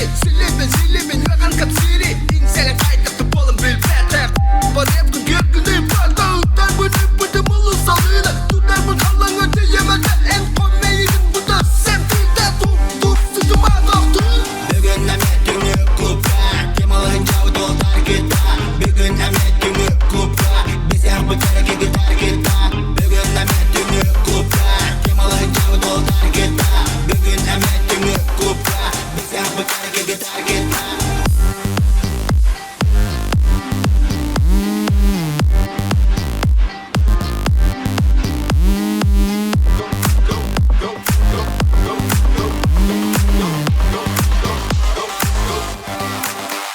Сири, Селебен, Ваган Капсири, Инселен Файтапты болын білбәтір Барепку гергіні барды Ұттар бұны бұды мұлы салыны Тұдар бұн қалан өте емәді Ән қоммейдің бұды Сәмтілді тұп сүтіма қақты Бүгін әмет күні клубта Темалығын жауды олдар кета Бүгін әмет күні клубта Біз әрбі кәрекеге тәркета Бүгін әмет күні клубта Темалығын жауды олдар кета Бүгін әмет күні клубта Біз әрбі кәрекеге тәркета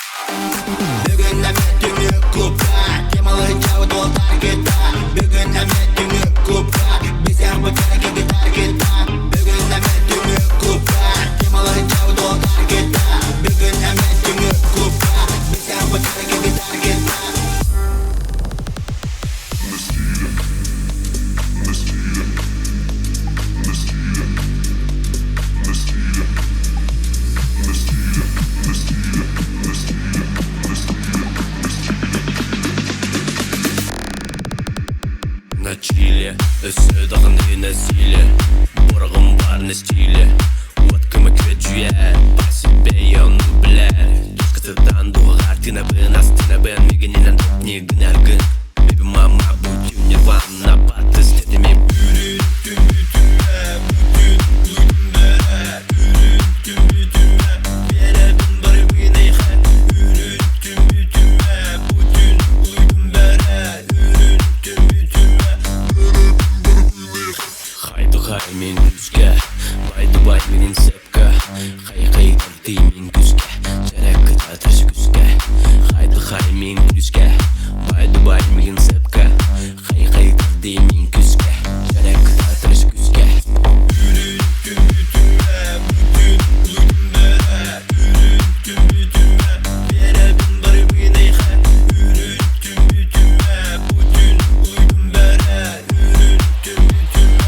Бүгін әмет күні клубта Темалығын жауды олдар кета Бүгін әмет күні клубта Біз әрбі кәрекеге тәркета Бүгін әмет күні клубта Темалығын жауды олдар кета Бүгін әмет күні клубта Біз әрбі кәрекеге тәркета На чиле, өсі дағын насилие Борғым бар на стиле Уаткамы көджуе По себе я он блядь Қытыдан дуғар тына бін астына бін Мегенінен топ не гінәргін Бебі мама бүтін нирвана Баты стетіме Үрін түн бүтіме Бүтін ұйдым бәрі Үрін түн бүтіме Беребін бар бігінейхе Үрін түн бүтіме Бүтін ұйдым бәрі Үрін түн бүтіме Хайды мен күзге Байды менен сепке Қай дырды мен күзге Жарәкі татырш күзге Хайды мен күзге Байды менен сепке Қай дырды мен күзге Жарәкі татырш күзге Үрін түн бүтіме Бүтін ұйдым бәрі Үрін түн бүтіме Беребін бар бігінейхе Үрін түн бүтіме Бүтін ұйдым бәрі Үрін түн бүтіме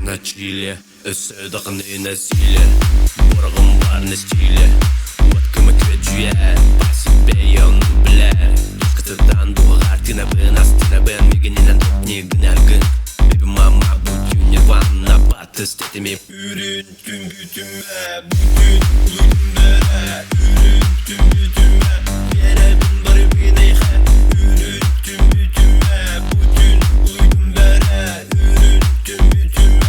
На чиле, өсі дағыны насилие Борғым бар на стиле Уаткамы көджуе По себе я он блядь Қытыдан дуғар тына бін астына бін Мегенінен топ не гінәргін Бебі мама бүтін нирвана Баты стетіме Үрін түн бүтіме Бүтін ұйдым бәрі Үрін түн бүтіме Беребін бар бігінейхе Үрін түн бүтіме Бүтін ұйдым бәрі Үрін түн бүтіме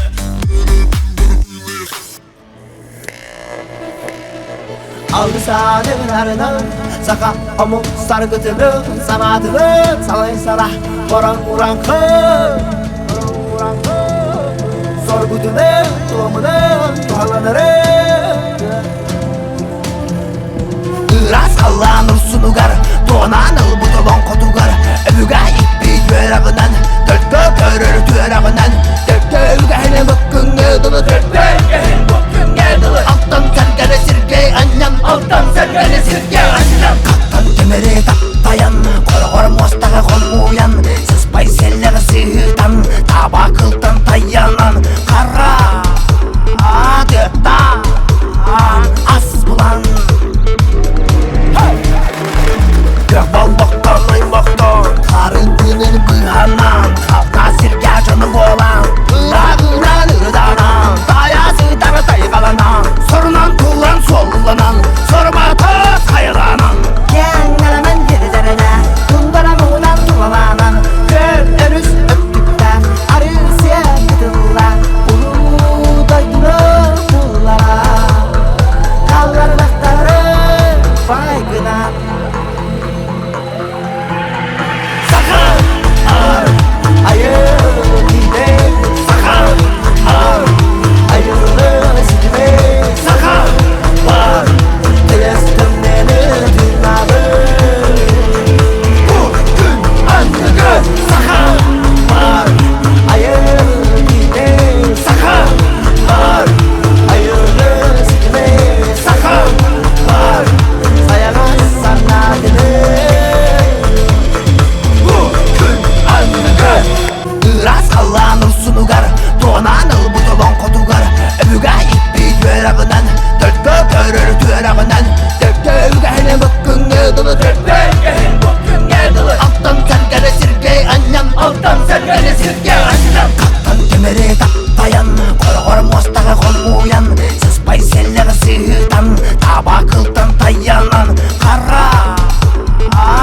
Aldı sadığın arına Saka omuk sargıtını Sanatını salay salah Koran kuran kır Sorgutunu Tuğumunu Tuğalanırı Iras Allah'ın ursunu gar Tuğananıl butulon kotugar Öbüge ippi tüyerağından Dörtte görür tüyerağından Dörtte ülgehin bıkkın geldiğini Dörtte ülgehin bıkkın geldiğini Alttan sergene sirge annem Alttan sergene sirge annem Kalktan kemeri dayan Kor mostağı kol uyan Sıspay selleri sığıtan Taba kıltan tayanan Kara Adi сыйдан таба кылдан таянан кара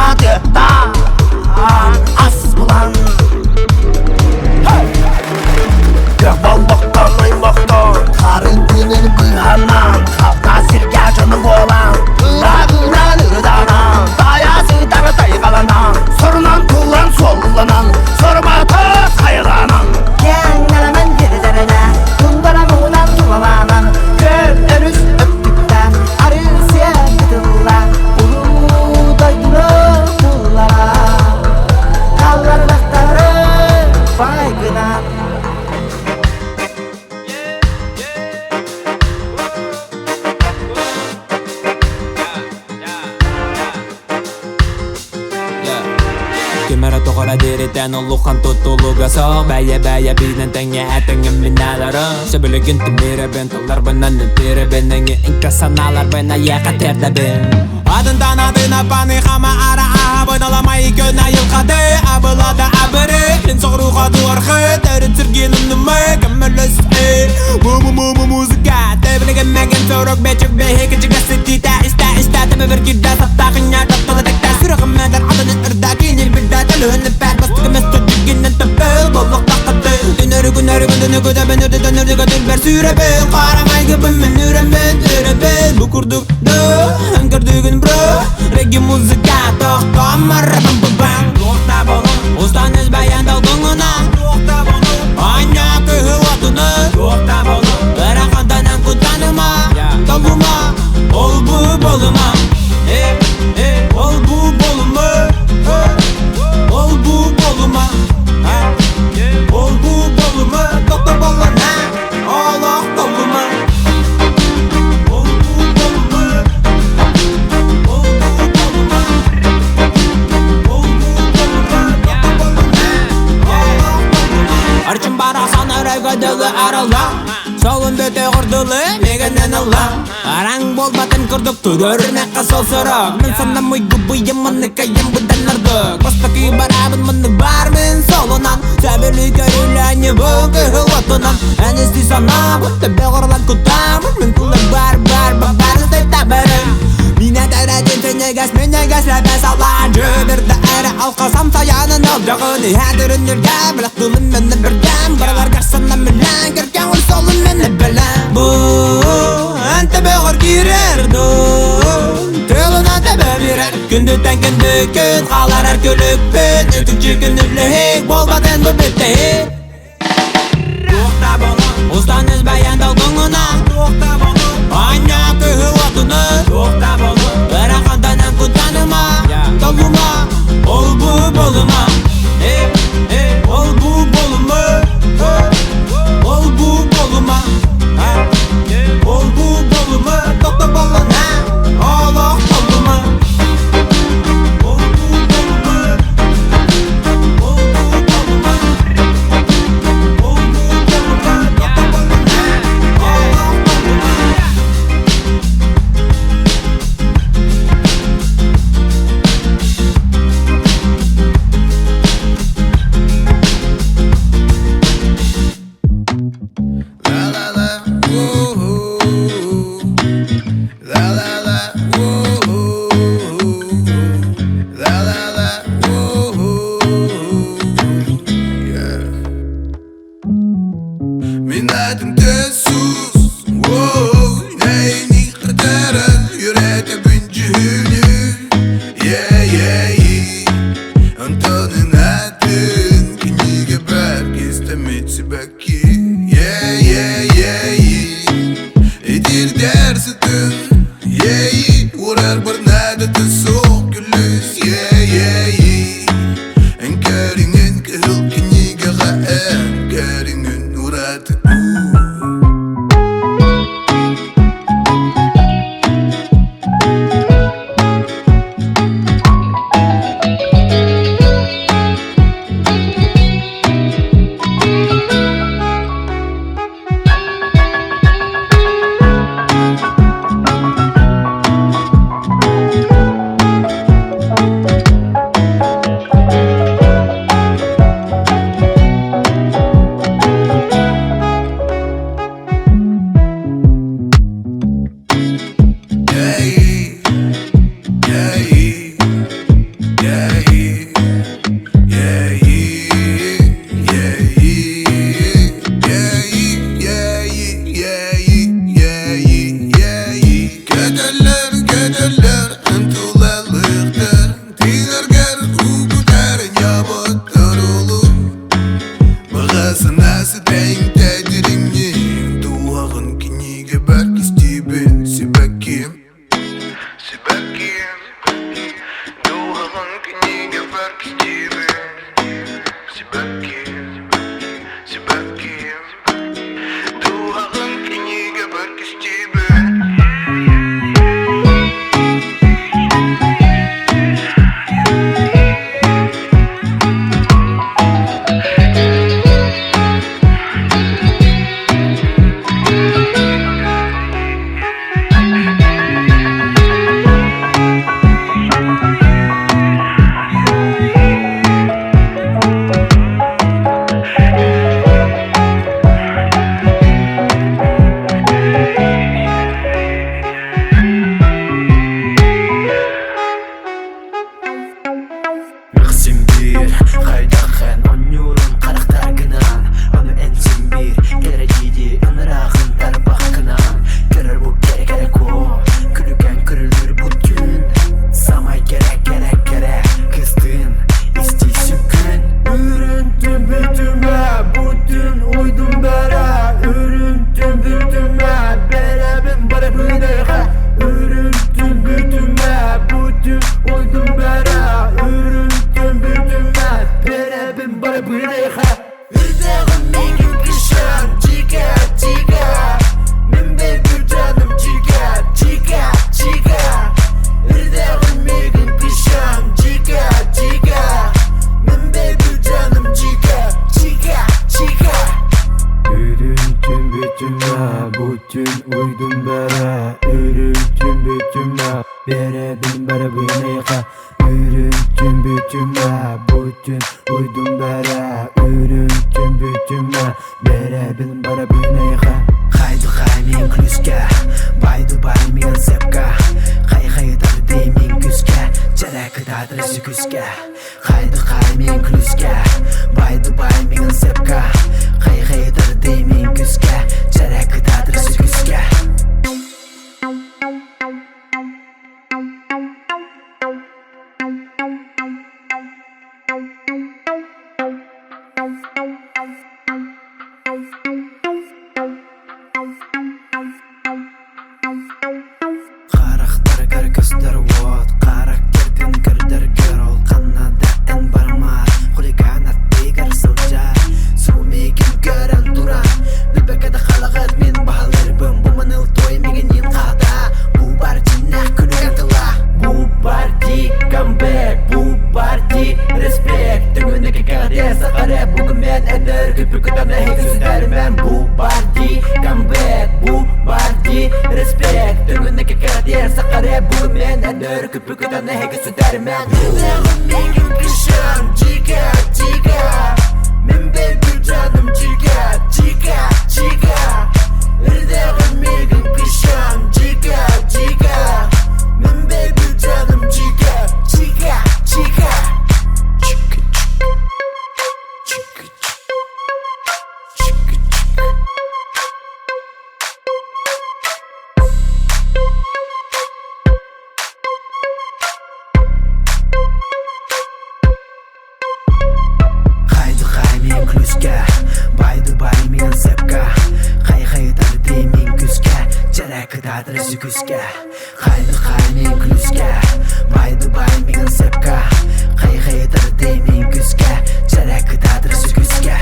адыктан ас булан көк болмоктон оймоктон карын күнүн быганан халка сирге жаны болан ырагынан ырданан даясыдагы тайгаланан сорунан тулан солуланан сорматы кайыланан кеңнеленен жердерine тундарамынан тулаланан көп өрүс өптүктен арысия кытылла улудойдуна туллара каллардактары байгынан Кемера тоғара деретен ұлуқан тұттулуға соқ Бәйе бейнен тәңе әтіңім миналары Сөбілігін түмері бен тұлар бінен нүттері бен Әңе инка саналар бен аяқа терді бен Адындан адына паны қама ара Абыналамай көн айылқады Абылады абыры Лен соғыруға дуарқы Тәрі түргенім нүмі Кәміліс Муму музыка Тәбілігін мәген сорок бәчік бәйхекі жігасы тита Иста тәбі бір кирді саптақын ярдақтылы дәкті Сүріғым мәдір адының ұрдаки Нелбірді тәліғінні пәр Бастығым әсті дүгіннен тәпіл Болық таққыды Дүнәрі күні көді бән үрді дөнірді дүлбәр Сүребін қарамай көбім мен үребін Бұқырдықты Әңкірдігін бро Регги музыка тоқтам Марабын бұбан Тоқта болын Ұстан өз баяндал күңіна Тоқта болын Айна көйі отыны Тоқта болын Әрақанданан күтаныма Табыма Ол бұ болыма Ол бұ болыма Ол бұ болыма Ол бұ болыма Тоқта болына Олақ болыма Ол бұ болыма Ол бұ болыма Ол бұ болыма Тоқта болына Олақ болыма Арчын бара сан әрәгәділі әралла Солын бөте ғырдылы мегенен алла Араң болматын күрдік түдеріне қасыл сұрық Мен санам ұйғы бұйым мұны кайым бұдан ұрдық Бастықы барабын мұны бармын солынан Сәбілі көріләне бұл күйіл отынан Әнесті санам бұтты беғырлан күтамын Мен күлі бар ізді табырым Міне тәрәден сенегәс менегәс ләбәс алла Жөбірді әрі алқасам саянын алжағыны Әдірін үрге білік тұлым мәні бірден Баралар қарсына мүлән керкен ұл солын мәні білән Бұл әнті беғыр кирердің Тылына тәбі берер Күнді тән күнді күн қалар әр көлікпен Үтік жекін үлік болбаден бұл бетте Тоқта болын Ұстан өз баяндал күңіна Тоқта болын Айна көйі отыны Тоқта болын Әрақанданан күтаныма Табыма Ол бұ болыма Ол бұ болыма Ол бұ болыма Ол бұ болыма Тоқта болына Олақ болыма Ол бұ болыма Ол бұ болыма Ол бұ болыма Тоқта болына bere Ürüntüm bütüme Bere bilin bere bıyıka Ürüntüm bütüme Bütün uydum bere Ürüntüm bütüme Bere bilin bere bıyıka Haydu haymin klüske Baydu baymin sepka Hay dardimin küske Çerek dadrışı küske Haydu haymin klüske Baydu baymin sepka Hay dardimin küske Çerek dadrışı küske Қарақтар кәркістер от Қарактерден кірдіргер ол қанадаттан барма Хулиган аттегер сылжар Сумеген көрін туран Білбекеді қалағат мен бағаларбым Бұмыныл той мегенен қада Бұ бар жинақ күліган тыла Бұ бар ди камбек Бұ бар ди респект Түңіндегі кәде сақары Бүгін мен әдір күпікітаны хексіздермен Бұ бар ди камбек Бұ бар ди респект Түңіндегі кәде сақары Бүгін мен әдір күпікітаны хексіздермен Ләғым мегін кішім Джига, джига Мен бәйбіл жаным джига, джига, джига Үрдәғым мегін кішім Джига, джига Мен бәйбіл жаным джига, джига, джига Haydu haymin klüske Baydu baymin sepka Hay dardimin küske Çerek dadrışı küske Haydu haymin klüske Baydu baymin sepka Hay dardimin küske Çerek dadrışı küske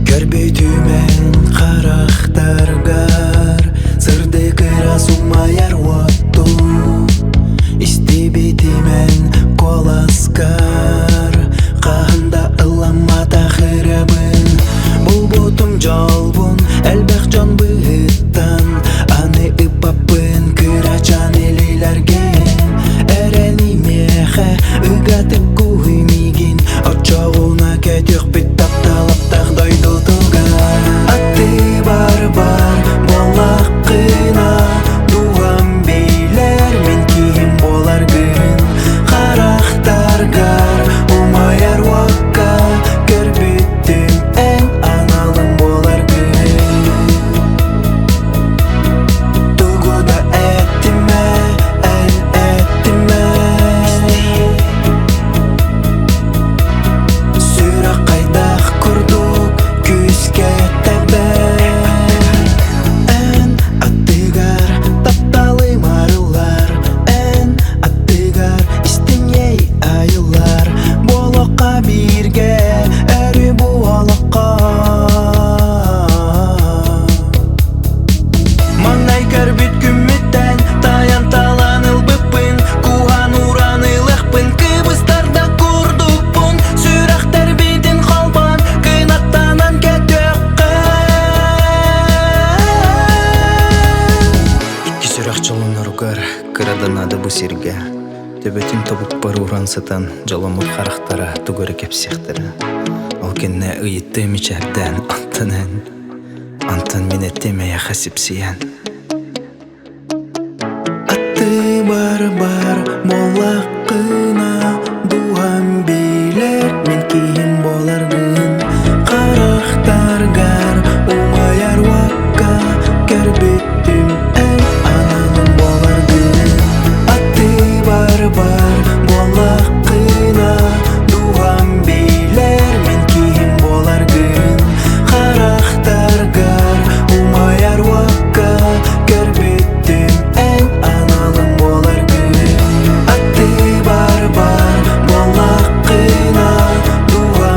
Көрбейтімен қарақтарғар Сырды кыра сумайар отту Истебетімен қоласкар Қағында ыламата қырабын Бұл бұтым жолбын Әлбәқ жон бұғыттан Аны ұпапын күрачан елілерген Әрәні меха үгатып көймеген Отчоғуна кәтіқ біт тапталаптақ дойды тұлған Атты бар болаққына Дуғам бейлер мен кейін болар күн Қарақтарғар ұмайар уаққа Көрбіттім ән аналым болар күн Тұғыда әттіме, әл әттіме Сүрі қайдақ күрдік күске тәбән Ән аттығар тапталым арылар Ән аттығар істіңей айылар Болыққа бірге әрі буалыққа Маңай көрбіт күміттен таян таланыл бұппын Куған уранылықпын кыбыстарда күрдікпін Сүрақтар бетін қалбан кыйнаттанан кәтөққа Икки сүрақ жолын ұрғар кырадан ады бұ серге Төбетін тобып бар уран сытан жолымыр қарақтара түгөрі кепсектірі Ол кенне ұйытты мечәрден антынын Антын мен әттемея қасипсиян Атты бар молаққына Дуғам бейлер мен кейін болар күн Қарақтарғар ұмайар уаққа Көрбеттім ән ананым болар күн Атты бар молаққына Дуғам бейлер мен кейін болар күн Қарақтарғар ұмайар уаққа Көрбеттім ән аналым болар күн Атты бар молаққына Дуғам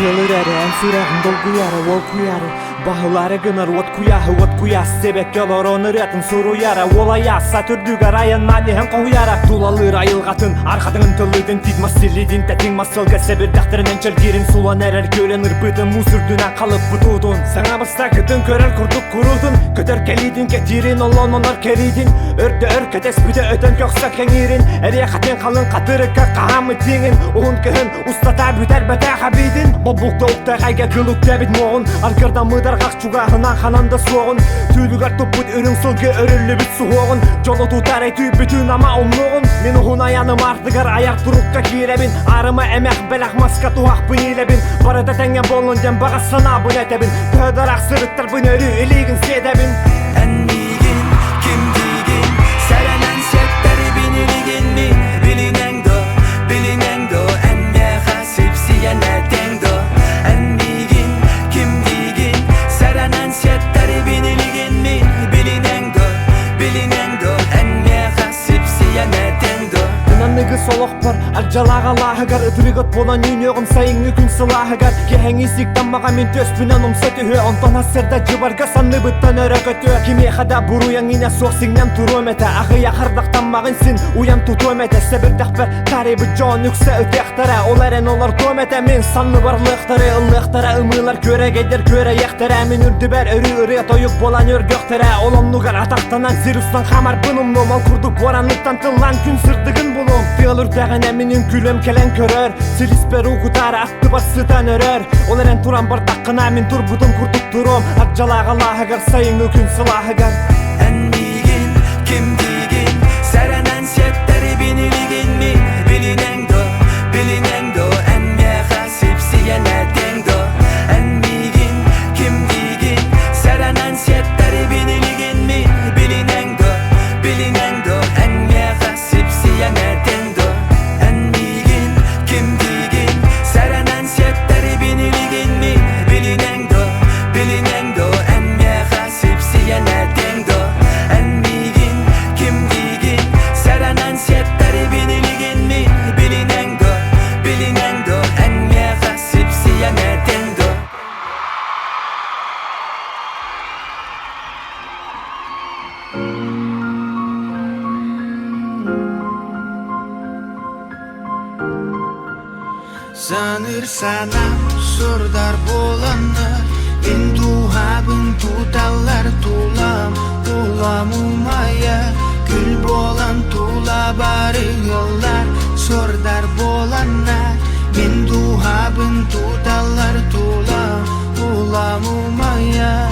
Tılır eren sürağın dolguyarı ol kuyarı Bahıları gınır ot kuya Sebek yolor onur etin suru yara Ola yassa türdügar ayın manihen koyara Tulalır ayılgatın arkadın tıllıydın Tidmas silidin tetin masılga sebir dağtırından çelgirin Sulan erer kölen ırpıdın musürdünen kalıp butudun Sana basta gıdın körel kurduk kurudun Köter kelidin ketirin olon onar keridin Örde örke tespide öten köksa kengirin Eriye katen kalın katırıka kahamı dingin Uğun kıhın ustata büter bete habidin Bobukta ukta gayga gıluk debit moğun Arkırdan mıdar gaq çugahından hananda soğun Tüylügar toput ürün sılgı örüllü bit soğun Jolu tutar etü bütün ama omluğun Men uğun ayanım ardıgar ayak durukka kirebin Arıma emek belak maska tuhak bünilebin Barada tengen bolun jen bağa sana bünetebin Tödarak sırıttar bün örü iligin sedebin En bilgin, kim digin Serenen setleri biniligin mi Bilinen do En meha sipsiyene den do En bilgin, kim digin Serenen setleri biniligin mi Bilinen do En meha sipsiyene den do Nıgı solok par, arjalağa lahıgar Itırıgıt bolan yünyoğun sayın nükün sılahıgar Keheng isikten mağa min töspünen umsetühü Ondan hasırda cıbarga sanlı bıttan örökötü Kimi xada buruyan yine soğsingnen turum ete Ağı yakırdaktan mağın sin uyan tutum ete Sebir dağber taribi can yükse ötektara Olaren olar tom ete min sanlı barlıqtara Illıqtara ımılar köre gedir köre yektara Min ürdüber örü ırıya toyuk bolan örgöktara Olan nugar ataktanan zirustan xamar bunumlu Mal kurduk boranlıktan tıllan gün sırdıgın bulum Tığılır dağın eminin külüm kelen körör Silisper uğutara attı basıdan örör Olaren turan bardakına min tur budum kurduk durum Arjalağa lahıgar sayın nükün sılahıgar En bilgin, kim digin Serenen setleri biniligin mi Bilinen do En meha sipsiyene den do En bilgin, kim digin Serenen setleri biniligin mi Bilinen do En meha sipsiyene den do En bilgin, kim digin Serenen setleri biniligin mi Bilinen do En meha sipsiyene den do En bilgin, kim digin Serenen setleri biniligin mi Bilinen do En meha sipsiyene den do Sanırsana sordar bolanlar Ben duhabın tutallar tulam umaya Gül bolan tula bari yollar Sordar bolanlar Ben duhabın tutallar tulam umaya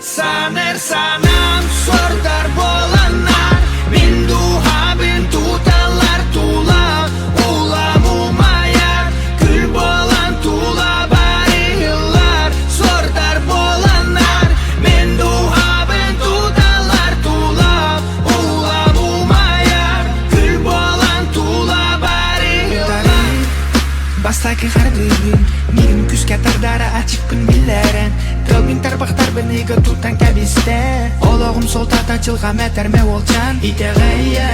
Sanırsana sordar bolanlar Ben duhabın tutallar tulam umaya Gül bolan tula bari yıllar Sordar bolanlar Men duhabın tutallar tulam umaya Gül bolan tula bari yıllar Bastaki hardibin Mirim küske tardara açık bin billeren Tılbin tarbaktar biniga tutan kabiste Olağım sol tatachılga meterme olcan İteğeye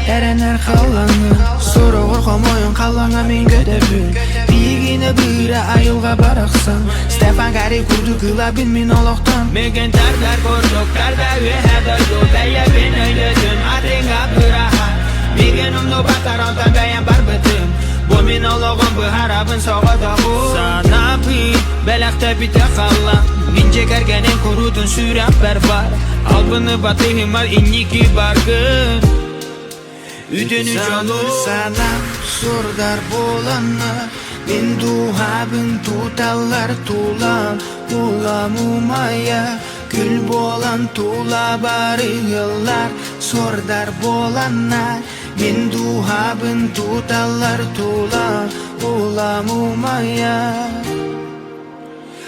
erenler kallanı Soruğur komoyun kallana min gödebün Bigine bire ayılga baraksan Stefan Gari kurdu kıla bilmin oloktan Megen tardar korduk tarda ve hedaldu Beye bin öyledün adringa bıraha Megen umlu batarantan beyen barbıtım Bu min olağım bu harabın soğada bu Sana bil belakta bite kalla Mince gergenin kurudun sürem berbar Albını batı himar inniki bargın Üdünü canı sana sordar bolanlar Ben duhabın tutallar tulam umaya Gül bolan tula bari yıllar Sordar bolanlar Ben duhabın tutallar tulam umaya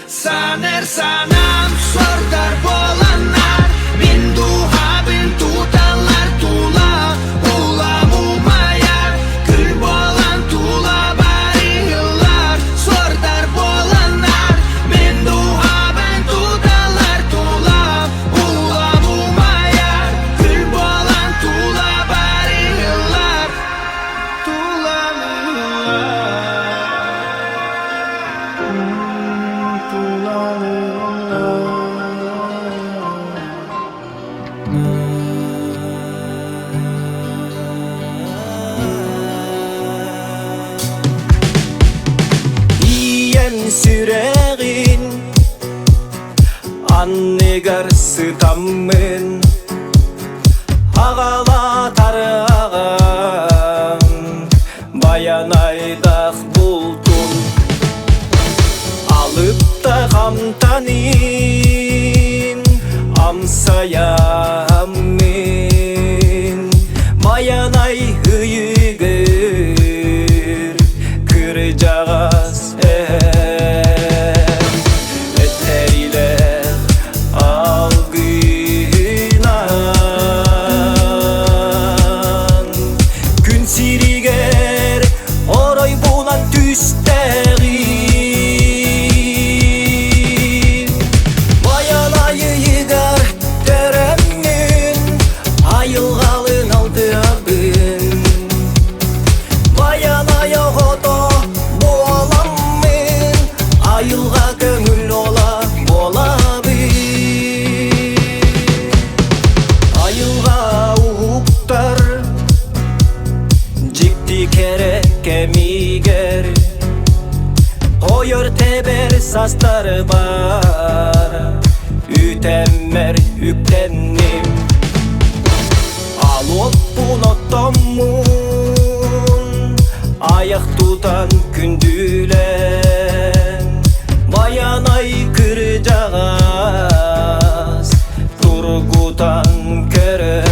Sanırsana sordar bolanlar Ben duhabın tutallar tulam umaya Gül bolan tula bari yıllar Sordar bolanlar Ben duhabın tutallar tulam umaya Gül bolan tula bari yıllar Tulam yıllar Iyem süregin annegar sıtamın Ağala tarağım bayan aydak buldum Alıp da hamtanin amsayamin Bayan ay hıyıgır kıracağız Eteyle algılan Gün siriger oray bulan tüsteğin Bayan ayı yıgar teremmin ayılgalın aldı abin Bayan ayı hodo boğalamın ayılga gönül ola bolabin Ayılga uhuktar Cikti kere kemiger Koyor teber sastar var Ütemmer yüklennim Alıp bunottomun Ayak tutan kündülen Bayan ay kıracağız Turgutan kere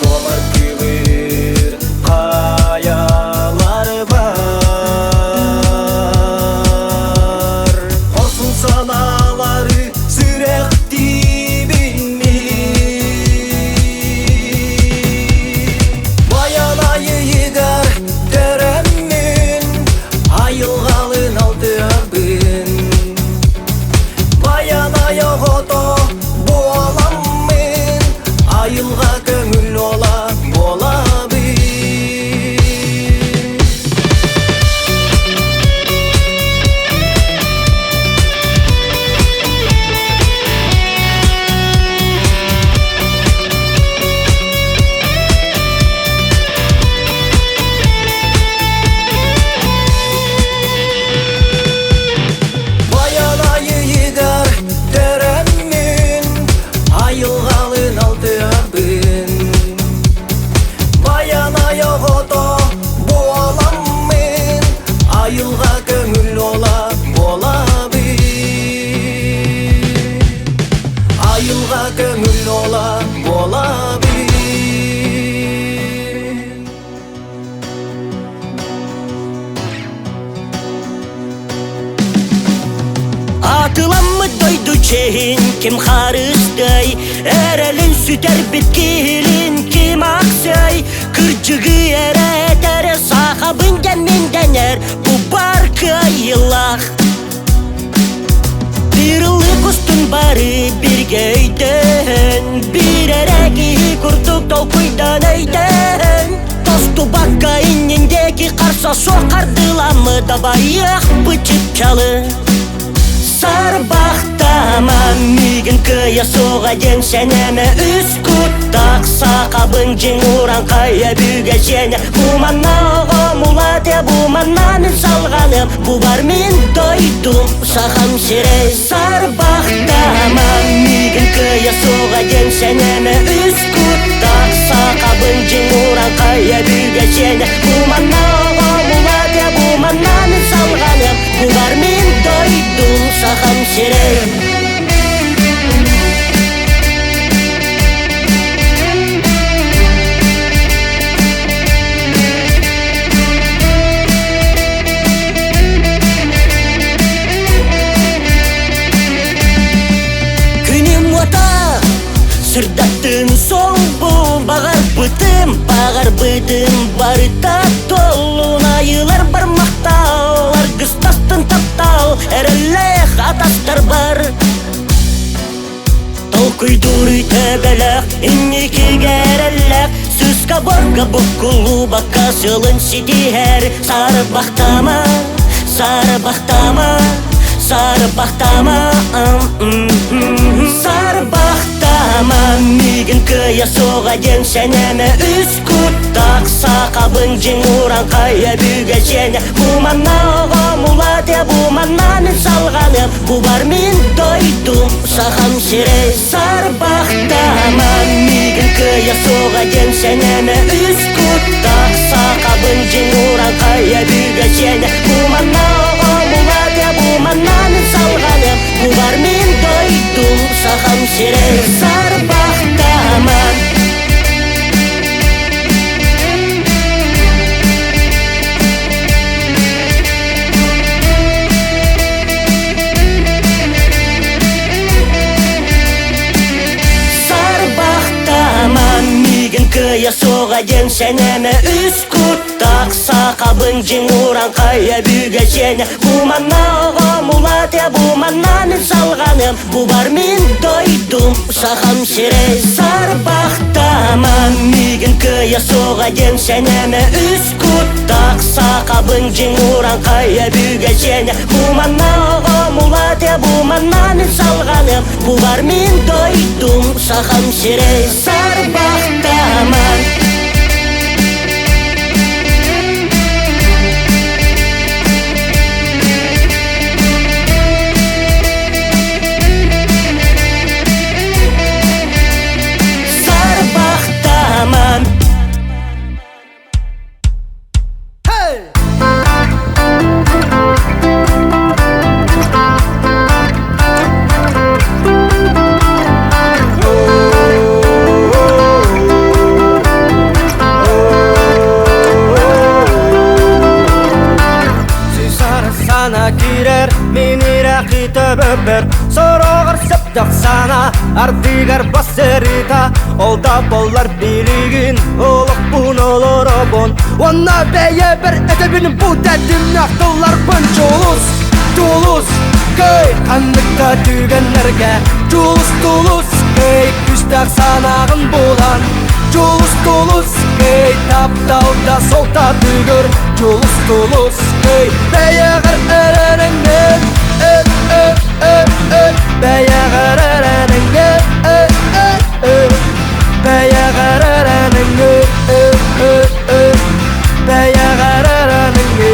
Komar kıvır kayalar var Olsun sanaları sürek dibini Bayan ayı yıgar teremmin ayılgalın aldı abin Bayan ayı hodo boğalamın ayılga gönül ola bolabin Bayan ayı yıgar teremmin ayılgalın aldı abin Bayan ayı hodo boğalamın ayılga gönül ola bolabin Ayılga gönül ola bolabin Atılan mı doydu çehin kim harısday Erelin süter bitkilin kim aksay Kırcığı yere eter sahabın geminden er Bu barkı yıllar Bir ılık ustun bari bir geyden Bir eregi kurduk tokuydan eyden Dostu bakka innindeki karsa sokardılar mı da bayık bıçıp çalı Sarbaqtama migin kıya soğayen seneme Üst kuttak sakabın cin uran kaya büge sene Bu manna oğamula de bu mannanın salganım Bu bar min doydum saham sire Sarbaqtama migin kıya soğayen seneme Üst kuttak sakabın cin uran kaya büge sene Bu manna oğamula de bu mannanın salganım Bu bar min doydum saham sire Günüm vata sırdattın sol bu Bağar bıdım barıda dolun ayılar barmaktalar Gıstastın taptal erelek atastar bar Tolkuydur tebelek inniki gerellek Süska borga bokulu bakasılın sidi her Sarı baktama сары бақтама, сары бақтама, сары бақтама. Мигін кыя соға ден сәнәмі үз күт тақса қабын жин уран қая бүге сәне. Бұманна оға мұла де бұманна мен салғаным, бұ бар мен дойдым сақам сирей. Сары бақтама, мигін кыя соға ден сәнәмі үз күт тақса қабын жин уран қая бүге сәне. Бұманна оға мұла де бұманна мен салғаным, бұ бар мен дойдым сақам сирей. Сары бақтама. Кыя соға ден сәнәмі үз күт тақса қабын жин уран қая бүге сәне. Бұманна оға мұла де бұманна мен салғаным, бұ бар мен дойдым сақам сирей. Сары бақтама, мигін кыя соға ден сәнәмі үз күт тақса қабын жин уран қая бүге сәне. Бұманна оға мұла де бұманна мен салғаным, бұ бар мен дойдым сақам сирей. Сары бақтама. Бер сорогыр сыптық сана ардигар басерита олда болар билигин олық бун олоры бун онна бәйе бір әдебін бұ дәдім нақтылар бун жолус тулус көй қандықта түйгенлерге жолус тулус көй күстақ санағын болан жолус тулус көй тапталда солта түйгір жолус тулус көй бәйе ғыр әрәріңден Baya gararanenge Baya gararanenge Baya gararanenge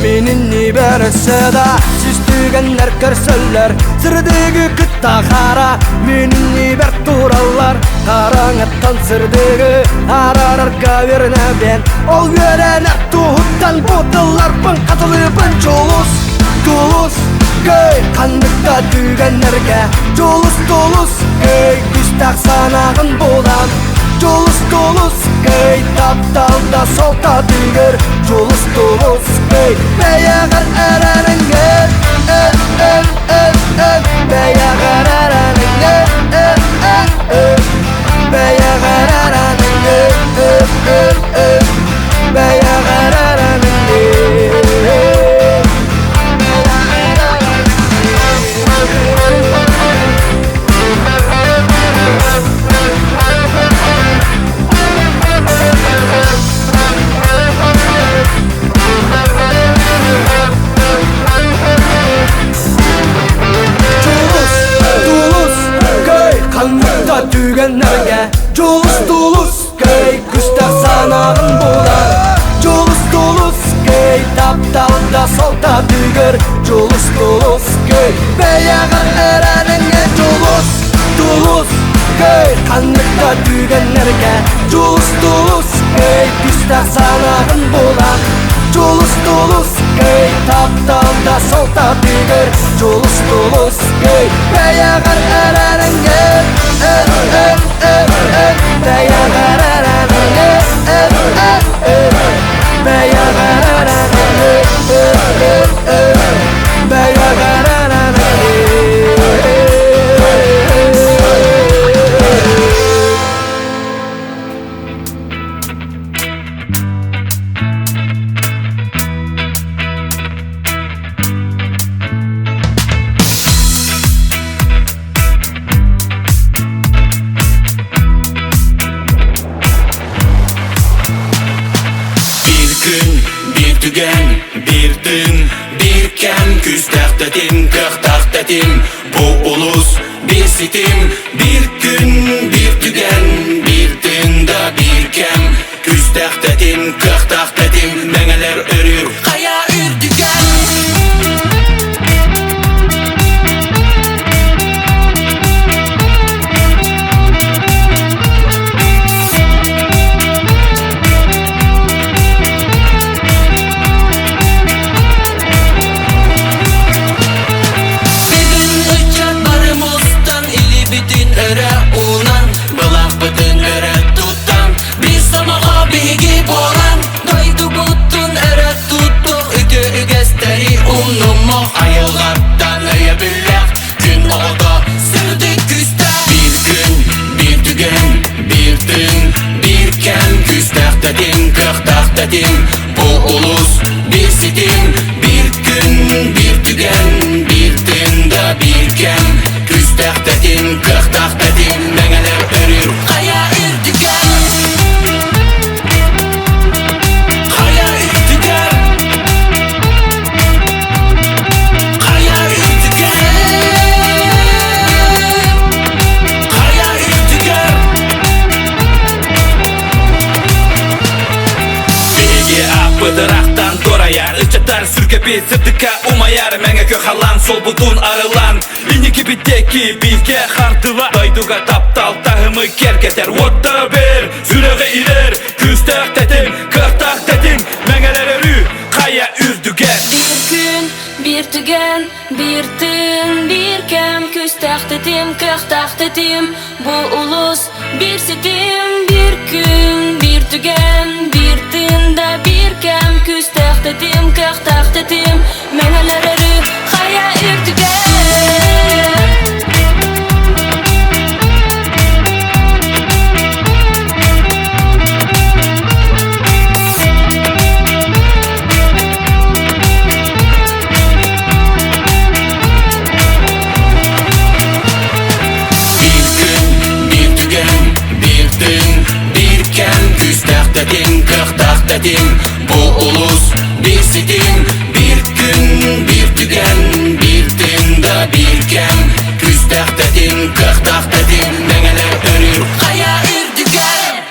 Menin niberse da süstügenler körsöller Sırdығы kıtta qara Menin niber turallar Qarаңаттан сырдығы Ararar kaverine ben Ol görenler tuhuttan Botıllar pın katılı pın Jolus, tulus, köy Qandıqta tügenlerge Jolus, tulus, köy Küstaq sanağın bolan Jolus, tulus, köy Taptalda solta tügür Jolus, tulus, köy Beyağır erenenge Beyağır erenenge Beyağır erenenge Beyağır erenenge Tügenlerge Jolus tulus köy Küstaq sanağın bolar Jolus tulus köy Taptalda solta tügür Jolus tulus köy Beyağır erenenge Jolus tulus köy Qandıqta tügenlerge Jolus tulus köy Küstaq sanağın bolar Jolus tulus köy Taptalda solta tügür Jolus tulus köy Beyağır erenenge Beyağır erenenge Beyağır erenenge Beyağır erenenge tügen, bir dün, bir kem, küstak dedim, kırtak dedim. Bu ulus bir sitim, bir gün, bir tügen, bir dün da bir kem, küstak dedim, kırtak dedim. Meneler örür, kaya ürtügen. Ayılgattan öye büllek, gün oldu sürdük küste. Bir gün, bir tügen, bir dün, bir kem, küstak dedim, kırtak dedim. Bu ulus bir sitim, bir gün, bir tügen, bir dün da bir kem, küstak dedim, kırtak dedim. Meneler örür, kaya ürtügen. Bıdıraktan dorayar, ıçatar sürkepi sırtıka umayar. Menge köhalan sol butun arılan, İniki biteki bilge hartıva. Dayduga taptal tahımı kerketer. Otta bir, süreğe iler, küstak dedim, kırtak dedim. Mengeler örü, kaya ürdüger. Bir gün, bir tügen, bir dün, bir kem, küstak dedim, kırtak dedim. Bu ulus bir sitim, bir gün, bir tügen, bir dün da bir kem, küstak dedim, kırtak dedim. Meneler örü, kaya ürtügen. Dedim, kırtak dedim, bu ulus bir sitim, bir gün, bir tügen, bir dün da bir kem, küstak dedim, kırtak dedim. Meneler örür, kaya ürtügen.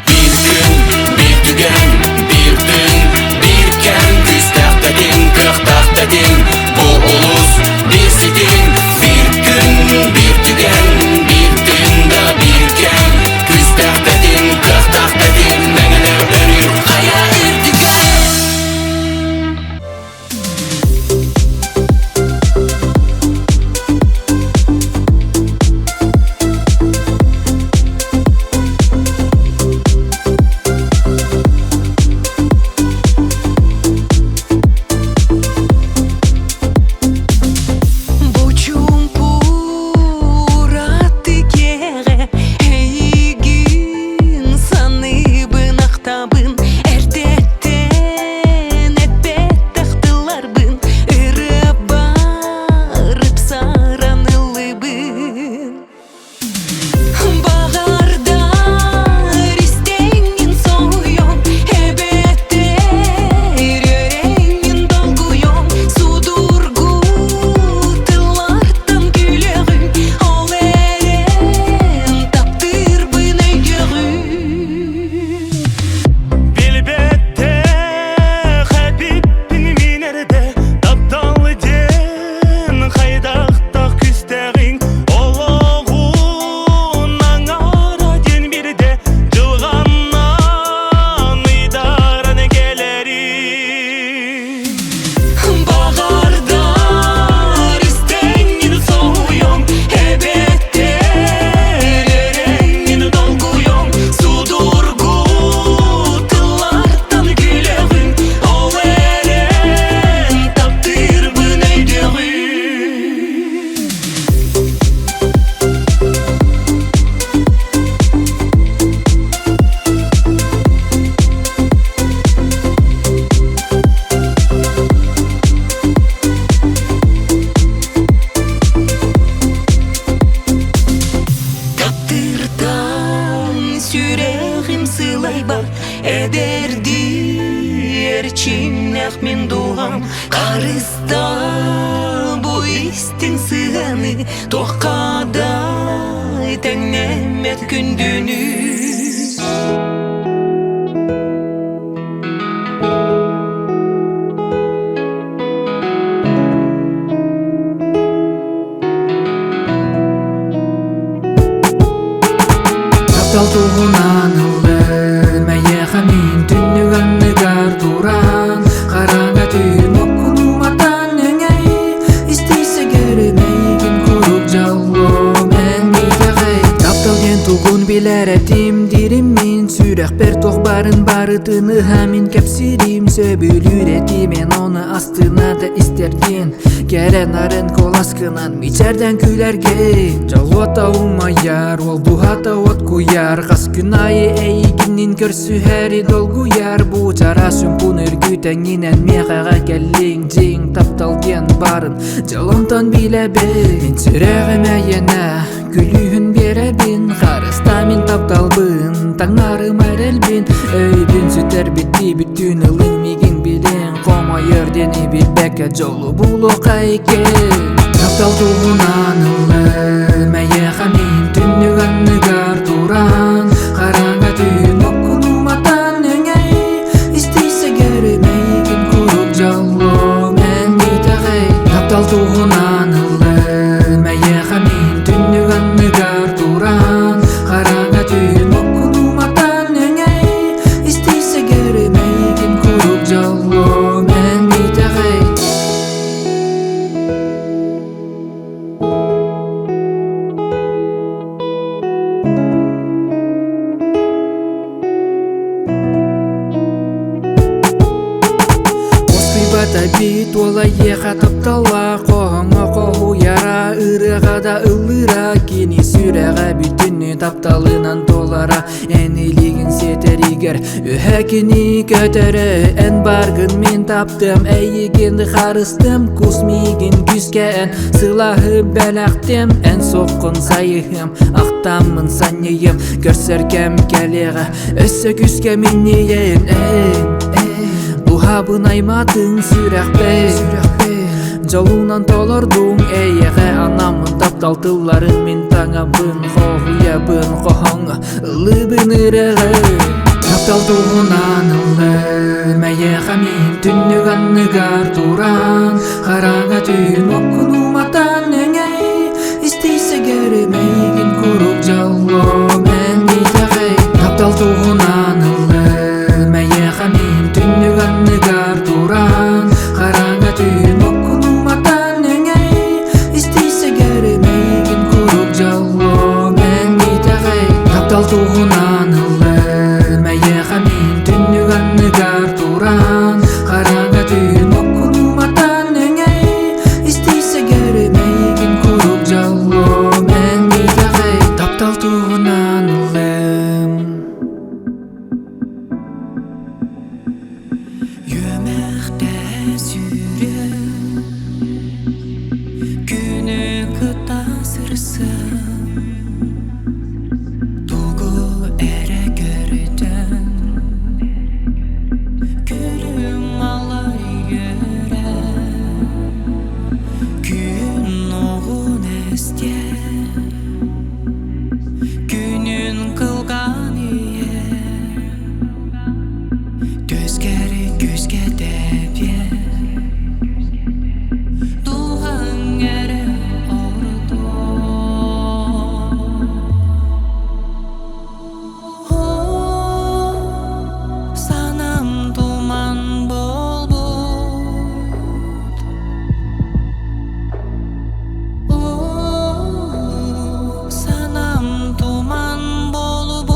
Bir gün, bir tügen, bir dün, bir kem, küstak dedim, kırtak dedim. Bu ulus bir sitim, bir gün, bir tügen, bir dün da bir kem, küstak dedim, kırtak dedim. Meneler örür, kaya ürtügen. Bu чимнях мен дугам Карыста бу истин сыганы Тохкадай теңнемет күндүнү Тапталтугунан өлмәйе хамин түннүгәнне гар туран Караңа түйін окунуматан өңәй Истейсе гөрмәйген куруп жалло мен битәгәй Тапталген тугун биләр әтим дирим мин Сүрәк бер тохбарын барытыны хамин кәпсирим Сөбүлүр әтимен оны астына да истерген Кәрән арын кол аскынан мичәрдән күләрген Жалуата умаяр, ол бухата от куяр Қас күн айы әйгіннен көрсі әрі долгуяр Бу чара сүмпун үргүтәңінен меғаға кәллең Жең тапталген барын жалонтан биләбен Мен сүрәғім әйені күлүйін берәбін Қарыста мен тапталбын, таңарым әрелбін Өйбін сүтер бітті бүтін ылың меген білен Қомайырдені білбәкі жолу бұлу қайке Тапталтуғынан өлмәйе хамин түннүгәнне гар туран Қараңа түйін окунуматан өңәй Истейсе гөрмәйген куруп жалло мен битәгәй Тапталтуғынан өлмәйе хамин түннүгәнне гар туран Қараңа түйін окунуматан өңәй Истейсе гөрмәйген куруп жалло мен битәгәй Бит ола еха таптала Қоңа қоғу яра Үріға да ылыра Кені сүрәға бүтіні тапталынан толара Әнелеген сетер егер Өхәкені көтәрі Ән барғын мен таптым Әйегенді қарыстым Кусмеген күскән Сылағы бәләқтім Ән соққын сайығым Ақтамын санейым Көрсәркәм кәлеға Өссі күске меннейін Бухабын аймадың сүрәқпен Жолунан толордың әйеғе анамын Тапталтыларын мен таңабын Қоғуябын қоғаңа Лыбын үріғі Тапталтуғынан өлмәйе хамин түннүгәнне гар туран Қараңа түйін окунуматан өңәй Истейсе гөрмәйген куруп жалло мен битәгәй Тапталтуғынан өлмәйе хамин түннүгәнне гар туран Қараңа түйін окунуматан өңәй Истейсе гөрмәйген куруп жалло мен битәгәй Тапталтуғынан өлмәйе хамин түннүгәнне гар туран Қараңа түйін окунуматан өңәй Истейсе гөрмәйген куруп жалло мен битәгәй Тапталтуғынан Өмәқті сүрі Күні қытасырсы Туғы әрі көрден Күлім алай көрі Күн оғын әсте Күнін қылған ие Төскәрі күзге дәбе Туған әрі орды Санам туман болбуд Санам туман болбуд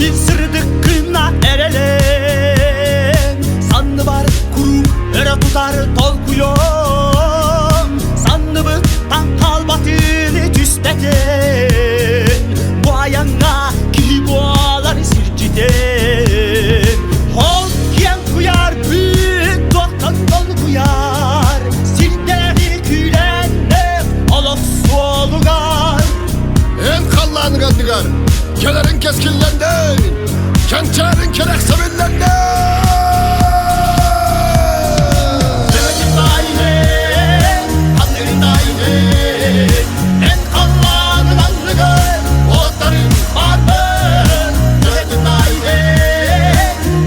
bir sırdık kına erelen. Sandı var kuru öre tutar tolkuyum. Sandı bıktan kalbatını tüspeten. Bu ayanga ki boğalar sirciden. Ol kiyen kuyar büyük doktan dol kuyar. Sildeleri külenle olok solugar. En kallanı gandıgar Kelerin keskinlenden Kençerin kerek sevinlenden Dövecim daire, kanların daire. En kallanı gandıgar otların var mı? Dövecim daire,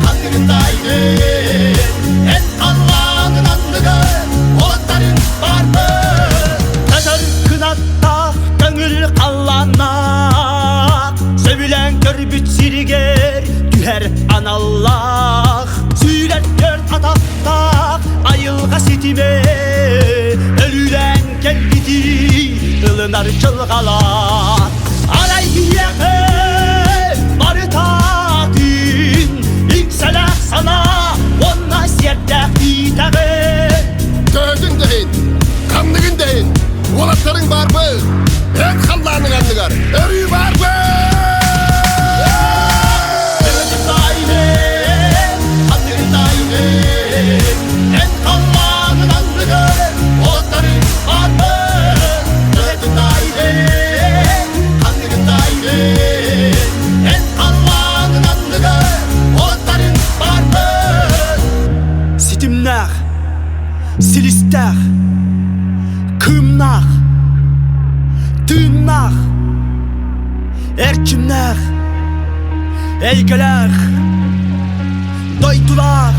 kanların daire. En kallanı gandıgar otların var mı? Kadar kınatta gönül kallanak. Sövülen körbüt siriger düher anallah. Süyler dört ataptak ayılga sitime. Ölülen kenditi ılınar çılgalar. Alay diyeke barı tatin. İnkseler sana onna siyertek itağı. Dövdün deyin, kanlığın deyin Olatların var mı? En kallanı gandıgar Örü var mı? Dövecim daire, kanların daire. En kallanı gandıgar otların var mı? Dövecim daire, kanların daire. En kallanı gandıgar otların var mı? Sitimler, silistler, kımlar, düğünler, erkimler, eygeler, daydılar,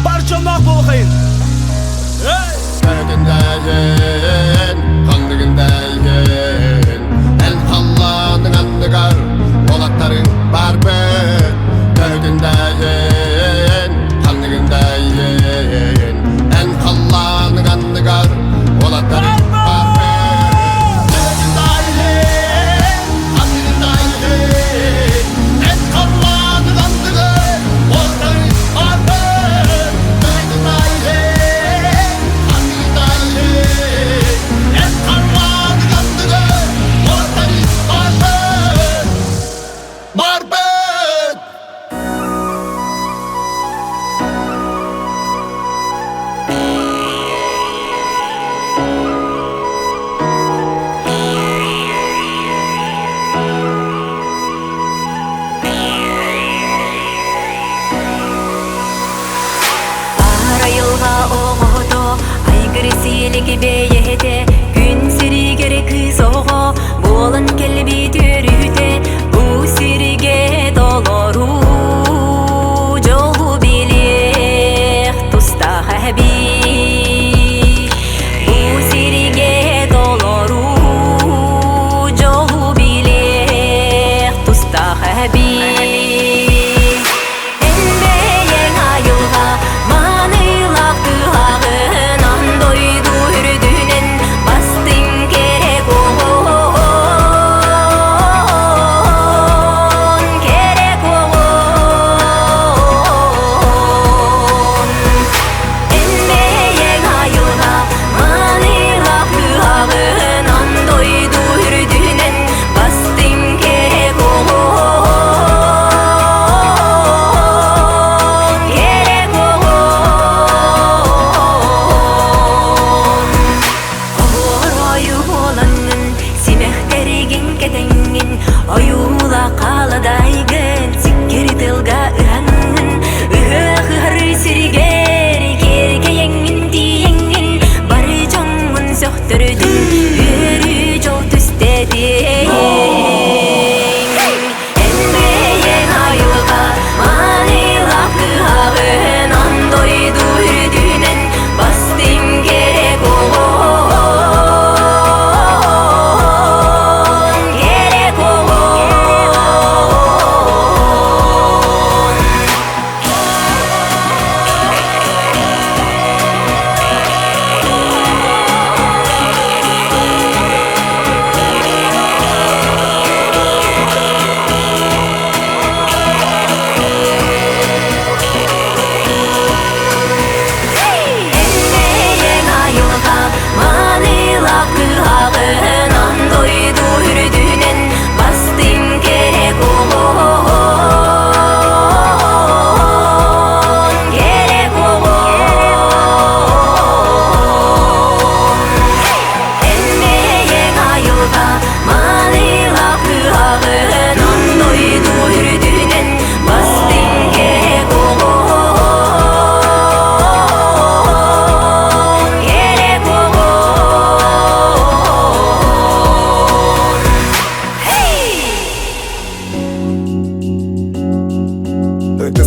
barcanlar bolğayın. Dövdün deyin, kanlığın deyin En kallanı gandıgar Olatların var mı? Dövdün deyin, kanlığın deyin En kallanı gandıgar Olatların var mı? Dövecim daire, kanların daire. En kallanı gandıgar otların var mı? Dövecim daire, kanların daire. En kallanı gandıgar otların var mı? Marbet! Arayılga oğudu Aygırısılık beyete Gün sirigere kız oğu Boğulan kelbi dürüte Bu sirige doloru Çoğu bilir Tusta habi Bu sirige doloru Çoğu bilir Tusta habi Elbeyen ayılga Manıylak tığağın Andoydu ürdünen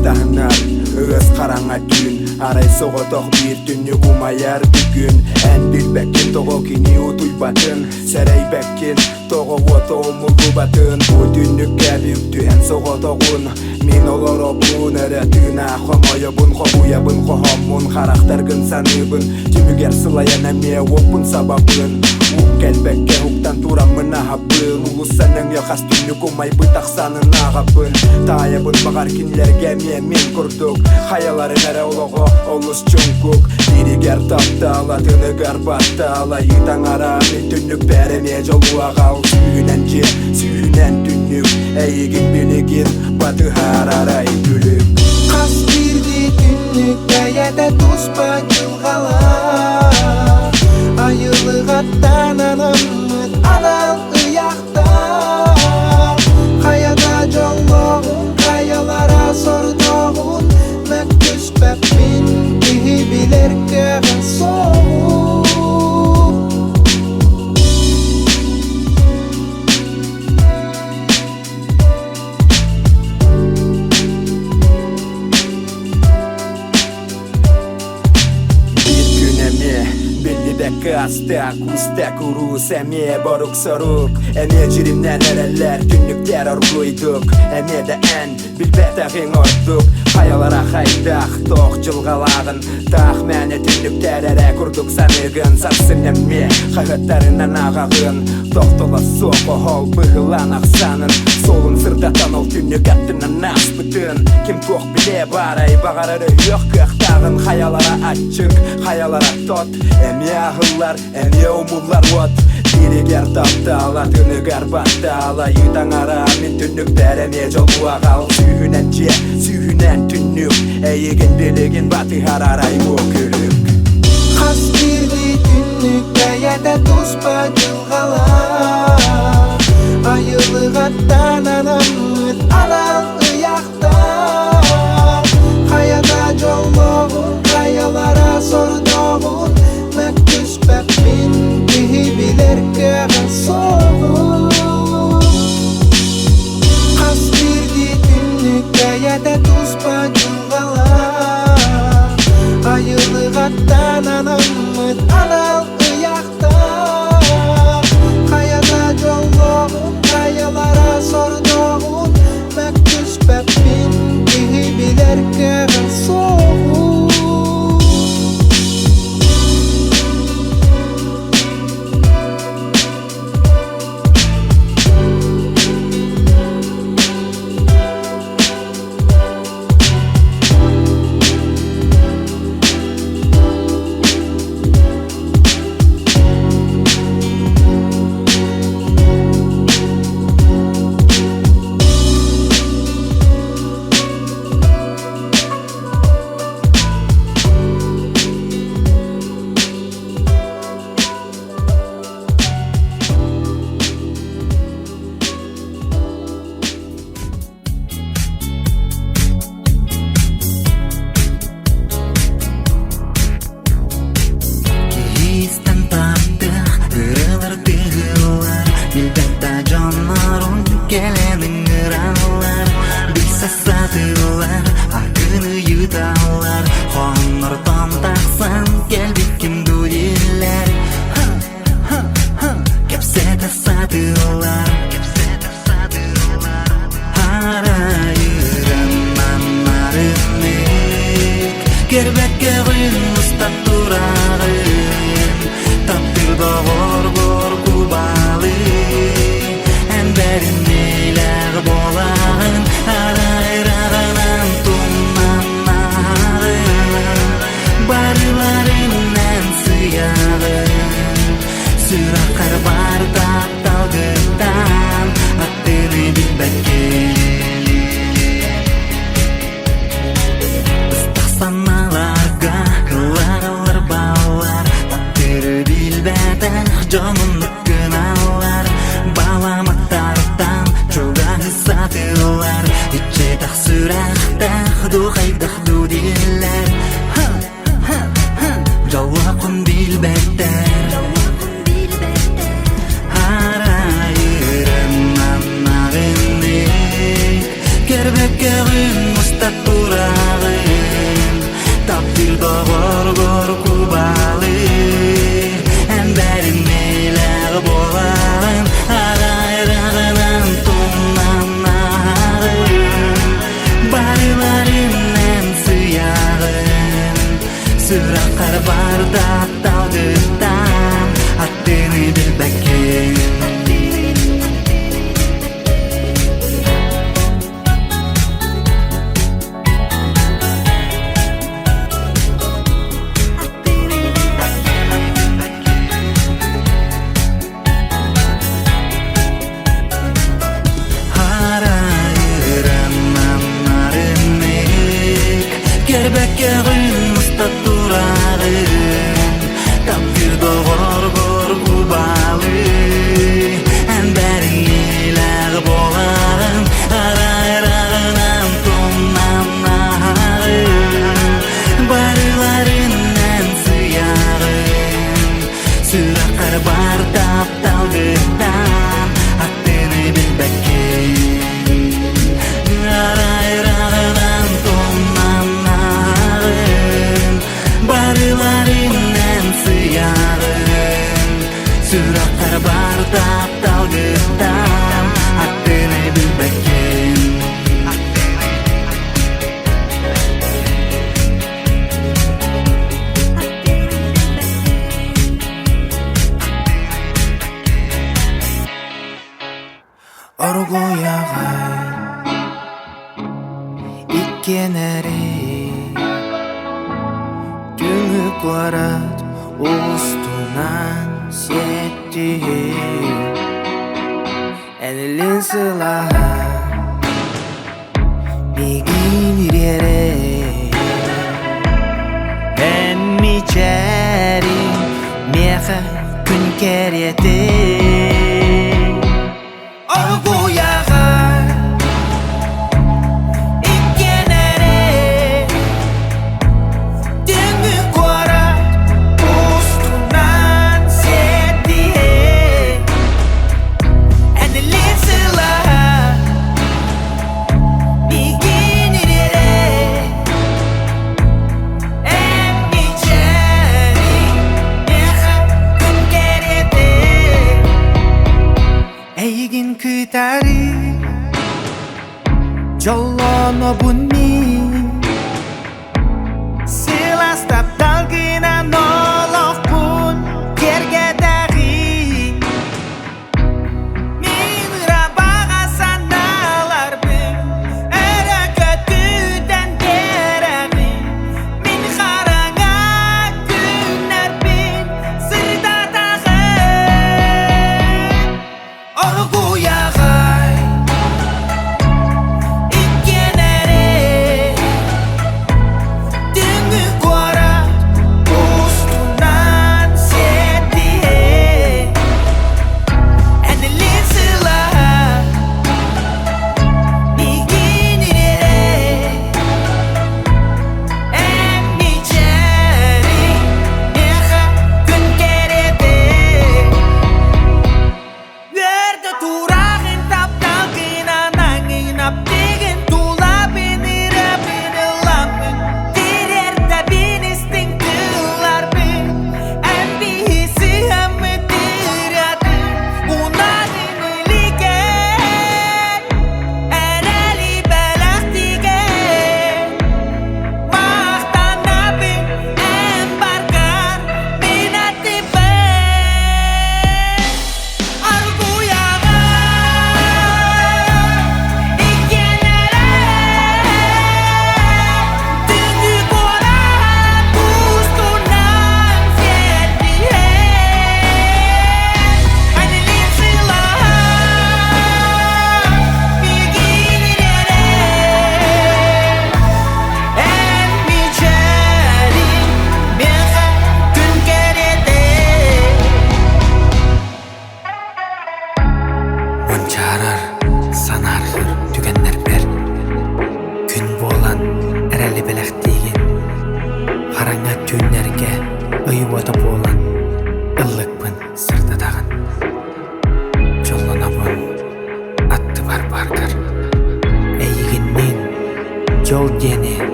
Ыстахынар өз қараңа түн Арай соғытық бір түнні құмаяр бүгін Ән білбәккен тоғы кені ұтуй батын Сәрей бәккен тоғы оты омылғы батын Бұ түнні кәбік түхен соғытығын Мен олар обын әрі түн ақым ойыбын Қобуябын қоғамын қарақтарғын саныбын Түмігер сылаян әме опын сабабын Уқ кәлбәкке ұқтан турамын ағабын Улысаның яқас түнні құмай бұтақсанын ағабын Тайыбын бағар кенлерге мен күрдік Хаяларын әрі олығы олыс чүңкік Диригер таптала, тынығар баттала Итан араны түннік бәріме жолу ағал Сүйінен же, сүйінен түннік Әйігін білігін баты харарай күлік Қас бірді түннік бәйәді тұспа жылғала Айылығаттан анамын адал ұяқта Қаяда жоллығын, қаялара сордығын Мәк түспәппен күйі білер кәғін соғын Kasta, kusta, kurus, әме барук сарук Әме jirimden әрәләр, түнніктер аргойдық Әме де ән, білбәтәғин ордық Қаялара қайдақ, тоқ жылғалағын Тақ мәне түнніктер әрә күрдік санығын Сарсын әме, қағыттарынан ағағын Тоқтыла соқы хол бұғылан ақсанын Солын сырдатан ол түннік аттынан нас бүтін Кім тоқ біле барай, бағарары өқ көқтағын Қаялара атчық, қаялара тот Әме ағылар, әме умулар от Диригер таптала, түнігар баттала Итан ара мен түннік бәріме жолу ағал Сүйінен же, сүйінен түннік Әйігін білігін баты харарай өкілік Қас бірді түннік бәйәді тұспа жылғала Айылығаттан анамын адал ұяқта Қаяда жоллығын, қаялара сордығын Мәк түспәппен күйі білер кәғін соғын Қас бірді түннік бәйәді тұспа жылғала Айылығаттан анамын адал ұяқта Қаяда жоллығын, қаялара сордығын Мәк түспәппен күйі білер кәғін соғын Kerbekerin musta tura бар тапталдықтан аттыны білбәккен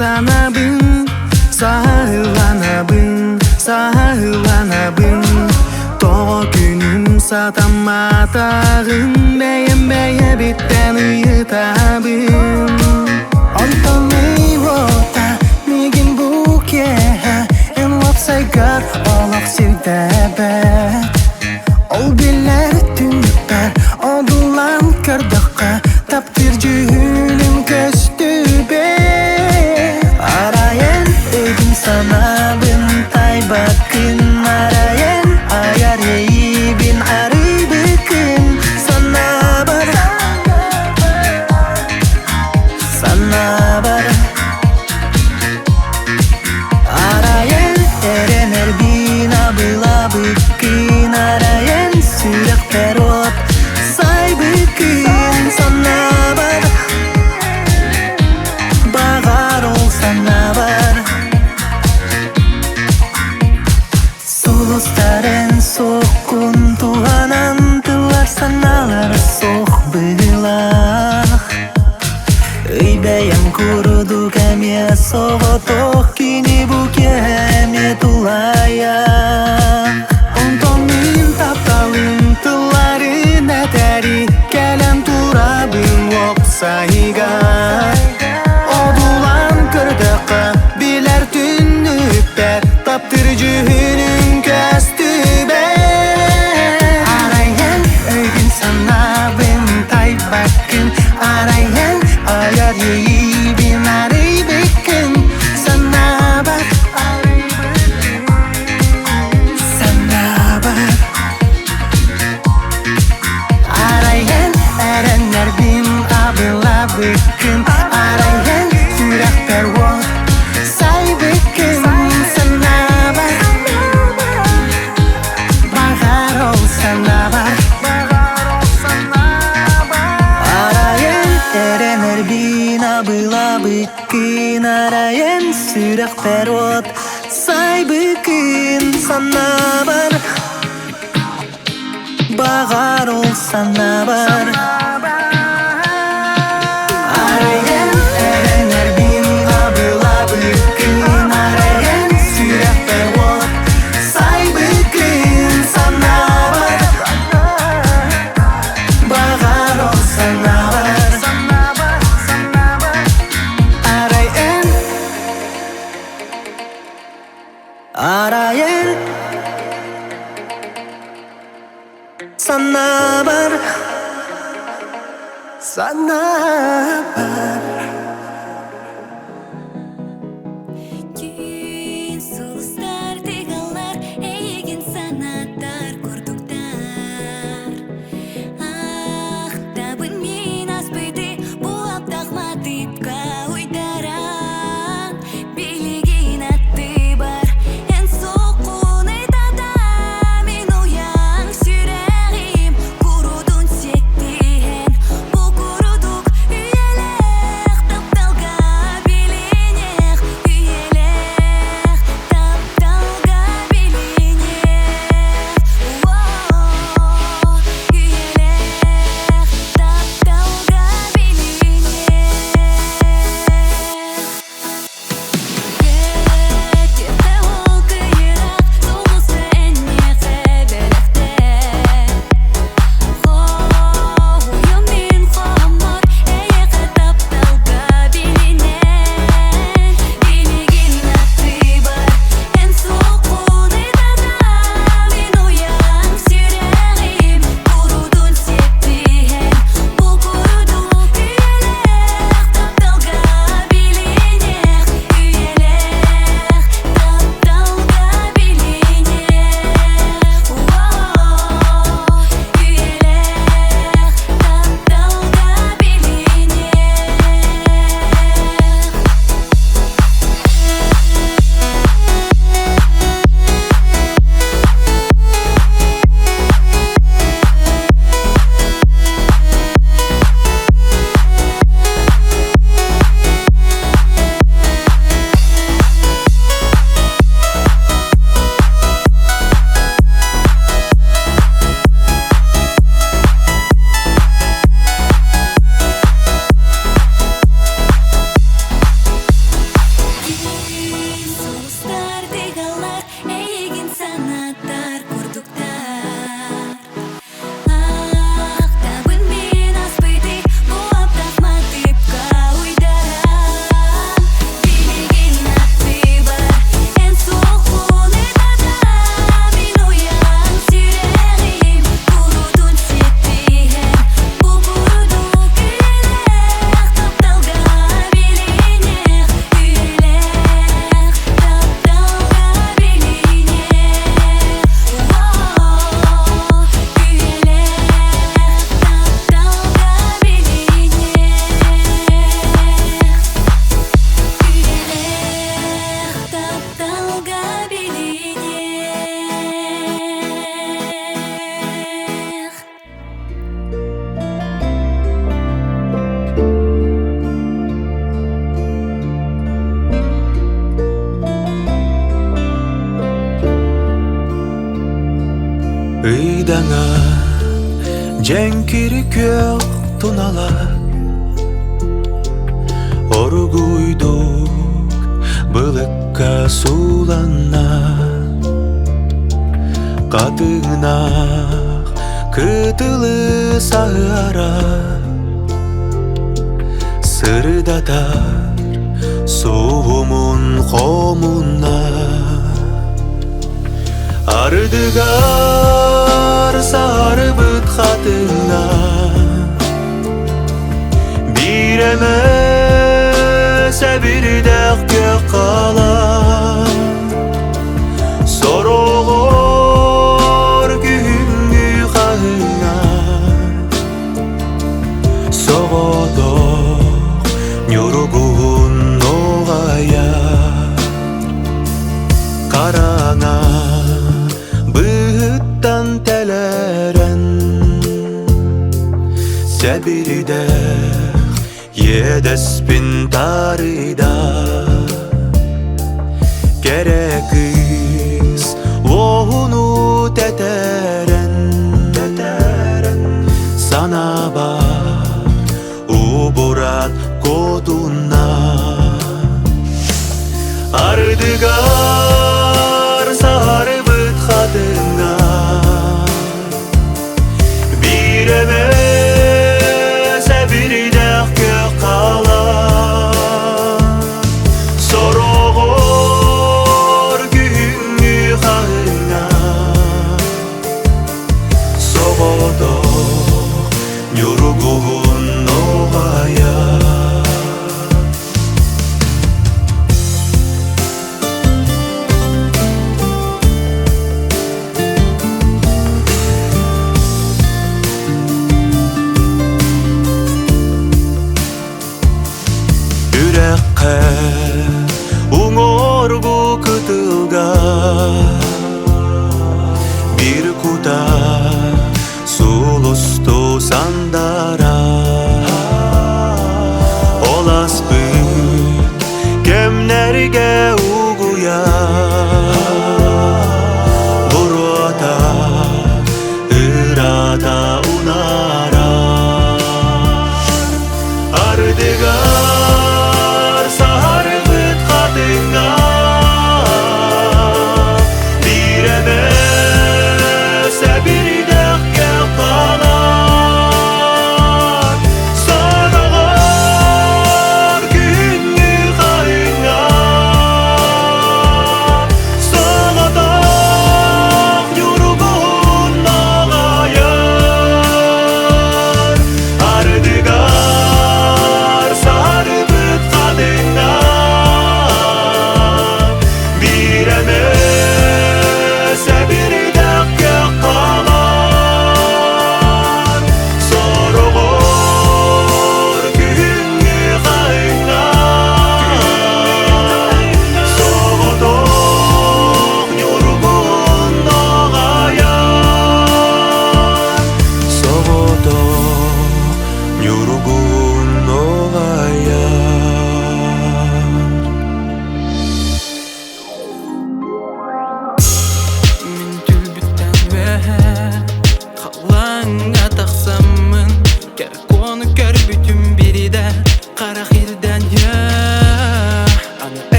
санабын, сағыланабын, сағыланабын. Тоғы күнім сатаматағын, бәйім биттен ұйытабын. Антони вота, мигин буке, en lapsaygar olaq sevdəbət. Ol bilər tünüpər, odulan kırdıqqa, taptır cühülüm köstübə. Arayan edin sanabın, taybakın, arayan ayar yeyibin, arıbıkın. Sanabar, sanabar. Arayan erener bina bılabıkın, arayan sürek perot saybıkın. Sanabar, bağar ol sanabar. Sulustaren sokun tuhanan tılar, sanalar sok bılak. Öybəyəm kurudu kəmiyə soğutuq, kini bu kəmiyə tulayaq. Ontomin taptalın tılları nətəri, kələm turabın oqsayıqa. Odulan kırdıqqa, bilər tünnüpbər, taptır cühünün köstübər. Arayan öydün sanabın, taybakın, arayan ayar yeyibin, arıbıkın. Sanabar, sanabar. Arayan erenler bin abılabıkın, arayan sürek pervot saybıkın. Sanabar, bağar ol sanabar. Arayan erenler bin abılabıkın, arayan sürek pervot saybıkın. Sanabar, bağar ol sanabar. Arayan erenler bin abılabıkın, arayan sürek pervot saybıkın. Sanabar, bağar ol sanabar. Arayan, arayan sanabar, sanabar. Gün sulustar tegalar, egin sanatar kurduktar. Ah, tabın min aspıdı, bu aptaqmatipka uydaran. Biligin attı bar, en soqun etata, min uyan süreğim, kurudun sektihen. Bu kuruduk üyelek Соғыстар дегалар, егін санаттар, құрдықтар. Ақтабын мен аспайды, бұлап тақматыпқа ойдан. Билеген аты бар, ән соқуны дада. Мен оян сүйрегім, бұлудың сеттіген. Бұл бұрду күйлер, тапталға белінер. Күйлер, тапталға белінер. Ыйдаңа жәңкері көк тунала Оргуйдук былыққа суланна Қатыңнақ кытылы сағара Сырдатар соғымын қомына Ардыгар сары бұт қатына Биремес әбірдәқ көк қала Сороғыр күңгі қағына Соғодық нүргуын оғая Қараңа Бұттан тәләрін Сәбірдәқ едеспін тарыда Керекіз оғыну тәтәрін Сана бар ұбырат koduna Ардыгар сары бұт қатына Биремес әбірдәқ көк қала Сороғыр күңгі қағына Соғодық нүргуын оғая Уңоргу кытылга бир кута сулусту сандара Оласпыт кемнерге угуя Буруата ырата унара Ардыгар сары бұт қатыңа Биремес әбірдәқ көк қала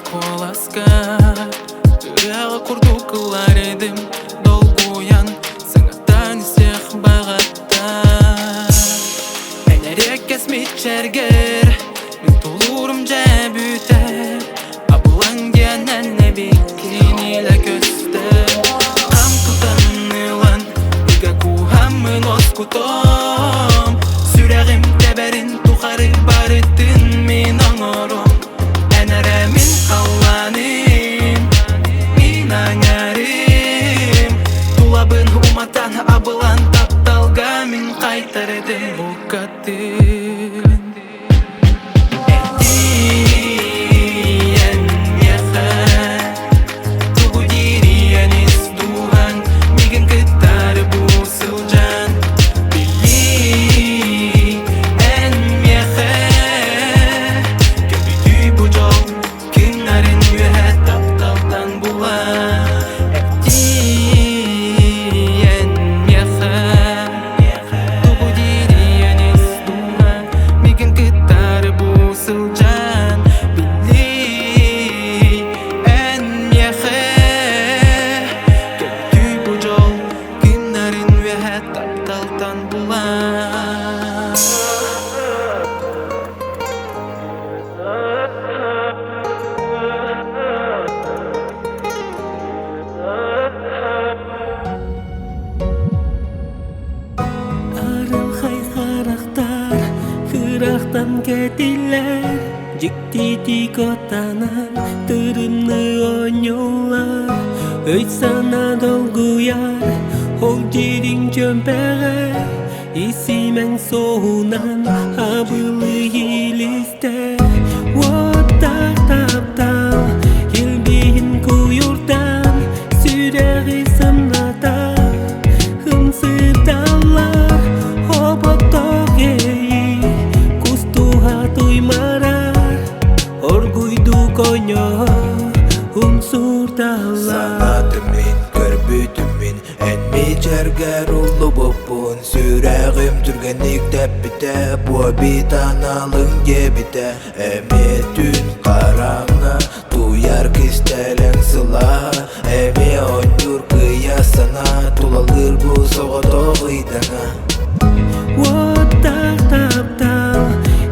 коласка Жүрегі құрду қылар едім долгуян сыңаттан исех бағатта Әнерек кәсмет жәргер мен толурым жәбүтер Абылан диян беккен елі көсті Қам құтанылан Ига кухамын оскутом Сүрәғім тәбәрін тухары барыттын мен аңырым Әнәрәмін қаланым Мен аңарым Тулабын уматан абылан тапталға мен қайтардым Бұқатын Kıraqtan ketiler Jikti kotanan Tırımlı oynular Öy sana dolguyar Ol jirin çömpeğe İsimen soğunan Abılı yiliste Votak taptal Hilbihin kuyurdan Süreği sımlata Hımsır dallar Hobot togeyi Kustuha tuymarar Orguydu konyo Hımsır dallar Sanatımın, körbütümün Enmi çerger ulu bopun Süreğim türgenik tepite Bu bit analın gebite Emi tün karanga Duyar kistelen sıla Emi ondur kıyasana Tulalır bu soğutu gıydana Votak taptal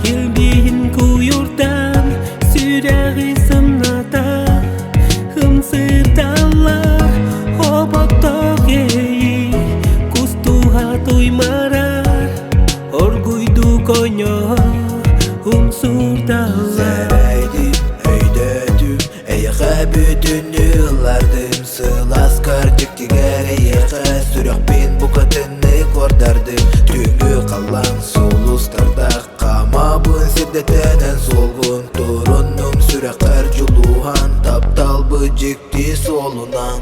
Hilbihin kuyurdan Süreği sımlata Hımsır dallar Hobot togeyi Kustuha tuymarar Orguydu konyo Hımsır dallar Sereydim, öydedim Eyğe bütün yıllardım Sılas karcık diger eyğe Sürek bin bu kadını kordardım Tüngü kalan solustarda Kamabın siddetenen solgun Torunum sürekler juluhan Taptal bıcıkti solunan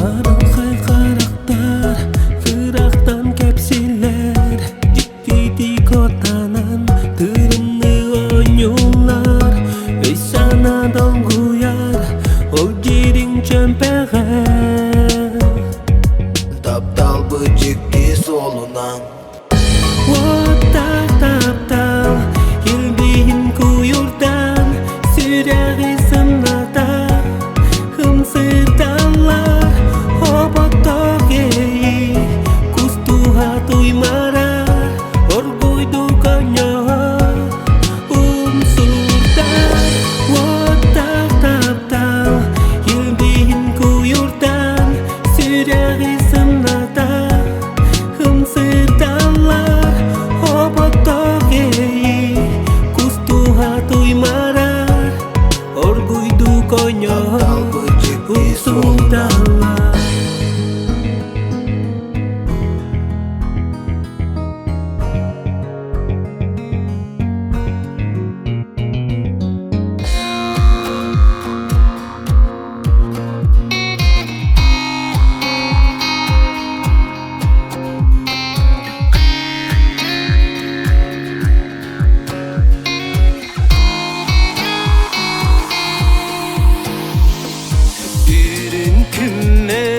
Aralhay karaktar Kıraqtan kepsiler Jikti kotanan Tırımlı oynular Öy sana dolguyar Ol jirin çömpeğe Taptal bıcıkti solunan Votak taptal Hilbihin kuyurdan Süreği sımlata Hımsır dallar Hobot togeyi Kustuha tuymarar Orguydu konyo Hımsır dal Votak taptal Hilbihin kuyurdan Süreği sımlata Hımsır dallar Hobot togeyi Kustuha tuymarar Orguydu konyo Hımsır dallar Birin künne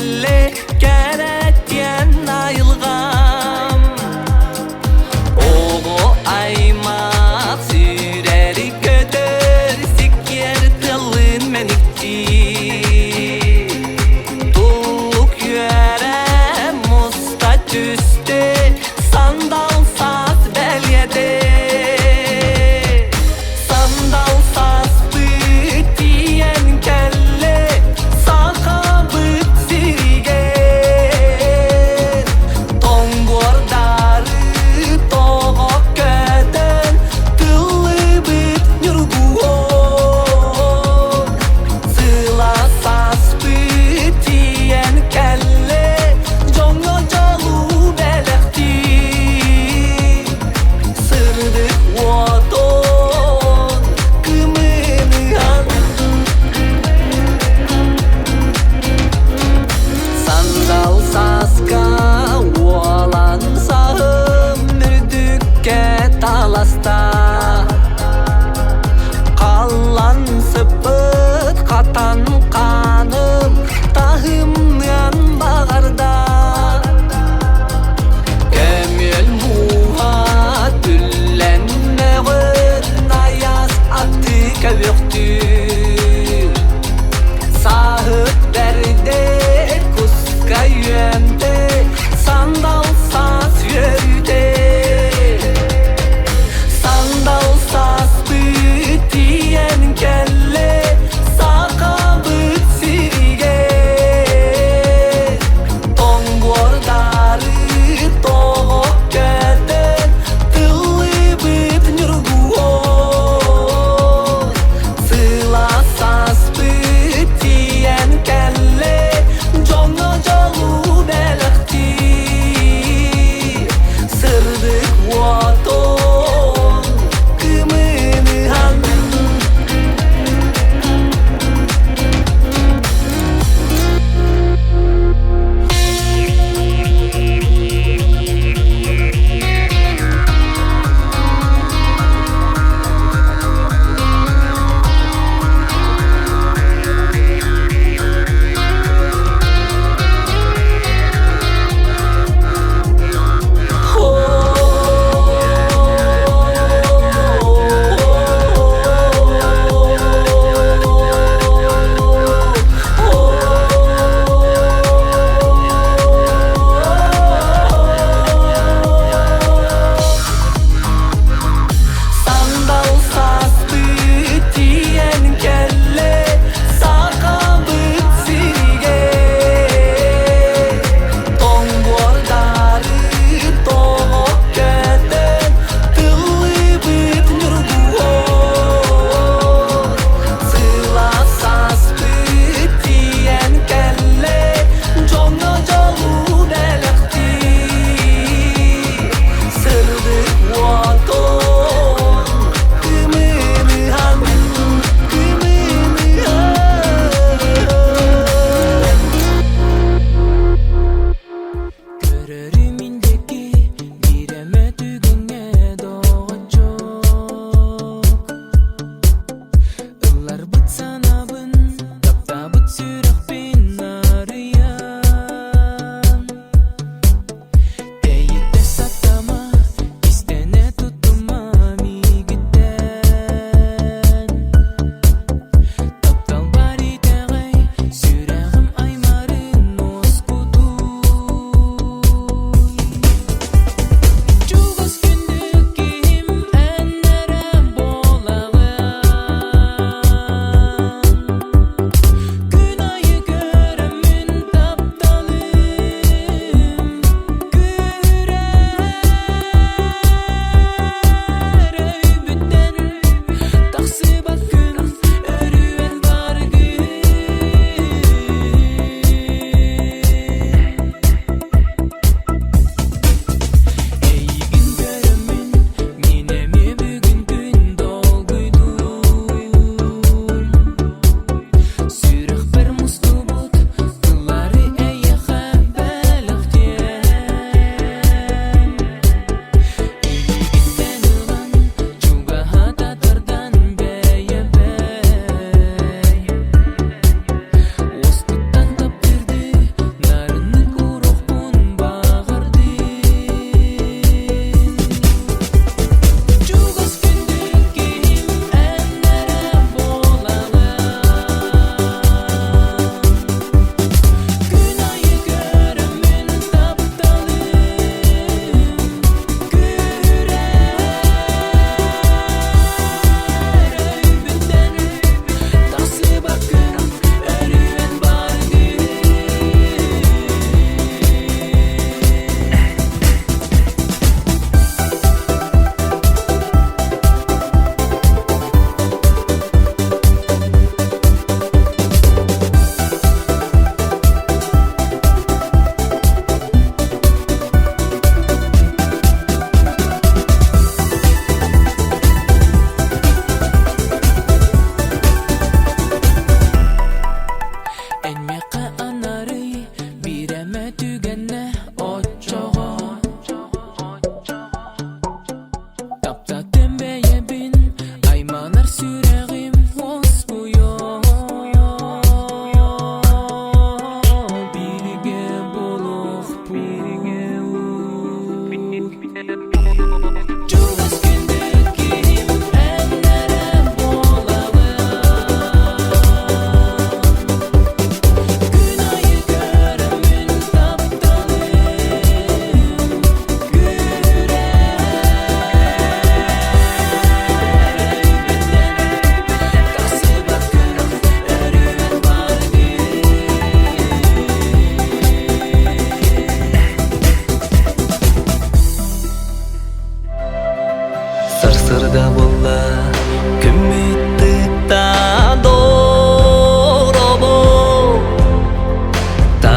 kelle Geretyen ayılgam Oğu aymak süreri gödör Sikker tılın menikti Tulluk yüere musta tüste Sandal saz belyede Sandal saz diyen kelle Saka bıt sirige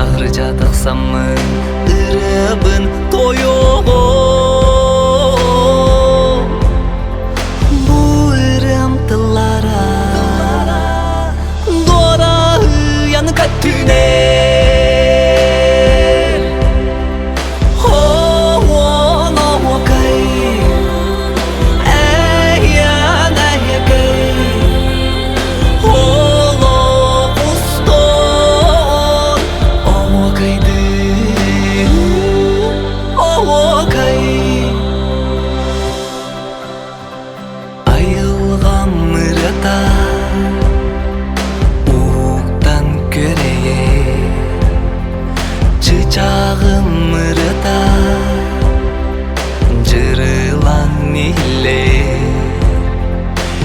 Ahırca tıksamı ırabın toyoğu Bu ırımtılara Dora yanıka tüner Hoğun oğukay Eyyan eyyakay Holo uston Oğukaydı Oğukay Ayılgan mırata Uğuktan köreye Çıçağım mırata Jırılan ile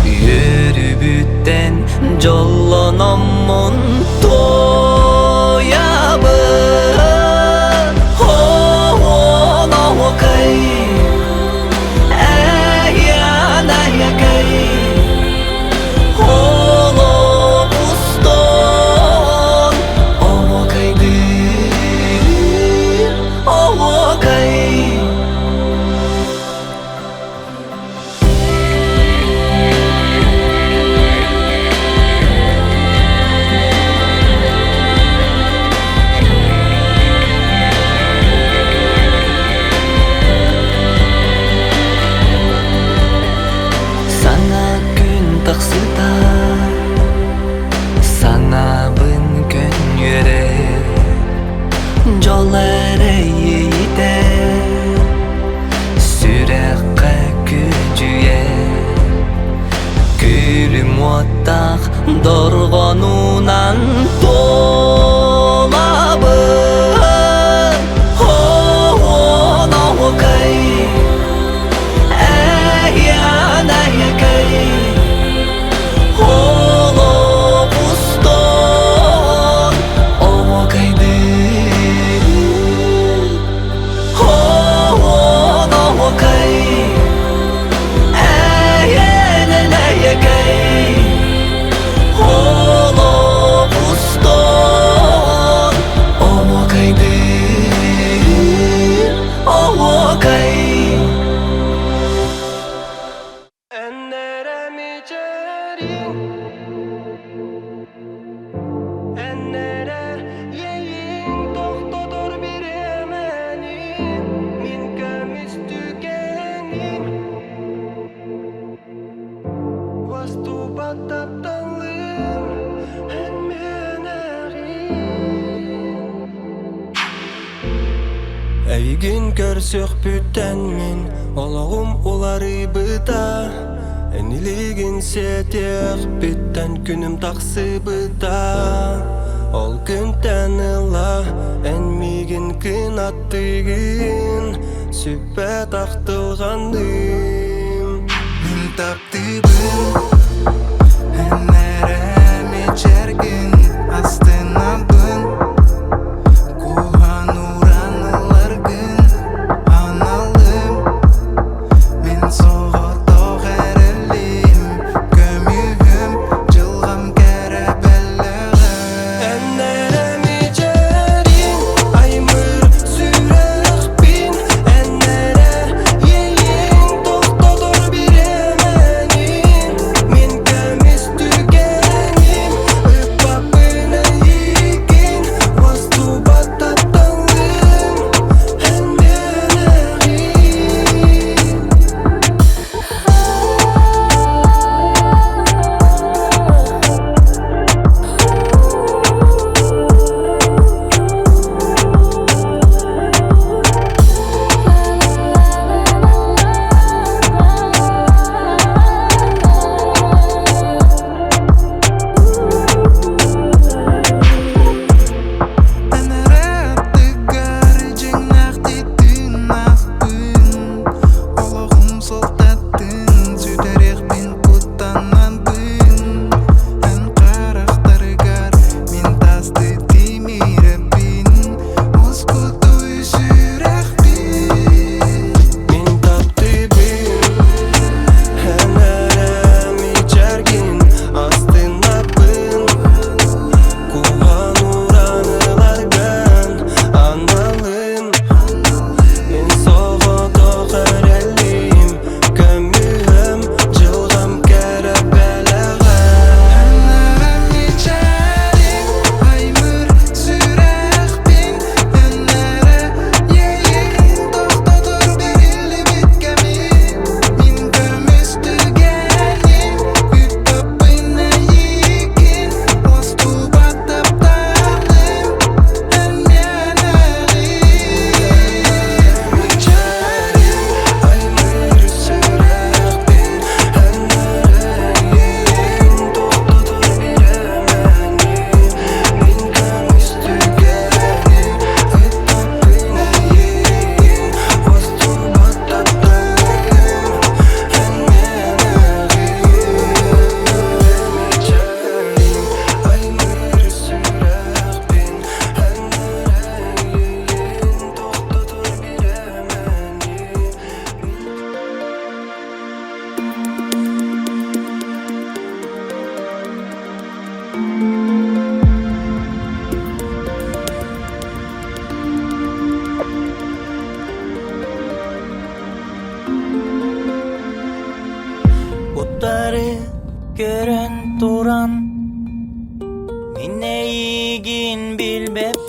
Yürübütten jollonomon toyabın Hoğun oğukay Eyyan eyyakay Holo uston Oğukaydı Oğukay Sana gün taksıda Sana bın gün yöre Jol ereyide Sürekka kücüye Gülüm otak dorgonunan dolabın Hoğun oğukay Eyyan eyyakay Holo uston Oğukaydı Hoğun oğukay Eyyan eyyakay Holo uston Oğukaydı Oğukay Enneremi cerin Ennere yeyin Doktodur bir emenim Min kömüz tükenim Vastu batap tanlım En menerim Ey gün görsök bütten min Olağım olary bıda Eniligin setek bütten günüm taksı bıda Ol gün tanıla En migin kınattığın Süppe taktılgandım Min taptıbın Enneremi cergin Astına bın Kuhan uranılar gün Analım Men soğutok erelim Gömüğüm Jılgam kerebelleğim Enneremi cerin Aymır sürek bin Ennere yeyin Doktodur bir emenim Min kömüz tükenim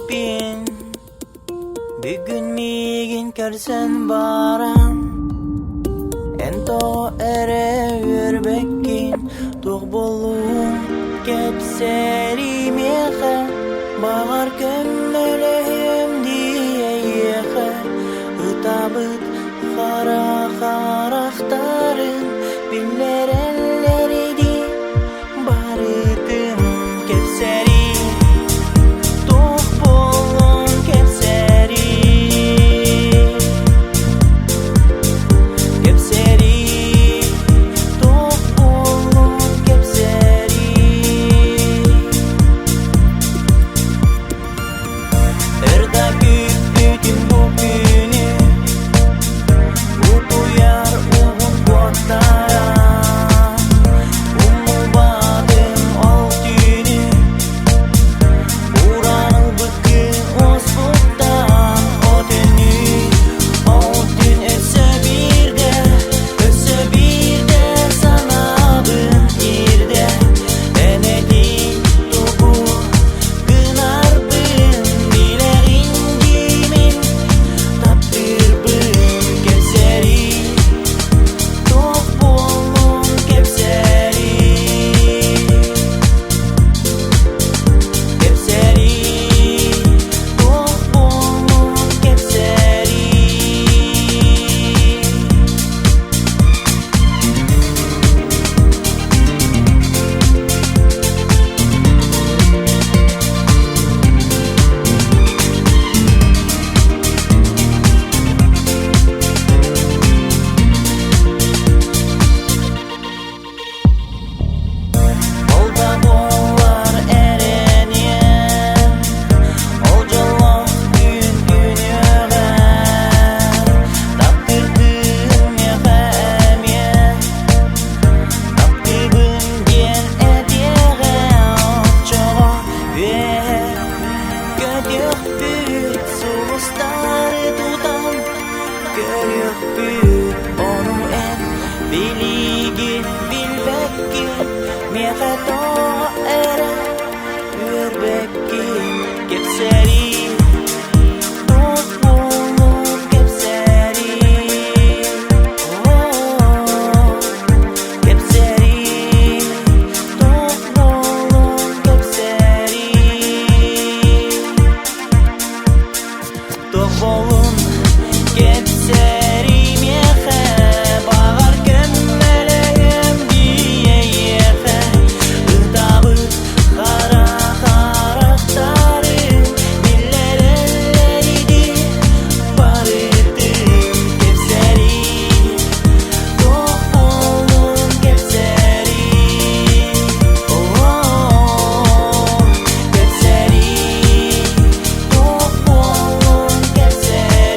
bin Bugün migin körsen baram Ento ere yürbekin Tuğ bolun kepseri mehe Bağar kömmelehim diye yehe Itabıt kara karaktarın Biller elleri di barıtın kepseri Tuğ bolun kepseri Kepseri Tuğ bolun kepseri Erda büyüdüm bugünü Uyar uğun botlara Umubadım ol günü Uranıl bıkkın osbuktan O dönü O dün öse bir de sanabın irde Denedin tuğu Gınarbın dilerin gimin Taptırbın kepseri Tuğ bolun kepseri Kepseri Tuğ bolun kepseri Olda bollar erenyen Olcalar gün günüge Taptırdım yefemye Taptırdım gen ediyege Çoğa ve Gödük büyük Sulustarı tutan Görük büyük Onun en biligi bilbekki Mehe toğa ere Yürbekke Kepseri Tuğ bolun kepseri Kepseri Tuğ bolun kepseri Tuğ bolun kepseri mehe Bağar kömmeleyim diye yehe Itabı kara karaktarı Biller elleri di barıtın kepseri Tuğ bolun kepseri Kepseri Tuğ bolun kepseri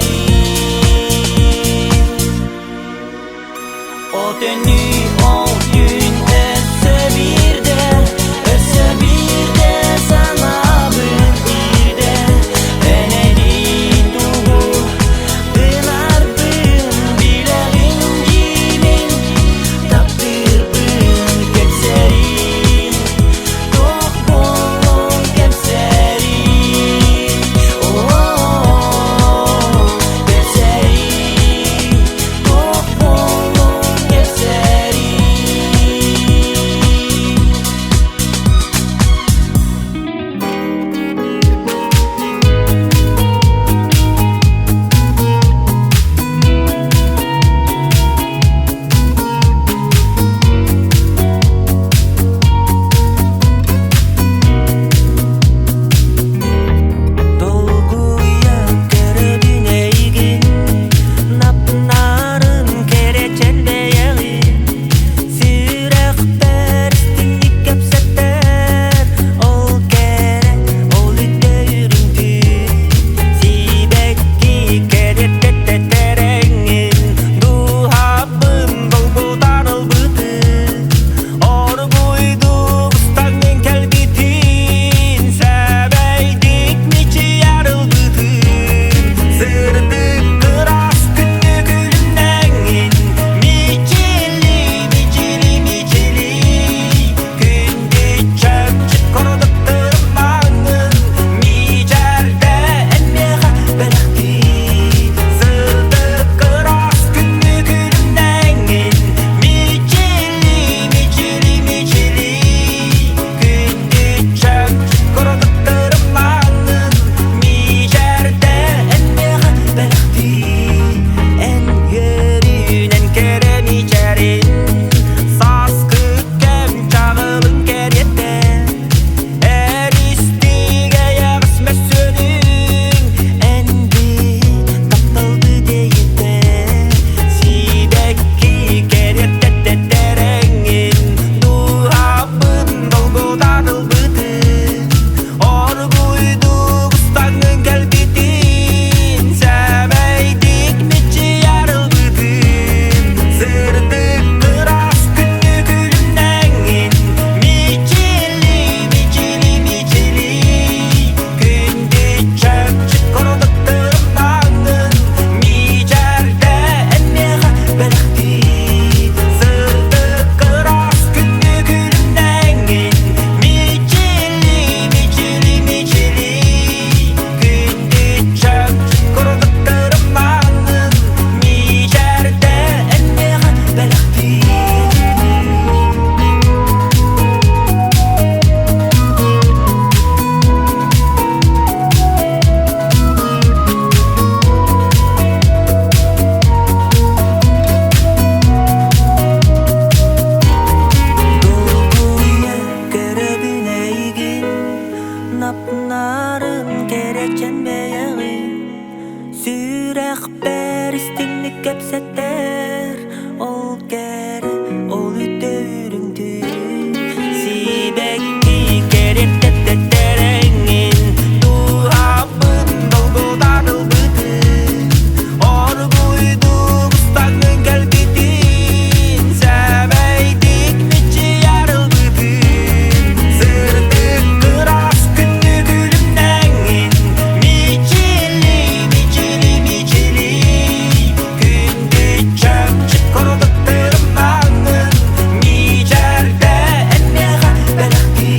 бер истиңни кепсеттер ол кере ол үтөрүңдү сибекки керек теттереңин туапын долгодарыл быты оргуйду кустаңын келбитин сәбәйдик мичи ярыл бытын сырдык кырас күннү күлүмнәңин мичили мичили мичили күндү чөпчүк кордук тырмаңын мичерде эннега белэхти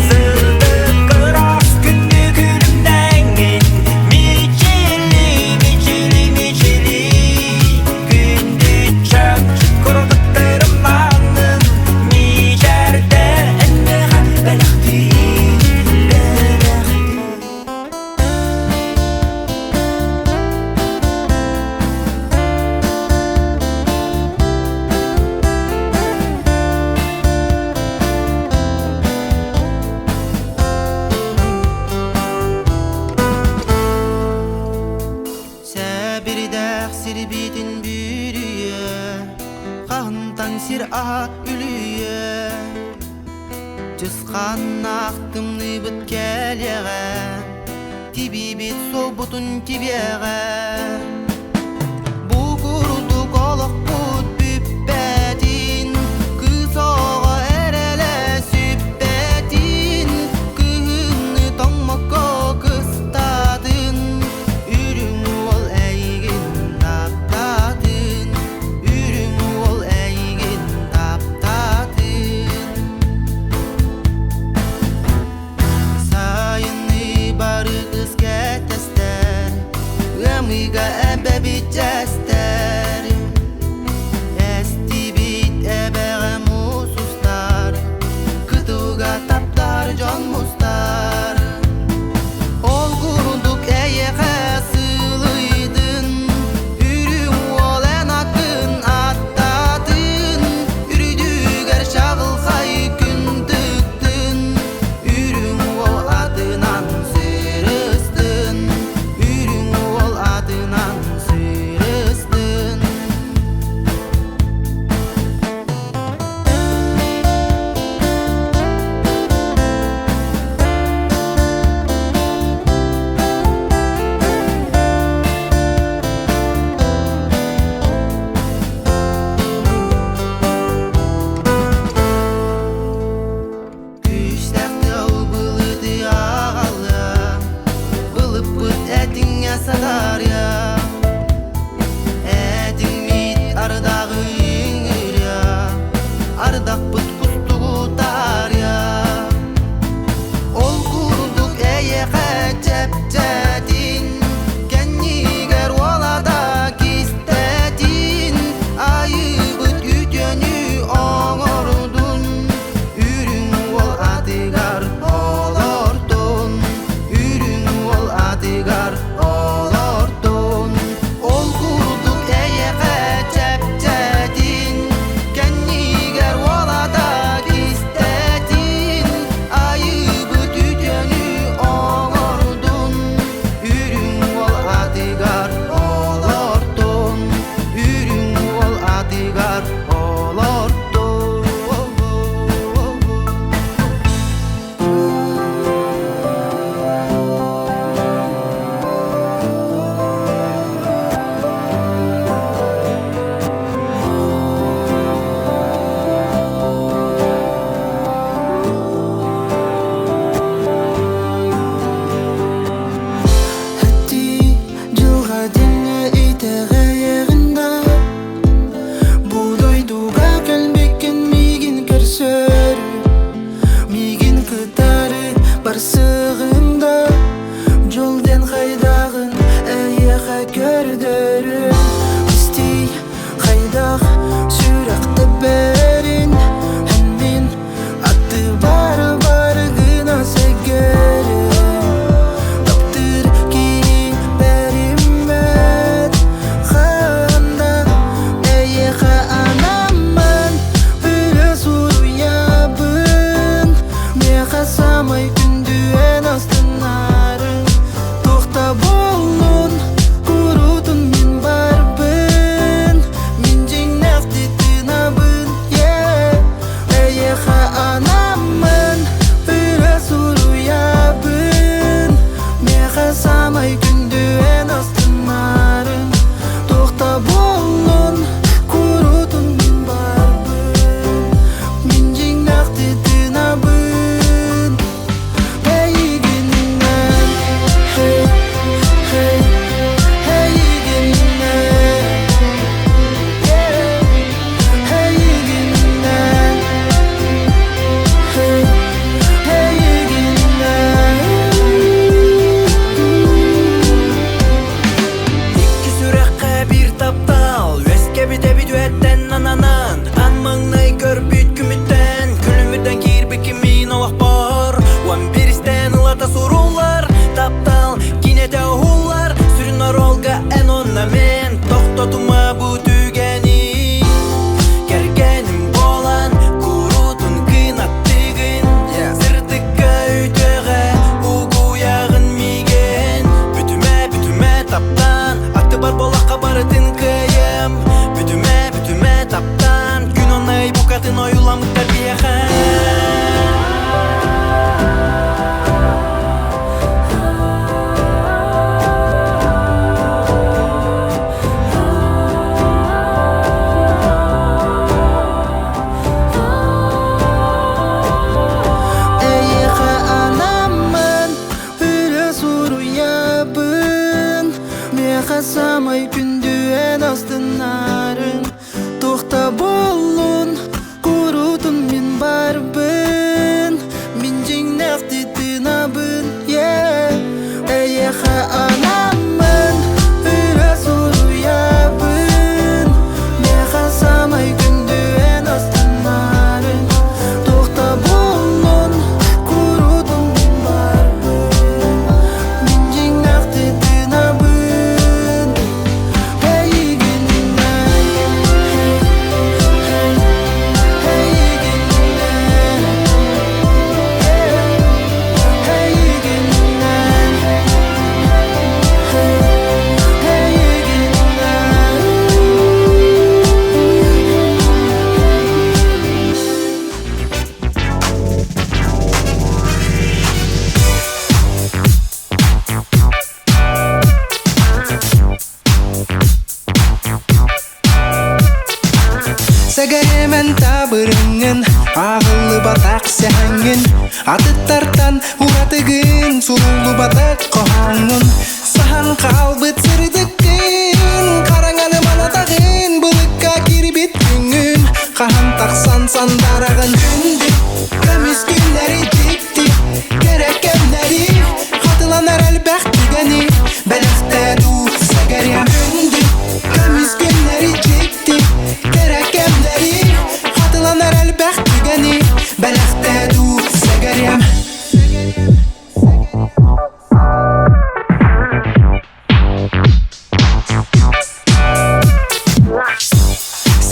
сырдык кырас күннү күлүмнәңин мичили мичили мичили күндү чөпчүк кордук тырмаңын мичерде эннега белэхти Сәбирдәк сир битин бүрүе Қағынтан сир аға үлүе Жысқан ақтымны бұт кәлеғе Тиби бит сол бұтын тибеғе Бұғырды қолық бұт бүппәтін Күсоға әрәлі сүппәтін Күнні тоңмаққа қыстадын Үрің ол әйген таптадын Үрің ол әйген таптадын Сайыны бары қыз кәтәстер Өміға әбәбі жәстер Әсті бит әбәғі мұсустар Күтуға таптар жон мұстар Ол күріндік әйеға сылыйдын Үрің ол ән ақын аттадын Үрдігер шағылғай күндіктін Үрің ол адынан сырыстын Үрің ол адынан сырыстын Күштәкті ау бұлыды ағалы Бұлып бұт әтіңе садар я Әтің мит ардағы үйіңір я Ардақ бұт құстығы тар я Ол күрдік әйеға жәп-жәдін Кәннігер олада кистәдін Айы бұт үтені оңырдың Үрің ол адыгар олортун Үрің ол адыгар олортун Ол күрдік әйеға жәп-жәдін Кәннігер олада кистәдін Айы бұт үтені оңырдың Үрің ол адыгар олортун Үрің ол адыгар олортун Хәтти жылға дене итәғә яғында Будойдуға кәлбеккен мигін көрсөрі Мигін кытары барсығында Жолден қайдағын әйеға көрдірі Істи қайдақ сүрәқті бәрін Әнмен атты бары гына сәгәрі Таптыр ки бәріммәт Қанда әйеға анамын Үлі сұру ябын Меға самай күнді ән астынарын Тоқта болын күру самай күндүен астынарын тохта болун курутун мен барбын мен жиңакты тынабын эйигинен hey hey эйигинен эйигинен hey Икки сүрәккә бир таптал Вәскә бите бидуәттән ананан Анмаңнай көрбүт күміттен Күлімірден кирбікі мин олақ бар Уан берістен ылата сурулар Таптал кинете оғулар Сүрін оролға ән онна мен Тоқтотума бұ түгәни Кәргәнім болан Курутун кыйнаттығын Сыртыққа үтөға Угуяғын миген Бүтіме таптан Аты бар болаққа барытын кыйым Бүтіме таптан Күн онай бұқатын ойуламықтар бияхан Эйеха анамын үрі суруябын Меха самай күндүен астынарын Тохта болун курутун мен барбын Мен жиңнакты тынабын Эйеха анамын үрі суруябын Меха самай күндүен астынарын Тохта болун курутун мен барбын Мен жиңнакты тынабын эйигинен Сәгәремен табырыңын, ағылы батақ сәңін Атыттартан ұратығын, сұлулы батақ қоғаңын Сахан қалбыт сырдықын, қараңаны манатағын Бұлыққа кирбет күңін, қахан тақсан сандарағын Күнді, көміз күнлері жекті, керек кәмнәрі Қатыланар әлбәқ түгәні, бәліқті ду сәгәрем Күнді, көміз күнлері жекті, керек кәмнәрі Қатыланар әлбәқ түгәні, бәліқті ду сәгәрем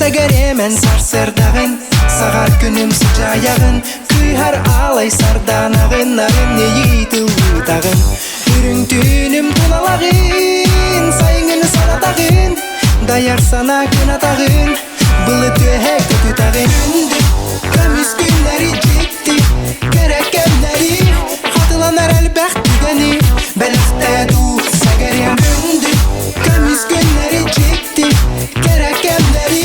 Сәгәремен сарсырдағын, сағар күнім sıcağın Күйхар алай сарданағын, арын ейті ұйтағын Үрің түнім тұналағын, сайыңын саратағын Даяр сана күн атағын, бұлы түйек түтағын Күнді, көміз күнлері жекті, керек кәмнәрі Қатыланар әлбәқ түгәні, бәліқті ду сәгәрем Күнді, көміз күнлері жекті, керек кәмнәрі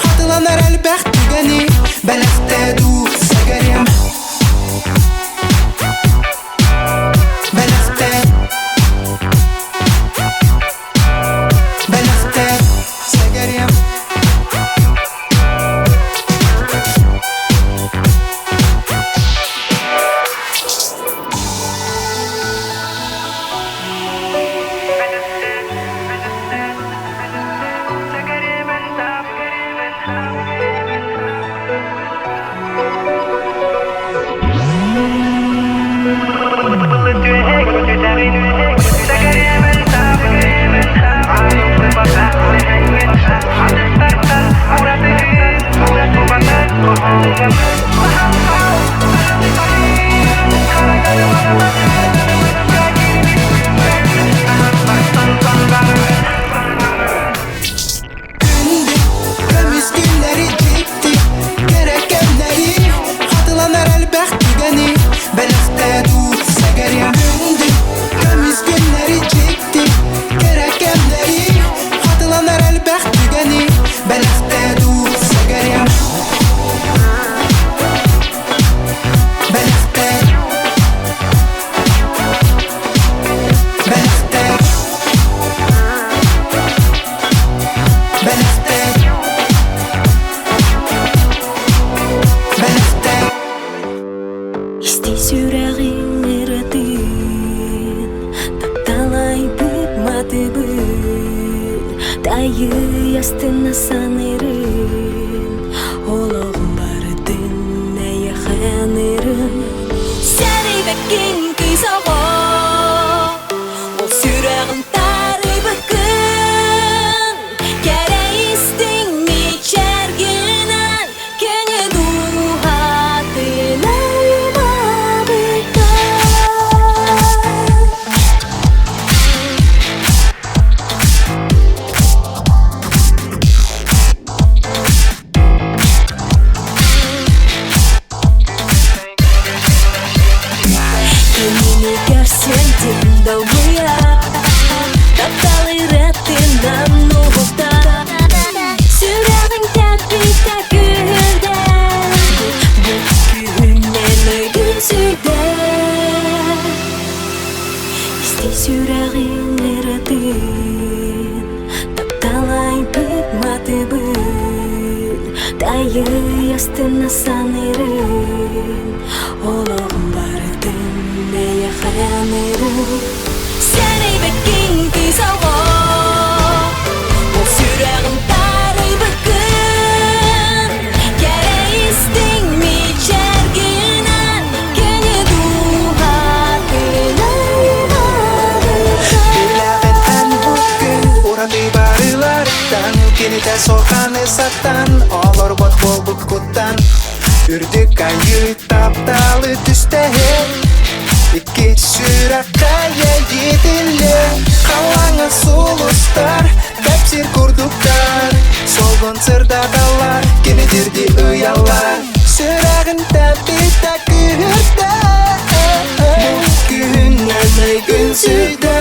Қатыланар әлбәқ түгәні, бәліқті ду сәгәрем Бәліқті сәгәрем Тайы астына санырын Олоғым бардың әйіғанырын Сәрі бәккен күй соғы Ол сүрағын тары бүкін Кәрәйістің мечәргінен Кәне дұғатын айыма Сүрәғин ыратын Тапталай бік маты бұл Тайы астына санырын Олағым бардың әйіғанырын Сәрі бәккен күй соғы Ол сүрәғин тары бүкін Кәрәйістің мечәргінен Кәне дұғатын Кините соканы саттан, олор бот болбут куттан Үрдік айы тапталы түстәһе Икки сүрәккә етілі Қалаңы сулустар, кәпсір күрдуктар Солғын сырдадалар, кенедерді ұялар Сүрәғін тәпті күрді Бұл күннен күн сүйді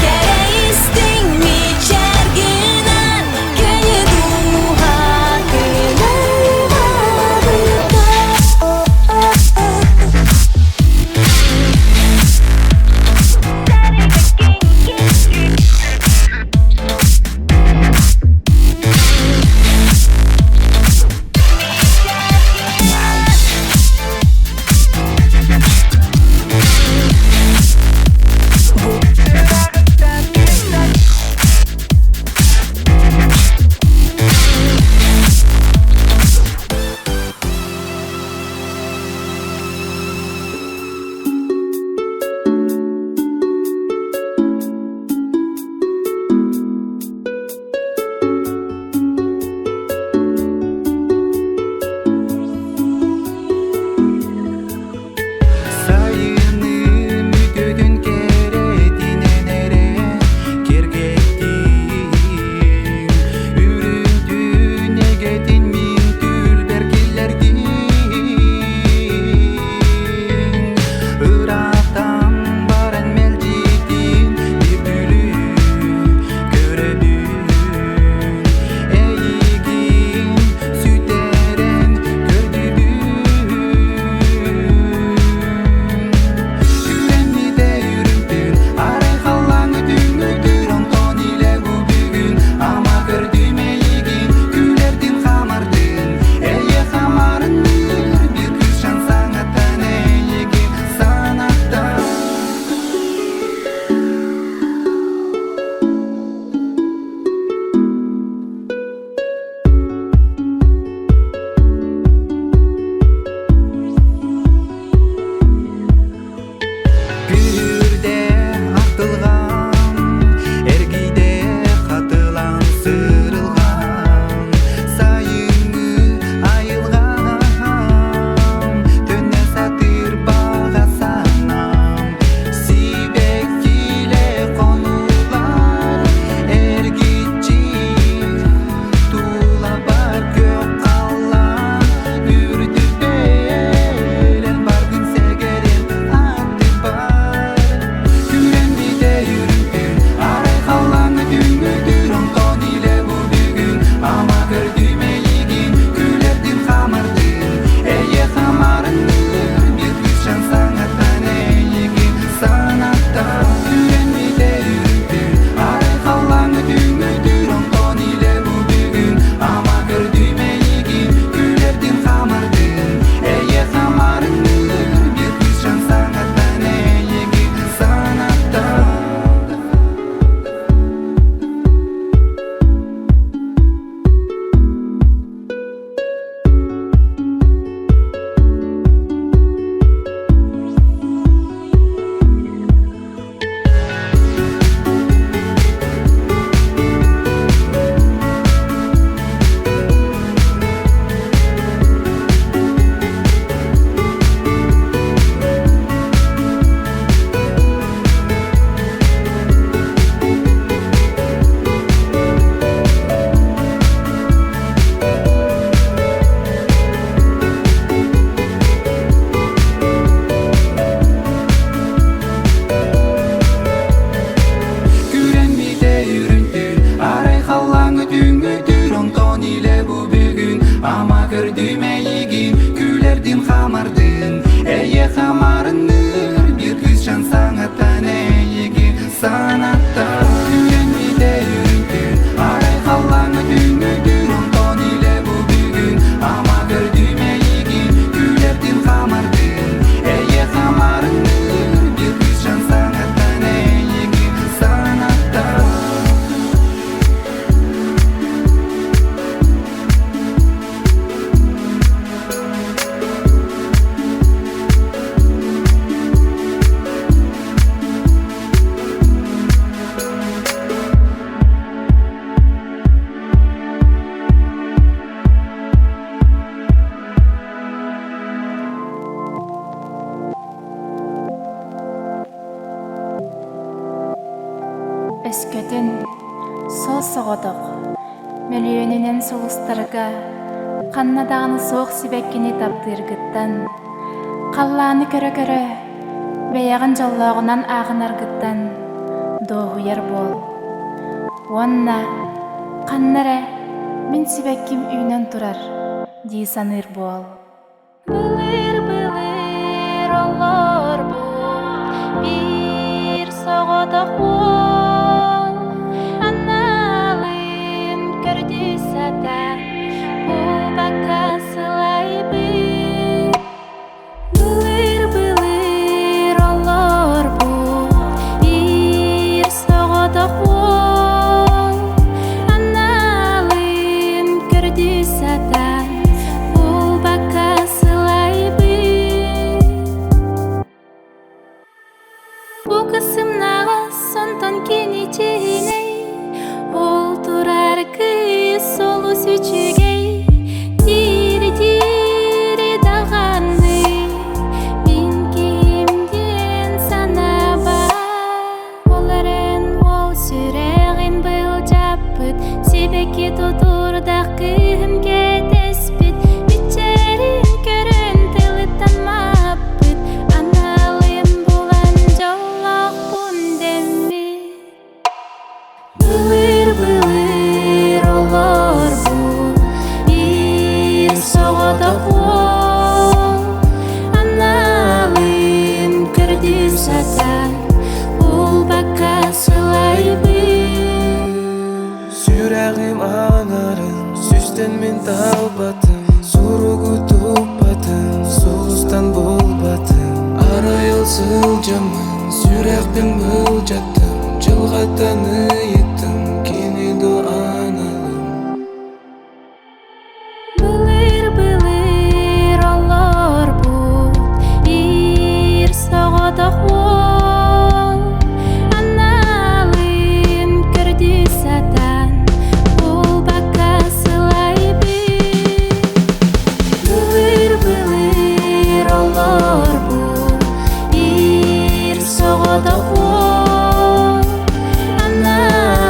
Кәрәйістің мечәргінен Кәне көрдүмейгин күлердин хамардын эйе хамарыныр бир күз жан саңаттан эйиги санатта күлгенмиде үрүнтүн арай каллаңы түнүдүн онтон иле бу бүгүн ама көрдүмейгин күлердин хамардын эйе хамарыныр бир күз жан саңаттан эйиги санатта. Өскөтүн соос согодок мөлөөнүнөн сулустарга каннадаганы соок сибеккини таптыргыттан каллааны көрө көрө беягын жоллоогунан агынаргыттан доогуяр бол уонна каннере мен сибекким үйнөн турар дии саныр бол. Былыр былыр олор бул бир согодок бол аналын көрдү сата бул бака сылайбы. Былыр былыр олор бул бир согодок бол аналын көрдү сата бул бака сылайбы. Бу кысымнагы сонтон кеничиней ол турар кыз солу сүчүгей дири дири даганы мен кимден санаба ол эрен ол сүрегин был жаппыт сибекки тутурдак кымге теспит ичерин көрөн тылыттан маппыт аналым булан жоллокпун демби. Былыр былыр олор бул бир согодок бол аналын көрдү сата бул бака сылайбы. Сүрәгим аңарын сүстен мен талбатым суругу туппатым сулустан болбатым арайыл сылжамын сүрәктен был жаттым жылгаттан ыйыттым кени до аналым. Былыр былыр олор бул бир согодок бол аналын көрдү сатан бул бака сылайбы. Былыр былыр олор бул бир согодок бол аналын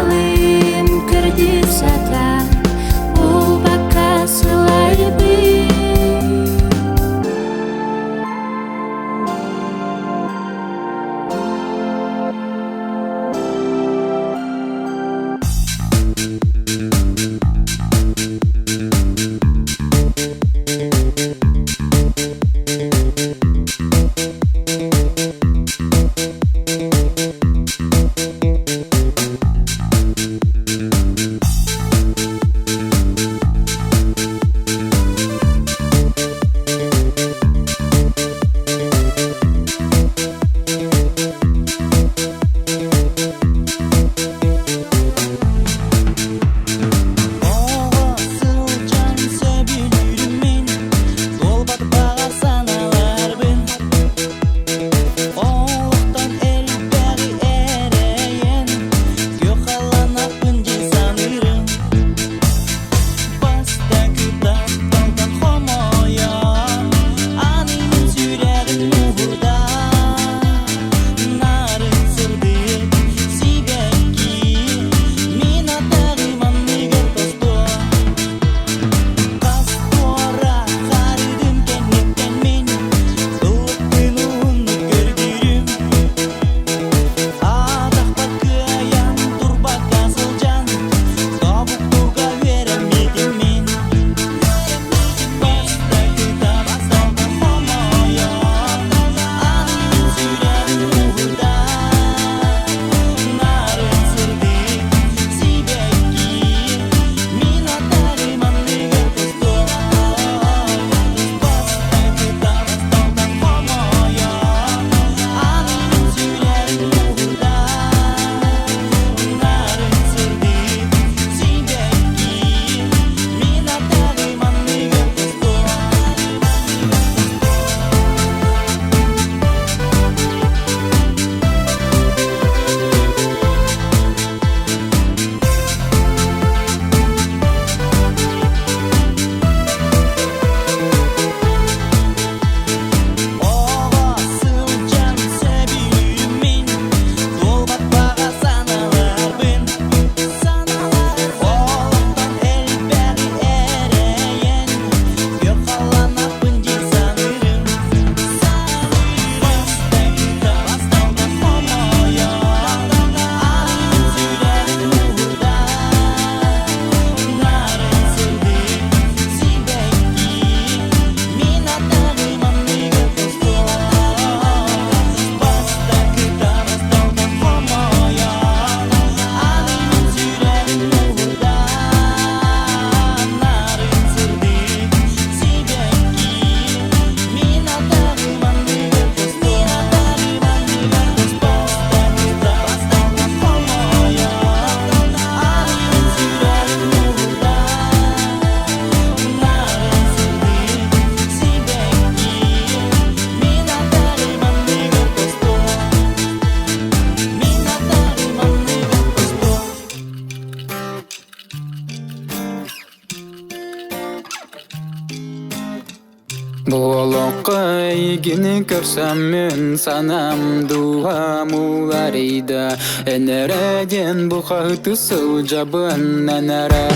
Болоққа егіні көрсем мен санам дуамуларыда Энереден бұқаты сыл жабын энере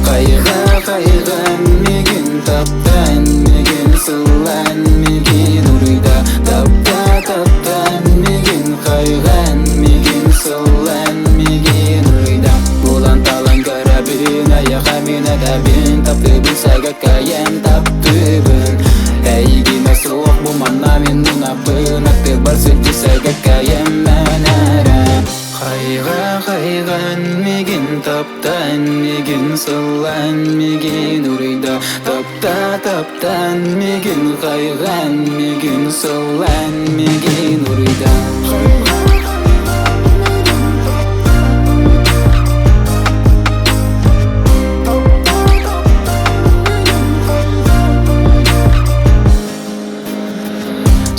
Қайға мегін таптан мегін сылан мегін ұрыда Таптан мегін қайған мегін сылан мегін ұрыда Болан талан көрәбін аяға мен әдәбін Таптыбын сәгі кәйен таптыбын Әйгіне сұлық бұманна мен мұнапын Әкті бар сүлді сәгі кәйен мәнәрі Қайған мегін таптан мегін сылан мегін ұрыда Таптан мегін қайған мегін сылан мегін ұрыда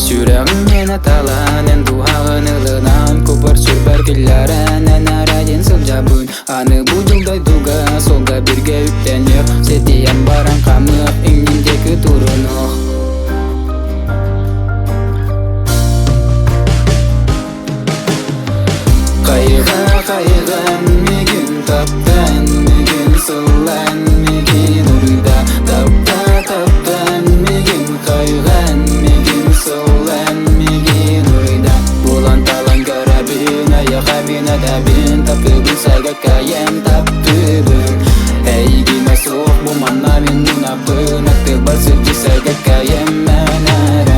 Сүрәгімнен аталанын дуағын ылынан Көпір сүрбәр келләрін әнәрәден сыл жабын Аны бұжылдай дуға солға бірге үттенер Сетиян баран қамық еңнендегі тұрынық Қайған мегін таптан мегін сылан мегін ұрыда Таптан мегін қайған мегін сылан мегін ұрыда Болан талан көрәбін аяға мен әдәбін Таптыбын сәгі кәйен таптыбын Әйгіне сұқ бұманна мен мұнапын Әкті бар сүлді сәгі кәйен мәнәрі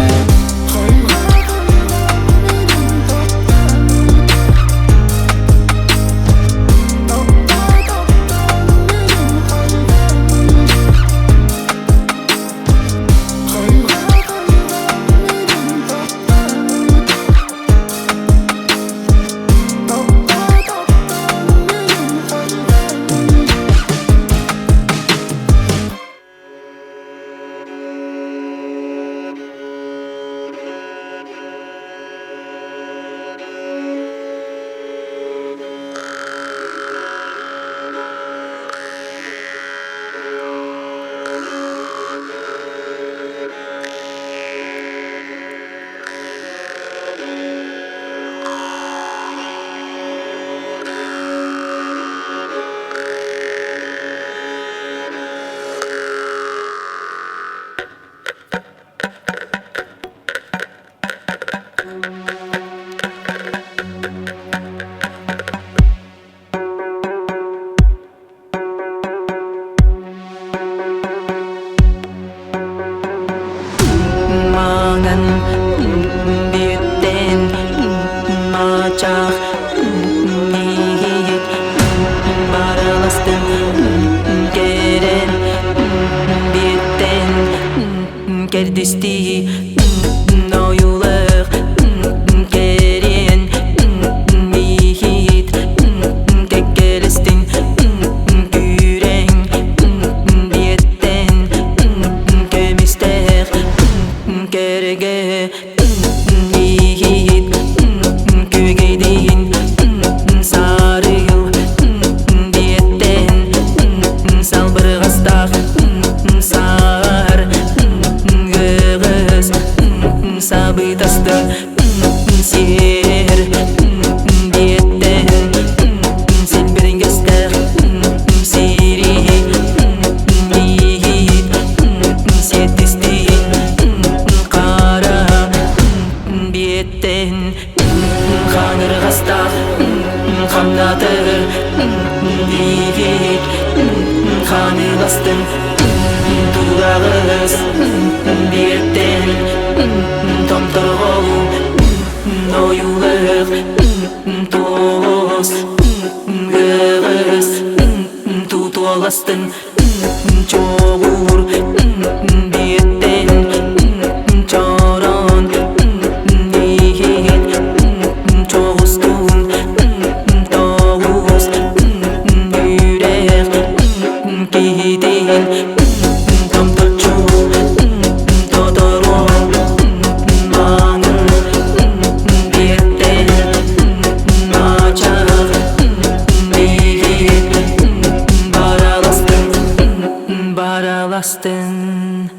Barala астын.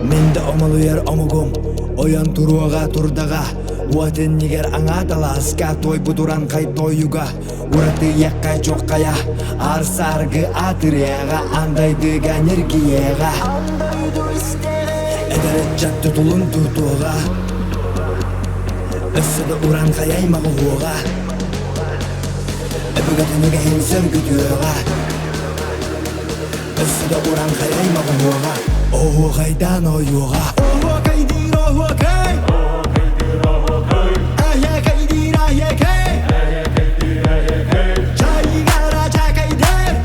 Менде омалуер омугум, оян туруага турдага. Уатен нигер аңа таласка, той будуран кай тоюга. Ураты якка жоккая, арсаргы атыряга, андайдыга нергиега. Эдерет жатты тулун тутуга, өссөдө уран каяймагы хуга. Эбүгатыныга хенсер күтүга, өссөдө уран каяймагы хуга. Ого кайдан оюга, ого кайдир ого кай, ахя кайдир ахя кай, чайгара чакайдер,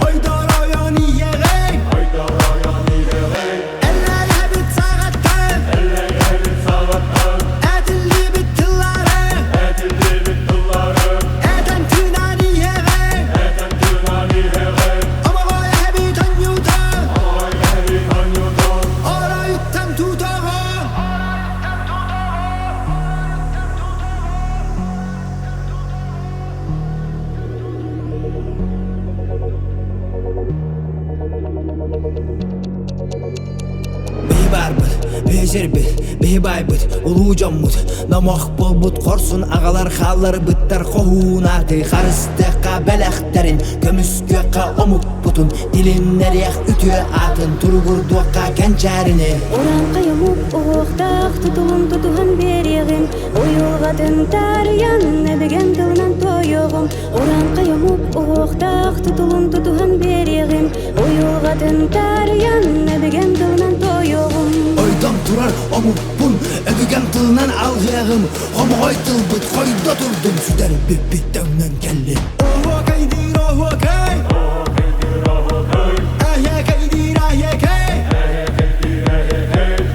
ойдор ойон иегей, эллер хабит сагаттан, этилли бит тыллары, этен тунан иегей, омогой хабит онюта. Бейзербит, бейбайбит, улуу жоммут, намақ болбут, корсун ағалар халлар быттар қоғунаты, қарыстыққа бәләқтерін, көміскөққа омук бұтын, дилиннерек үтіе атын, тургурдуаққа кәнчәріне. Уран қайымуп оқтақ тұтылын тұтуған берегін, ойылғатын тариян, әбіген дылынан тойығым. Уран қайымуп оқтақ тұтылын тұтуған берегін, ойылғатын тариян, әбіген дылынан тойығым. Ойдан турар омуппун, өбүген тылынан алғығым, омой тылбыт қойда турдум, сүдер биппиттәунен келли. Ого кайдир ого кай, ахя кайдир ахя кай,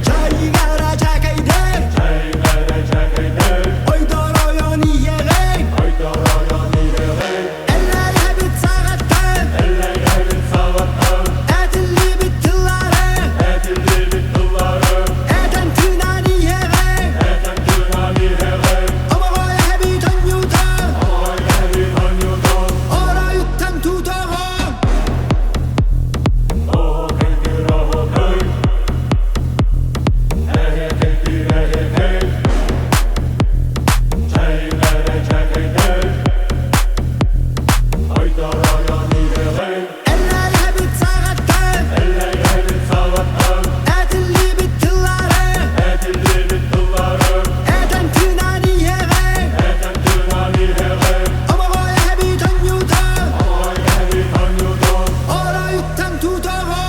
чайгара чакайдер, ойдор ойон иегей, эллер хабит сагаттан, этилли бит тыллары, этен тунан иегей, омогой хабит онюта, ора юттан тутага. Eller hafit sağattan, etilli bit tılları, eten tünan iyeğe, omogoy hafit onyuta, ora yuttan tutağa.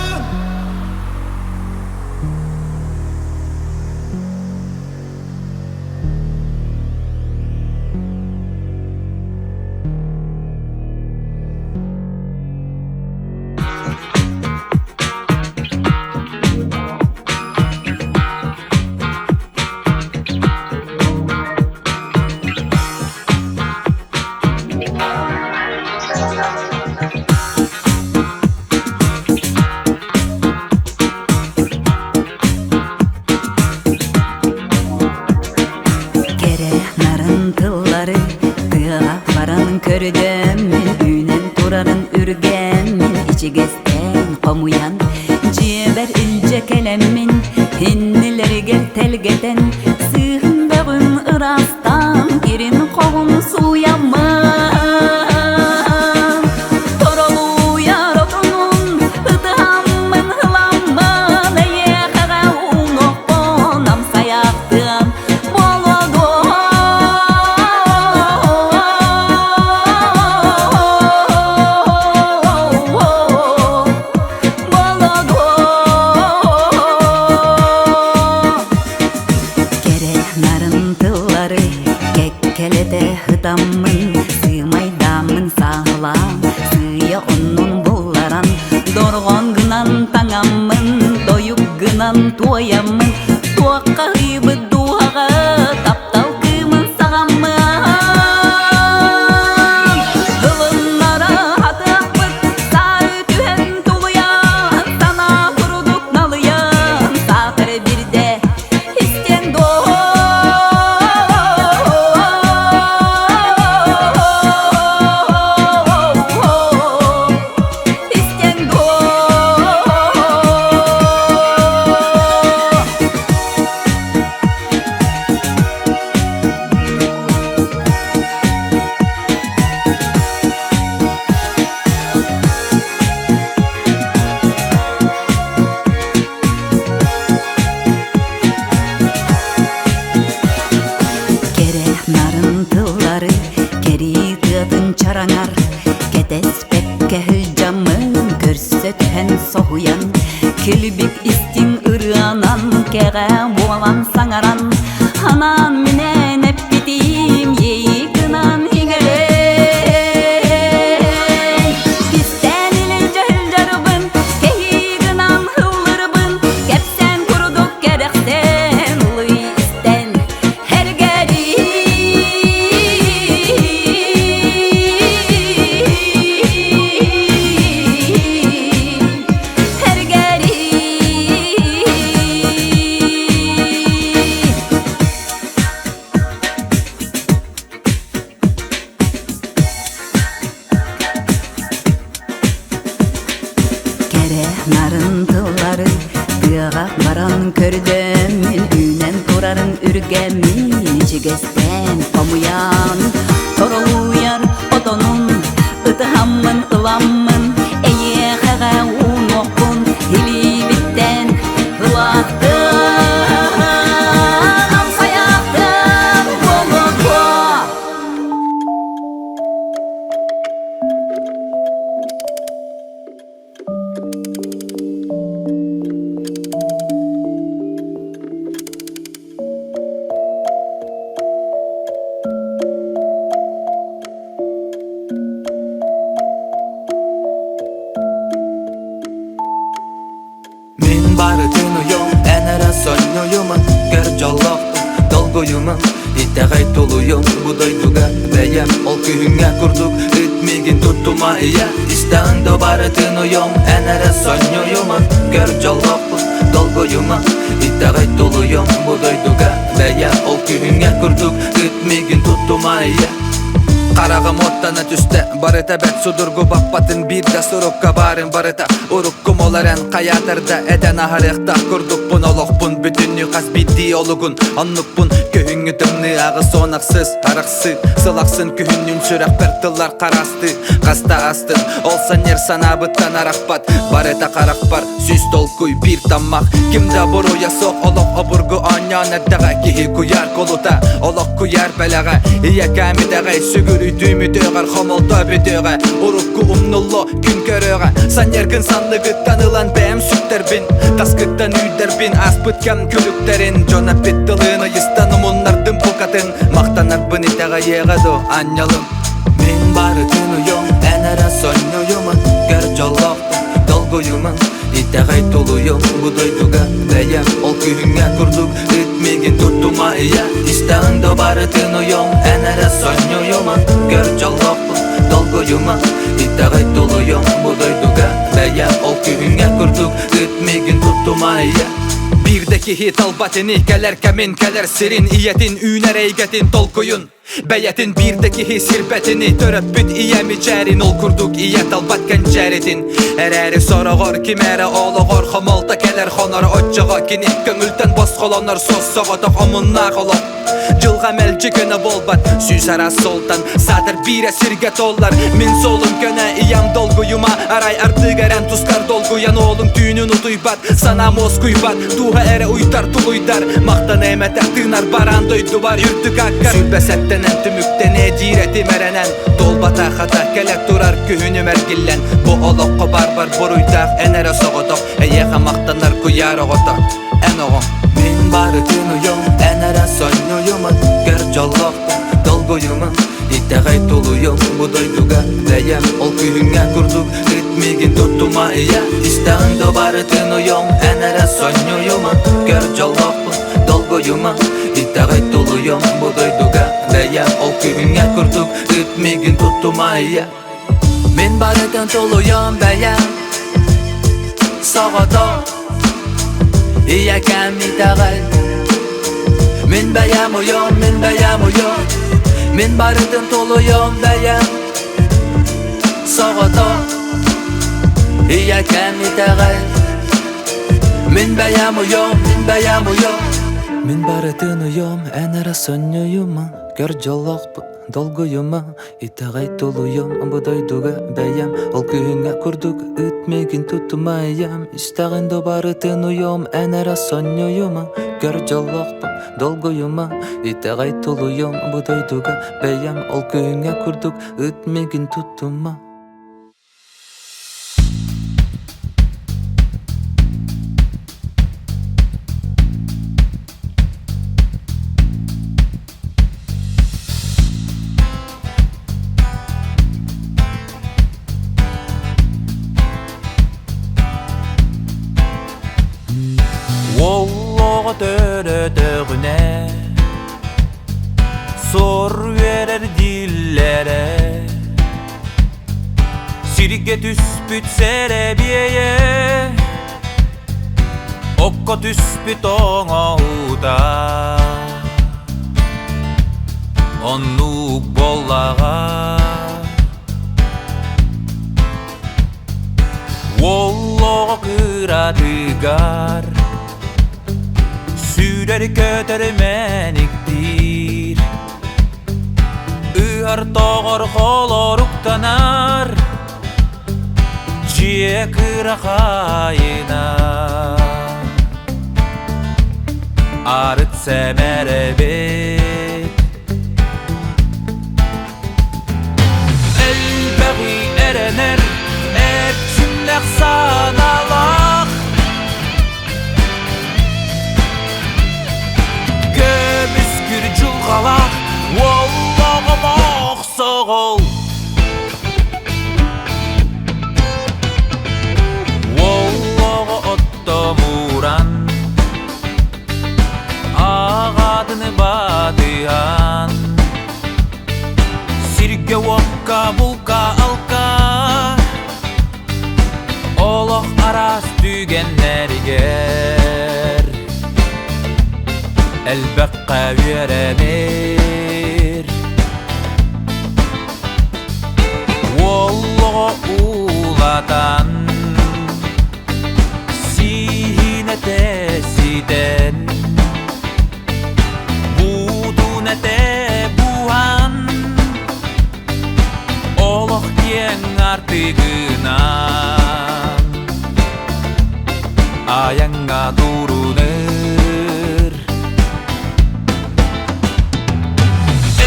Körüdümün ünen turarın ürgemin içi gezden komuyan ciber ilce kelemin hinnileri gertelgeden sığın bağın ırastan girin kovun suyaman torolu yarotunun ıtıhamın hılamman eye kaga unokon amsaya ыран туаямын, туаққа ғибы дуаға таптал кымын сағамын. Ғылыннара атықпыт, сары түхен тулыян, сана құрудық налыян, сақыр бірде істен чараңар, кетеспекке хылжамын, көрсөтен соғуян, кілбік істің ұрыанан, кеға болан саңаран, анан менен әппетім, ейкінан еңелей. Пистен илі жыл-жарыбын, кейгінан хылырыбын, кепсен құрдық керексен, ұлы істен әргәрі. Нарынтылары тыағақ баран көрдім, мен үйнен тұрарын үргемін, жігестен қомуян, торылуяр отонун, ытыхаммын ыламмын, әйе қаға уын оқын, хили биттен ылақтым, амсаяқтым, болуқо. Бары түнуйум, әнәрі сонуйумын, көр жоллоқтым, долгуйумын, итәғай толуйум, будойдуға бәйем, ол күйіңе күрдік, үтмеген тұттыма ия, истәңді бары түнуйум, әнәрі сонуйумын, көр жоллоқтым, долгуйумын, итәғай толуйум, будойдуға бәйем, ол күйіңе күрдік, үтмеген тұттыма ия. Қарағым оттана түсті, барыта бәт судыргу баппатын бірді сұрыққа барын барыта. Ұрыққым оларен қаятырда, әден ағарықта күрдік бұн олықпын, бүтінні қас бітті олығын. Аннықпын күйіңі түмні ағы сонақсыз, арақсы, сылақсын күйіннің сүрақ біртілар қарасты. Қаста астын, олсан ер санабыттан арақпат, барыта қарақ бар, сүз толкуй бір тамақ. Кімді бұруя соқ, олық обыргу анян әдіға кейі күйар қолута, олық күйар бәліға, ия кәмідіғай сүгір үйдімітіғар қомылта бітіға, ұрыққы ұмнылы күн көріға, сан ергін санлығы танылан бәм сүттербін, таскыттан үйдербін, аспыт кәм күліктерін, жона петтіліні естаным ұннардың бұқатын, мақтанар бұн итіға еғаду анялым. Мен бары түнуйым, әнәрі сонуйымын, көр жоллоқтым, долгуйымын, итіғай толуйым, бұдойдуға бәйем, ол күйіңе күрдік, үтмеген тұттыма ия, истәңді бары түнуйым, әнәрі сонуйымын, көр жоллоқтым, долгуйымын, итіғай толуйым, бұдойдуға бәйем, ол күйіңе күрдік, үтмеген тұттыма ия. Бірдекі хит албатыны, кәлер кәмін, кәлер сирин, иетін үйнер әйгетін толкуйын. Бәйетін бірдекі хит сирбәтіні, төріп бүт иемі жәрін, ол күрдік иет албат кән жәретін. Әрәрі сорағыр, кемәрі олығыр, қымалта кәлер қонар, отчыға кені, көңілтен бос қоланар, сос соғатық омынна қолап. Жылға мәлчі көні болбат, сүйс ара солтан, сатыр бире сирге толлар. Мен солым көні иям долгуйыма, арай артық әрен тұскар долгуян, олың түйінін ұтуйбат, сана мос күйбат, туға әрі ұйтар тұлуйдар, мақтан әмәтәр тыңар баран дойду бар, үртік аққар. Сүлбәсәттенен түміктен әдиреті мәрәнен, толбата қата кәлек тұрар күйіні мәргіллен. Бұ олыққы бар бұруйдақ, әнәрі соғытық, әйеға мақтанар күйар оғытық, ән оғын. Мен бары түнуйым, әнәрі сонуйымын, көр жоллоқтым, долгуйымын, итіғай толуйым, бұдойдуға бәйем, ол күйіңе күрдік, Ütmigin tutuma iya İstağında barıtın uyum Enere soynuyuma Gör jolloqpun dolguyuma İtağayt doluyum Bu doyduga Beyem ol kүйіңе күрдік Ütmigin tutuma iya Men barıtın doluyum beyem Soğudu İyakam itağayt Men beyem uyum Men barıtın doluyum beyem Soğudu İyakam itağayt Men beyem uyum Men barıtın uyum Enere soynuyuma Gör jolloqpun dolguyuma İtağayt doluyum Bu doyduga beyem Ol kүйіңе күрдік Ütmigin tutmayam İstağında barıtın uyum Enere soynuyuma Gör jolloqpun dolguyuma İtağayt doluyum Bu doyduga beyem Ol kүйіңе күрдік Ütmigin tutuma Olloğa dörödöğüne Sor verer dillere Sirke tüspüt serebiyeye Okko tüspüt oğuda Onluk bollağa Olloğa kıradıgar Sürer kötörmeniktir Ühar toğor koloruktanar Ciye kırakayına Arıt semerebet Elbeği erener Erçimlek sanalak Gömüskür julgalak Wallağım oqsoğul Wallağı ottomuran Ağadını badıyan Sirke wakka bulka alka Oloq aras tügenlerger Elbaqqa verenir Wallağı ulatan Sihine tesiden Budune te buhan Oloq yen artıgınan Ayanga durunur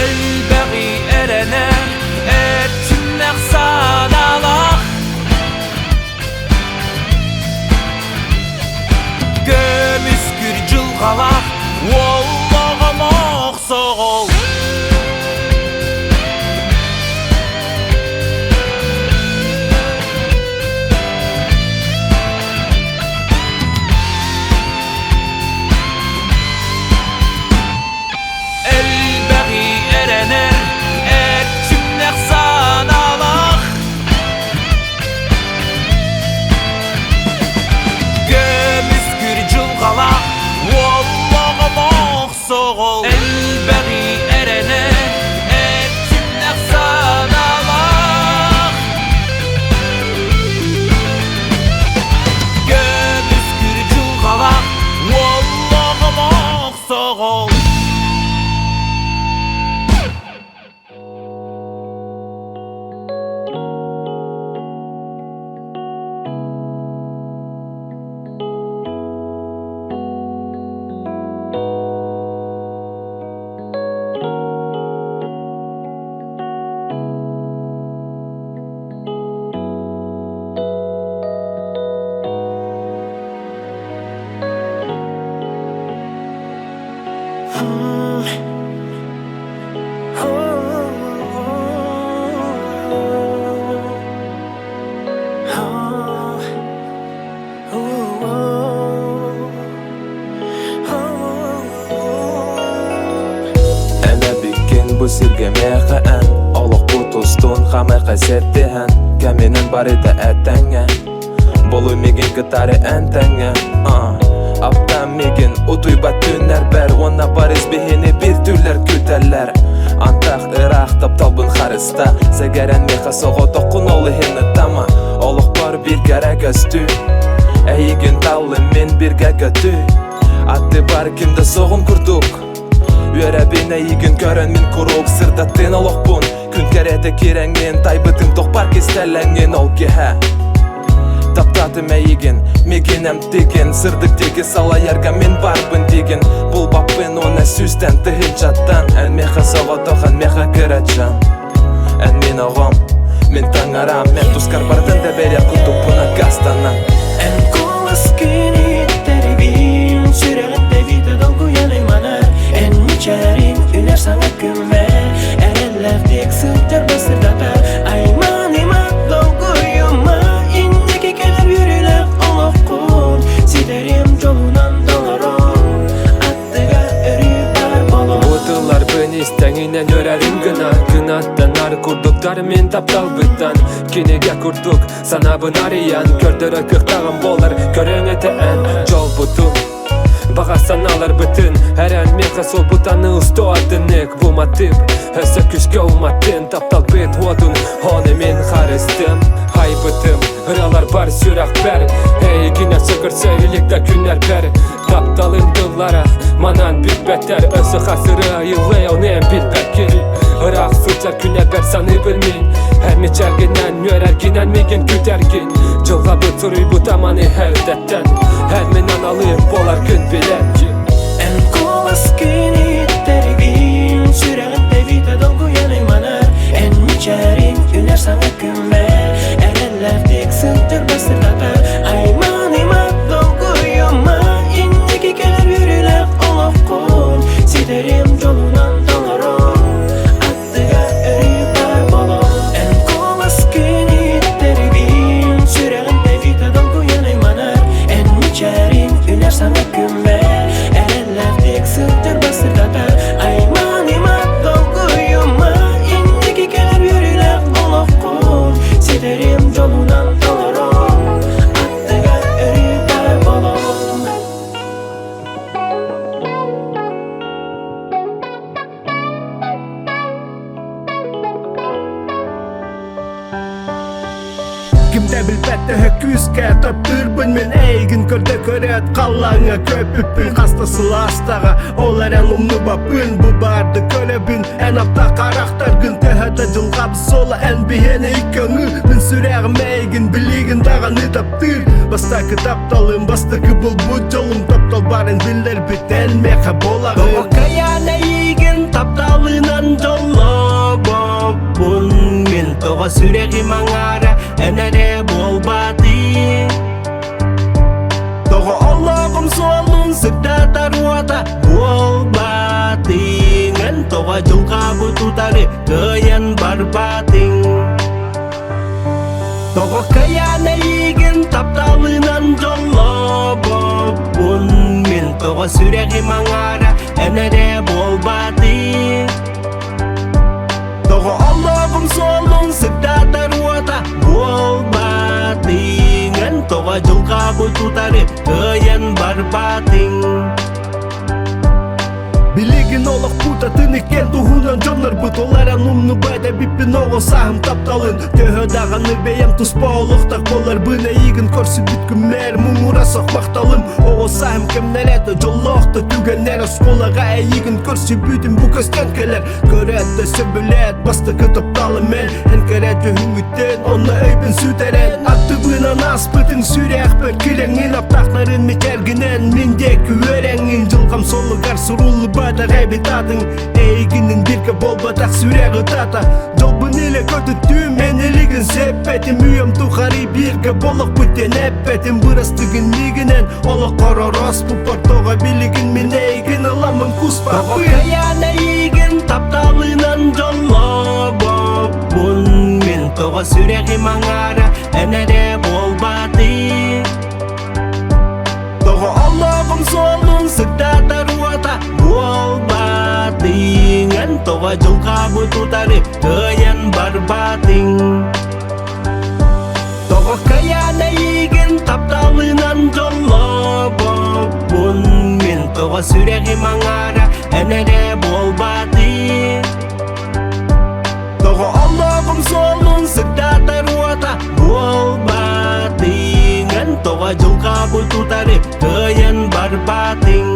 Elbeği erener Erçimlek sanalak Gömüskür julgalak Wallağım oqsoğul Elbeği erener Erçimlek sanalak Gömüskür julgalak Wallağım oqsoğul Elbeği erener Erçimlek sanalak Gömüskür julgalak Wallağım oqsoğul bu sirge mehe en Oluq bu tustun xame qasettihen Kaminin barida etenge Bolu migin gitari entenge Aptan migin utuybat tünler ber Ona bariz bihini bir türler küteller Antaq Irak taptalbın xarista Segeren meha soğu toqun olu hini tama Oluq bar bir gerek östü Eygin tallı min birge götü Atты бар kimde soğun kurduk Üere bine igin kören min kuruk Sırdattın oluq bun Gün kerede kirengin Taybıtım toqbar kistellengin ol gehe Taptatım eygin Miginem digin Sırdık digi sala yerga min barbın digin Bul bappın ona süsten tıhil çattan En meha soğu toqan meha kıracan En min oğum Min tangaram Men tuskar bardın da beri kutup buna gastanan En kolaskini teribim Sürekli vida dolgu yanımanar En içerim üner sana kümme Ereller tek sırtır basırdatar Ayman ima dolguyuma İndeki keler yürüler oluqun Siderim jolunan dolaron Attıga örüp bolon Budular ben istenginen örerim gına Gınattan ar kurduklar men taptal bıttan Kinege kurduk sana bın arayan Kördörö kıhtağım bolar köröngete en Jol butun Bağa sanalar bütün Her an meha sol butanı ustu adınek Bu matip Öse küşke umattın Taptal bit odun Onu men xaristım Hay bıtım Hıralar bar sürak ber Hey yine sıkır söylelikte günler ber Taptalın dıllara Manan bir beter Öse hasırı yıllay onu en bilberkin Irak sıçar güne ber sanı bilmin Hem içerginen yörerginen migin kütergin Jılga bıtırıy bu tamanı her detten Her men analıyım bolar gün bilergin En kolaskini teribim Sürekli vida dolgu yanımanar En içerim üner sana kümme Ereller tek sırtır basırdatar Ayman ima dolguyuma İndeki keler yürüler oluqun Siderim jolunan dolaron Attıga örüp bolon En kolaskini teribim Sürekli vida dolgu yanımanar En içerim üner sana kümme Ereller tek sırtır basırdatar Ayman ima dolguyuma İndeki keler yürüler oluqun Siderim jolunan dolaron Attıga örüp bolon Kimde bilbette höküzke Töptürbün men eygin körde köret Kallağına köpüpün Kastasılı astağa Olaren umnu bapın Bu bardı körebin En apta karakter gün Tehede jılgabı sola En bihene ikönü Min süreğim eygin Biligin dağını taptır Bastaki taptalım Bastaki bul bu jolum Taptal baren biller biten meha bolağın Doğa kayana eygin Taptalыnan jollo bopun Min toğa süreğim angara Enere bolbati Togo Allah'ım solun Sırda tarwata bolbati Ngen togo julka bututarı Kayan barbating Togo kayana igin Taptalыnan jollo bopun Min togo süreğim angara Enere bolbati Togo Allah'ım solun Sırda tarwata bolbati Ngen togo julka bututarı Kayan barbating Biligin oluq putatın iken tuhunan jonlar but Olaran umnu bayda bippin oğul sahım taptalın Töhö dağını beyem tuspa oluqtaq bolar Bına igin körsi bütkün mer mumura soqmaqtalım Oğul sahım kemnerete jolloqta tügenler Skolaga igin körsi büdün bu köstenkeler Körette söbület bastıkı taptalım men En kerete hüngütten onna öybün süteren Attı bınan aspıtın sürek bör Kilengin aptaqların mikerginen Mindek öğrengin jılgam solugar surullu bada gaybetadın Eyginin birke bolbatak süreği tata Jolbun ile kötüttüm eneligin seppetim Üyem tuğari birke boluk bütten eppetim Bırastığın liginen oluq kororos bu portoğa biligin min eygin alamın kuspa Togo kayana eygin taptalыnan jollo bopun Min toğa süreğim angara enere bolbati Togo Allah'ım solun Sırda tarwata bolbati Ngen toga jolga bututare Tøyen barbating Toga kayana igen taptalыnan jollo bokbun Мен toga сүреги mangara enere bolbati Toga Allah'ım solun sıkta taruata bolbati Ngan toga jolga bututare Tøyen barbating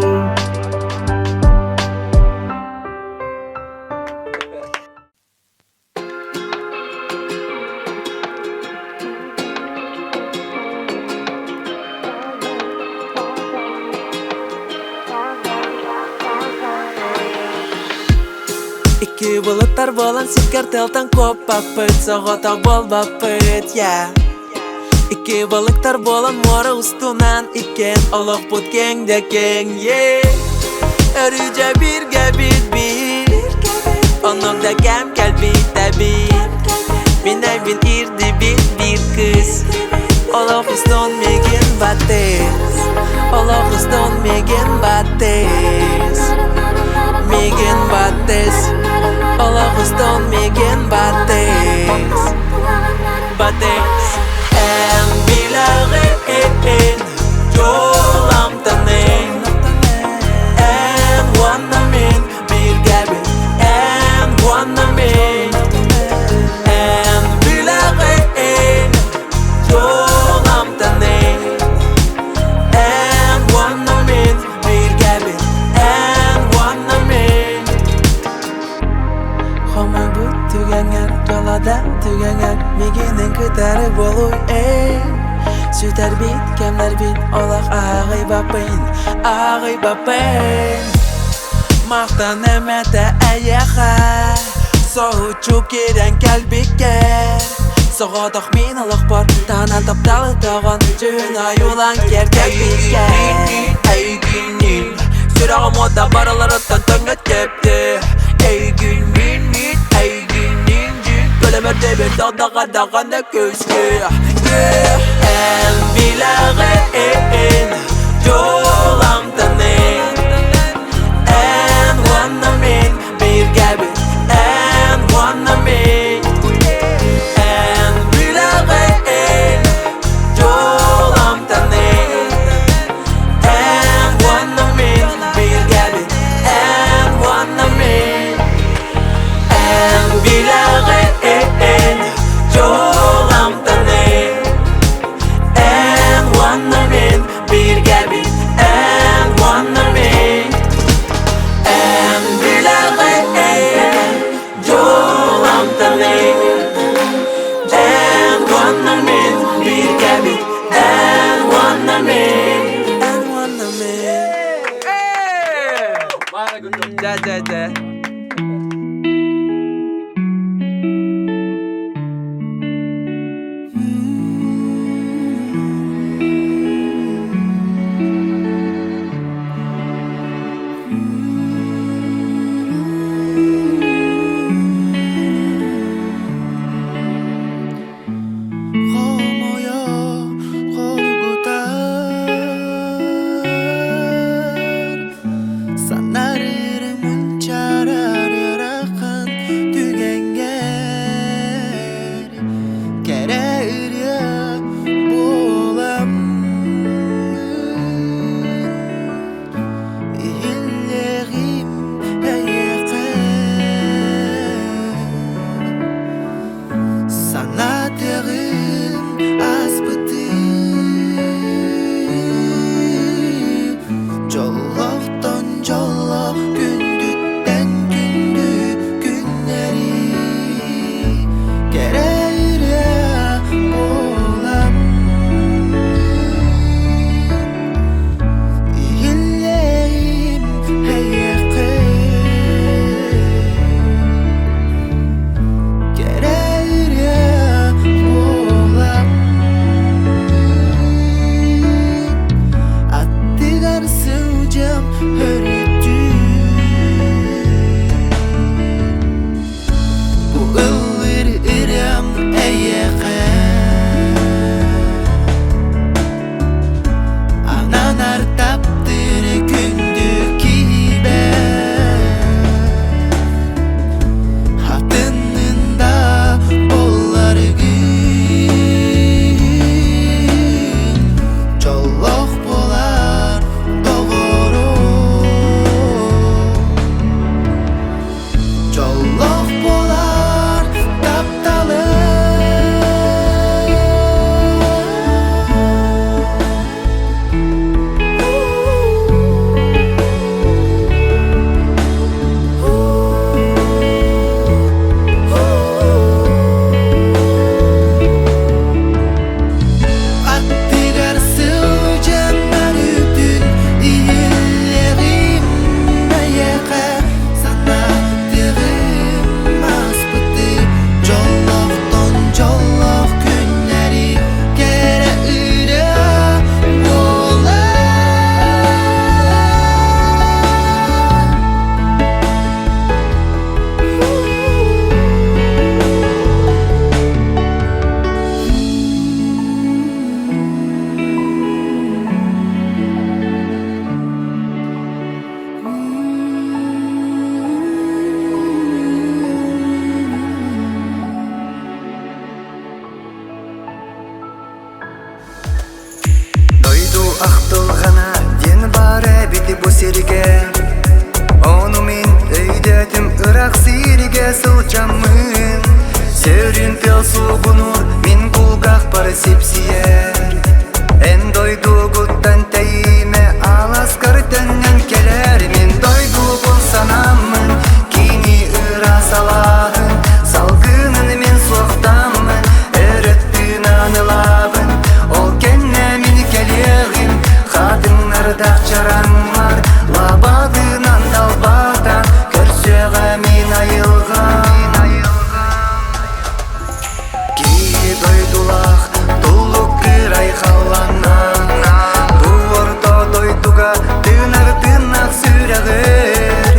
İki bulutlar bolan siker teltan kopak pıt Soğutak bolbap pıt ya İki balıklar bolan mora ustunan iken Oluk put keng de keng ye Örüce birge bir Onun da gem kalbi tabi Binay bin irdi bir kız Oluk ustun megen bates Oluk ustun megen bates Megen bates Oluk ustun megen bates Bates En bilagin Yolam tanen En wanamin bir gabi En wanamin En bilagin Yolam tanen En wanamin bir gabi En wanamin Homan bu tügenger Yolada tügenger Miginin kıtarı bolu Süter bit, kemler bit Olak ağay bapin Maqtan emete ayağa Soğuçu giren kalbiker Soğudak min alıq bar Tanan taptalı tağın Cühüna yulan kerkek bitker Ey günün Sürağım oda baralarıttan tönget kepti Ey günün Ey günün Gölemerde bir dağdağa dağında köskü En bilagin Yolam tanen En wanamin bir gabi En wanamin En bilagin Yolam tanen En wanamin bir gabi En wanamin En bilagin Yolam tanen En wanamin bir gabi En wanamin En bilagin Yolam tanen En wanamin bir gabi En wanamin En wanamin Da Onu min öydetім ырак сирге сылчамын. Сөрін пел суғынур min кулгах пары сепсиер. En doydu guttan teyime alas kırtından keler. Min doydu bol sanamın kini ıra salahın. Salgının min soğtamın öğrettin anılabın. Ol kenne min keleğim kadınlarda çaranlar. Labadından dalbatan körsöğe min ayılgan. Ki doydulak Tulluk kıray xallanan. Bu orta doyduga Tыnak süreğer.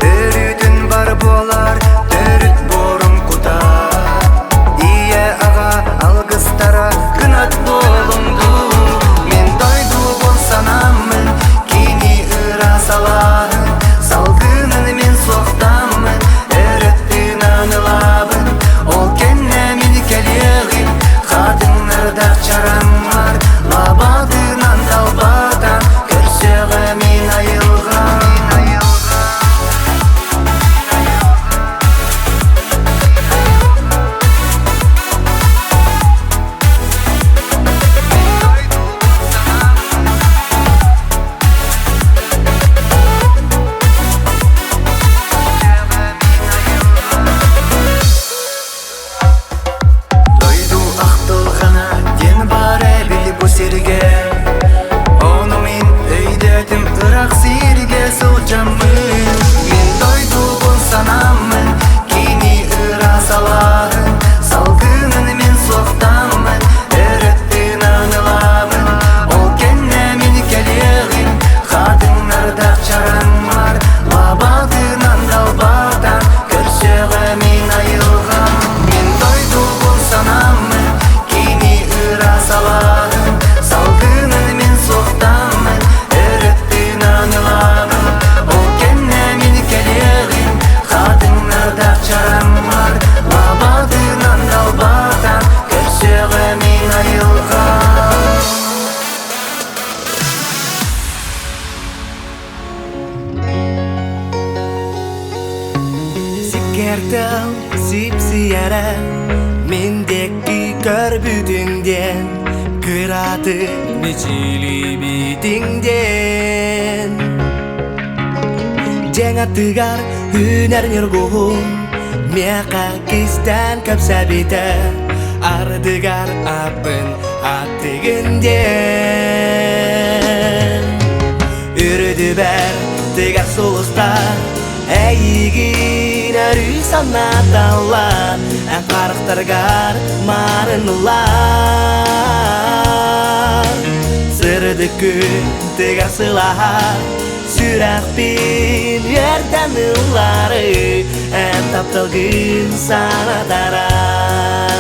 Örüdün var bolar Törüt borum kutar. İye ağa algıstara Kınat bolundu. Min doydu bol sanamın Kini ıra salahın. Salgının min soğtamın Öğrettin anılabın. Ol kenne min keleğim kadınlarda çaranlar. Labadından dalbatan körsöğe min ayılgan. Doydu ақтылғана ден бар әбіл bu серге. Onu min öydetім ырак сирге сылчамын. Min doydu bol sanamın kini ıra salahın. Salgının min soğtamın öğrettin anılabın. Ol kenne min keleğim kadınlarda çaranlar. Labadından dalbatan körsöğe min ayılgan. Min doydu bol sanamın kini ıra salahın. Salgının min soğtamın öğrettin anılabın. Ol kenne min keleğim kadınlarda çaranlar. Labadından dalbatan körsöğe min ayılgan. Sikertel sipsiyere Mindeki körbütünden Kıratı Mecili bitingden Jangat tegar hüner nyergohum Miaka kistan kapsabita Ardegar apın attigenden Ürüdü ber tegar solustar Әйгін әрі санаталар Қарықтарғар марынылар Сырды күн тегар сылар Сүрақ пен ердәнылары Ән тапталғын санатарар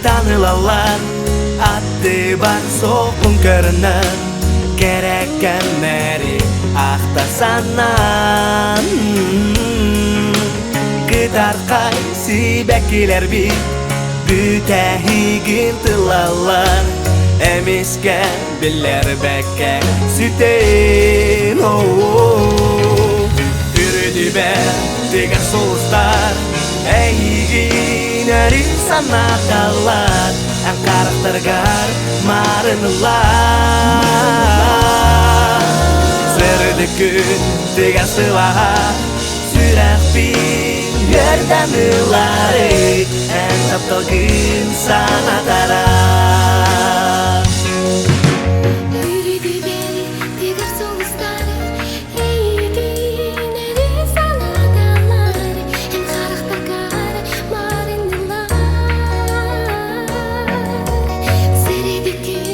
Tanılalar Atты бар соқын көрінір Кереккенмері ақтасанан Кытар қайсы бәкелер бит Бүтәхигін тылалар Әмескен білер бәкке сүтен Үрді бәр тегар солыстар Әйгін әрі санаталар Ән қарақтарғар марынылар Сырды күн тегар сылар Сүрақ пен ердәнылары Ән тапталғын санатарар Sürekli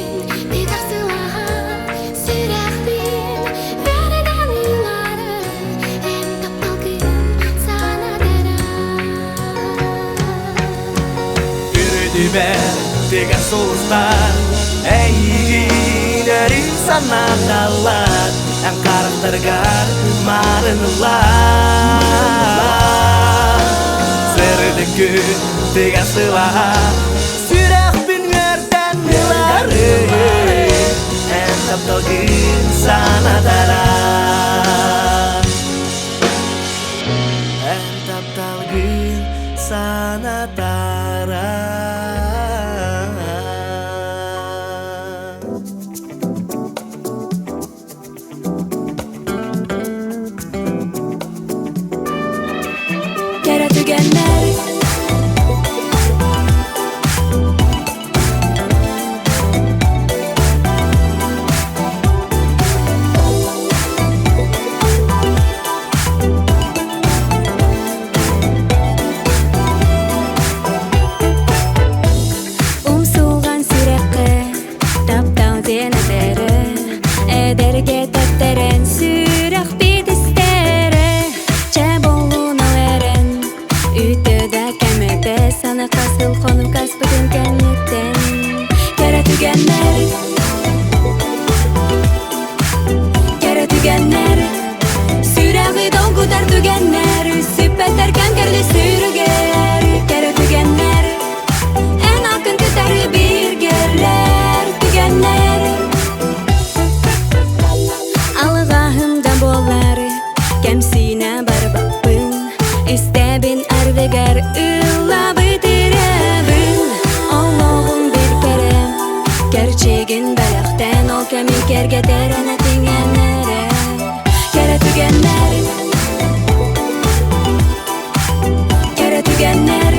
Ümer tegas soğuzlar Eğileri sana kalar En karaktergar marınlar Serdeki tegas sılar Sürah bin yerden yılları En taptagin sana darar En taptagin sana darar Kere tügenler Umsulgan sürekte Taptan zenedere Ederge tetteren Sürek bit istere Çeboluna veren Ütüde kemete Sana kasıl konu kasbıdın kennetten Kere tügenler Kere tügenler Süreği dolgudar tügenler Süppeterken kerli sürger Kere tügenler En akın tutar bir gerler Tügenler Algahımda bolar Kemsine barbapın İstebin arvegar Ülla bitirebin Allah'ım bir kere Gerçeğin belakten Ol kemi kerge terene tingenlere Kere tügenler Kere tügenler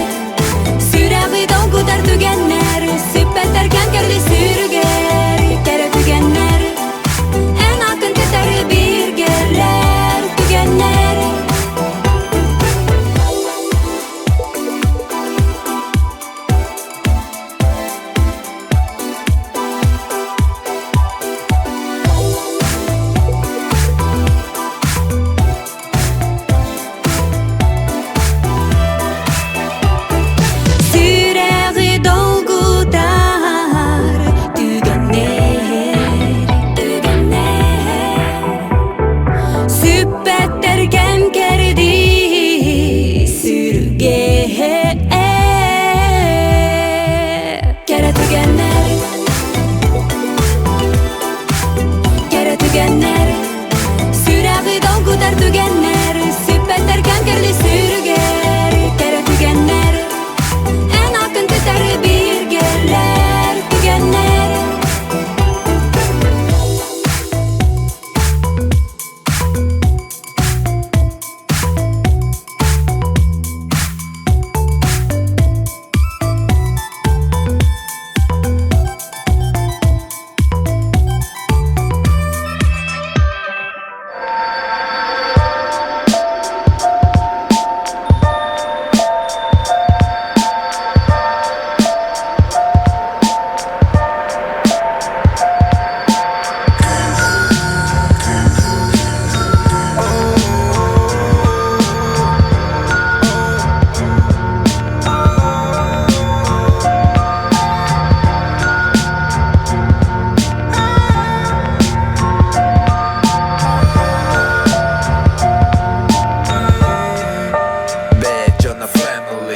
Süreği dolgudar tügenler Süppeterken kerli sürger Kere tügenler En akın tutar bir gerler Tügenler Süreği dolgudar tügenler Tügenler Süppetler kem kerdi sürge Kere tügenler Kere tügenler Süreği dolgudar tügenler Süppetler kem kerli sürger Kere tügenler En akın tutar bir gerler Tügenler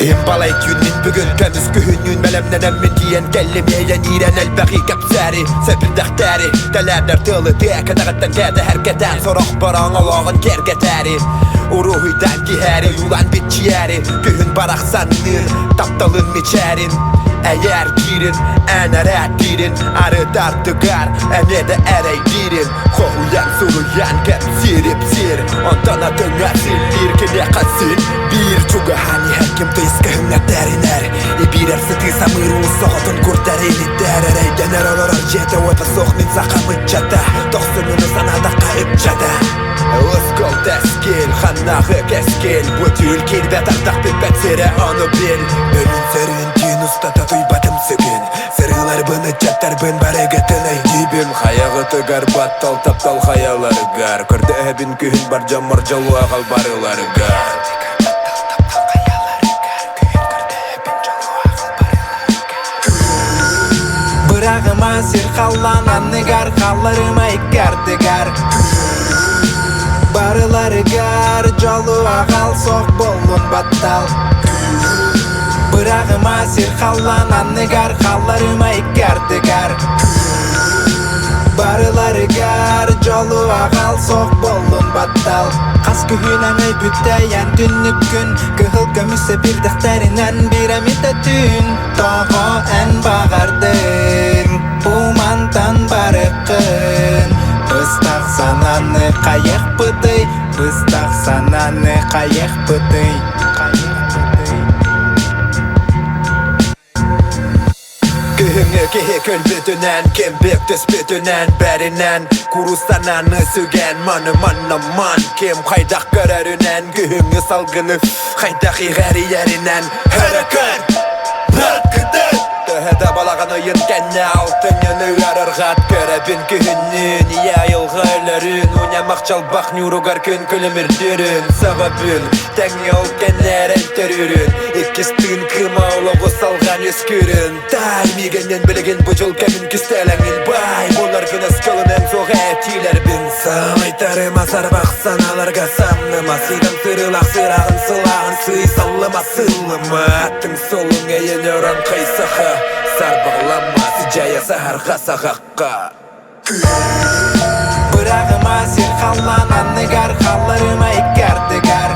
Imbalay günün bugün Kömüz kühünün melemnenen min diyen Kellimeyen iren elbaqi kapsari Sepil dahtari Telerler tılı tek Dağıttan kede herketen Sorak baran olağın kergetari Uruhuydan giheri Yulan bitçiyeri Kühün baraksanır Taptalın miçerin Eğer girin Enerer girin Arı dartıgar Emede erey girin Kohuyan suruyan Kep sirip sir Ondan atın asil Bir kine kasın Bir çuga hani herkim tıyıskı hümlet deriner Birer sıtı samırı soğutun kurtarili derer Eydener olur jete Öpe soğnin sakamı çata Toxsununu sana da kayıp çata Uskol teskil Hannağı keskil Bütül kilbet artak bilbet sire onu bil Bölün serin din ustada duybadım sögün Sırılar bını çatlar bın baregetine Dibim hayağı tıgar battal taptal hayaları gar Kırdı hebin kühün barcam marcalı ağal barıları gar сир халланан негар халларыма иккертигар Барыларыгар жолу агал сок болун баттал Бырагыма сир халланан негар халларыма иккертигар Барыларыгар жолу агал сок болун баттал Кас күхүнәңе бүттәйән түннүк күн Кыхыл көмүсе бирдәхтәринән биремите түн Тоғы ән бағардың Бумантан барықын Быстақ сананы қайық бұдый Быстақ сананы қайық бұдый Күхіңі кеhe көлбетінен Кембек түспетінен бәрінен Kuruстананы сөген маны маннаман Кем қайдақ көрерінен Күхіңі салғыны қайдақ иғәрі ерінен Әрекін Бәткіді Төһәді балаған ойын кәнне алтынын Үйарырғат көрәбін күхіннің Яйылғы өлерін Унямақ жалбақ нүругар күн күлімірдерін Сағабын Тәңе ол кәннер әлтөрірін Иккістің кымаулығы салған өскірін Тай мегеннен білген бұжыл кәмін күстәләңін Бай болар күн өскілінен соға әтилер бін Самайтарыма сарбақ саналарға самныма Сыйдан сырылақ сырағын сылағын Сый салыма сылыма Аттың солың әйен өран қайсаға Сарбағлама сыжая сағарға сағаққа Бырағыма сир халланан негар Халларыма иккертігар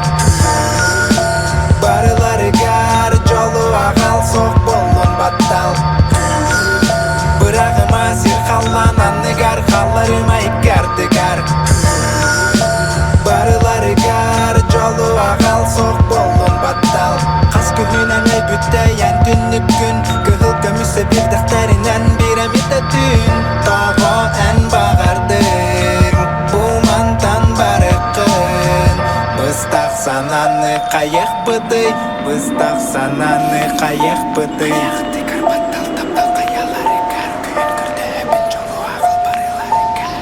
Барыларыгар жолу ағал соқ болун баттал Бырағыма сир халланан негар Халларыма иккертігар Барыларыгар жолу ағал соқ болун баттал Қас күхүнәңе бүттәйән түннүк күн Кыхыл көмүсе бирдәхтәринән биремите түн Тоғы ән бағардың Бумантан барықын Быстақ сананы қайық бұдый Быстақ сананы қайық бұдый Қайықтығар баттал таптал қаялары кәр Күйін күрді әбін жолу ағыл барылары кәр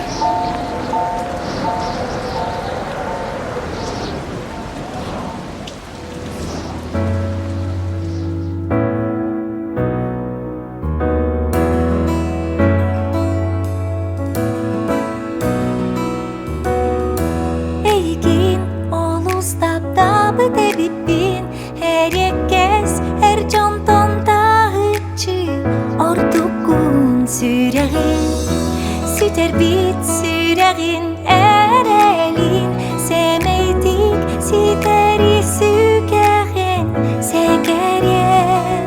Süter bit sürəğin ərəlin Səməydik sitəri sügəğin Səgərəm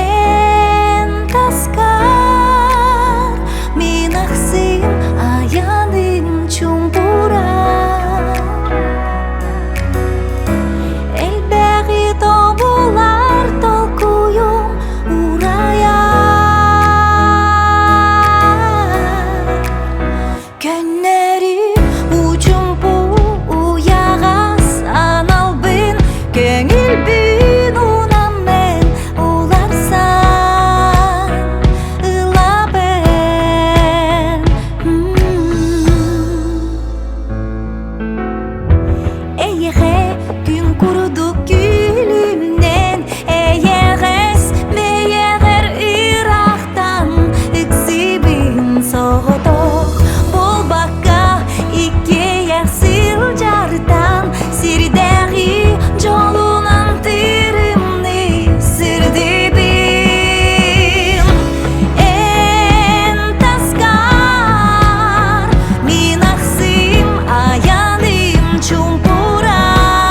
Ən taskar Min axsın ayanın çumburar Elbəği doğular tolkuyum uraya Чумпура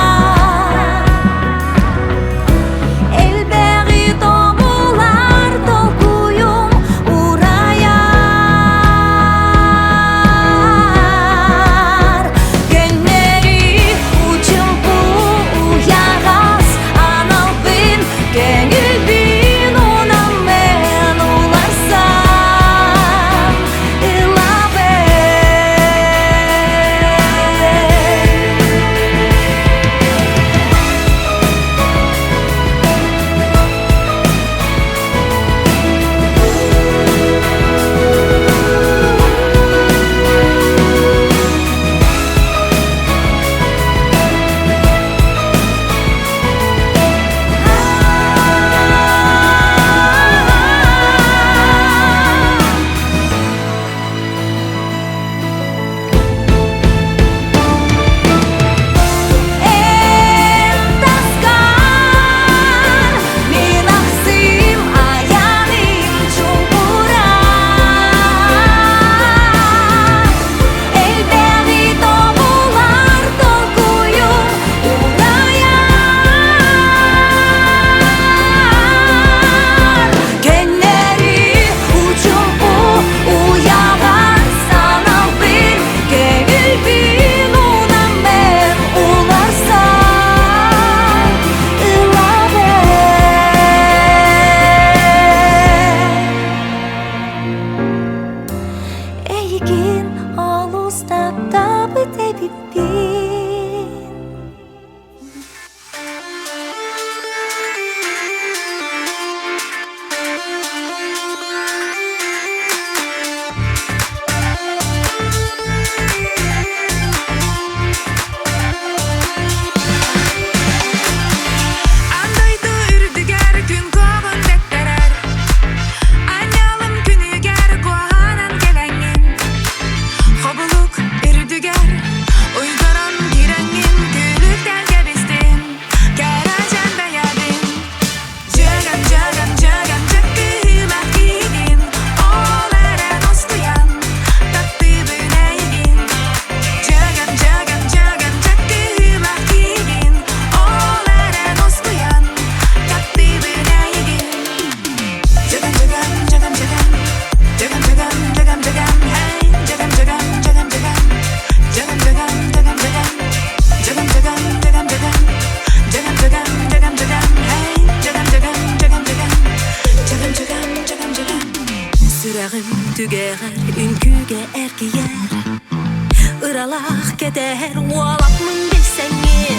Ыралақ кетер олапмын білсеңе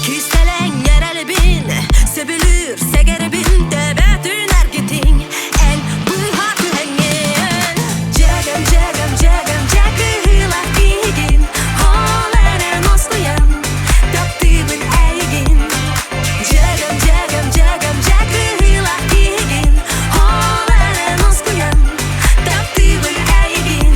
Күстелең әрәлібін Сөбілір сәгәрібін Төбәтін әргетің Ән бұйхаты әңген Жәгім, жәгім, жәгім Жәгілақ кеген Ол әрін осқыям Таптыбын әйген Жәгім, жәгім, жәгім Жәгілақ кеген Ол әрін осқыям Таптыбын әйген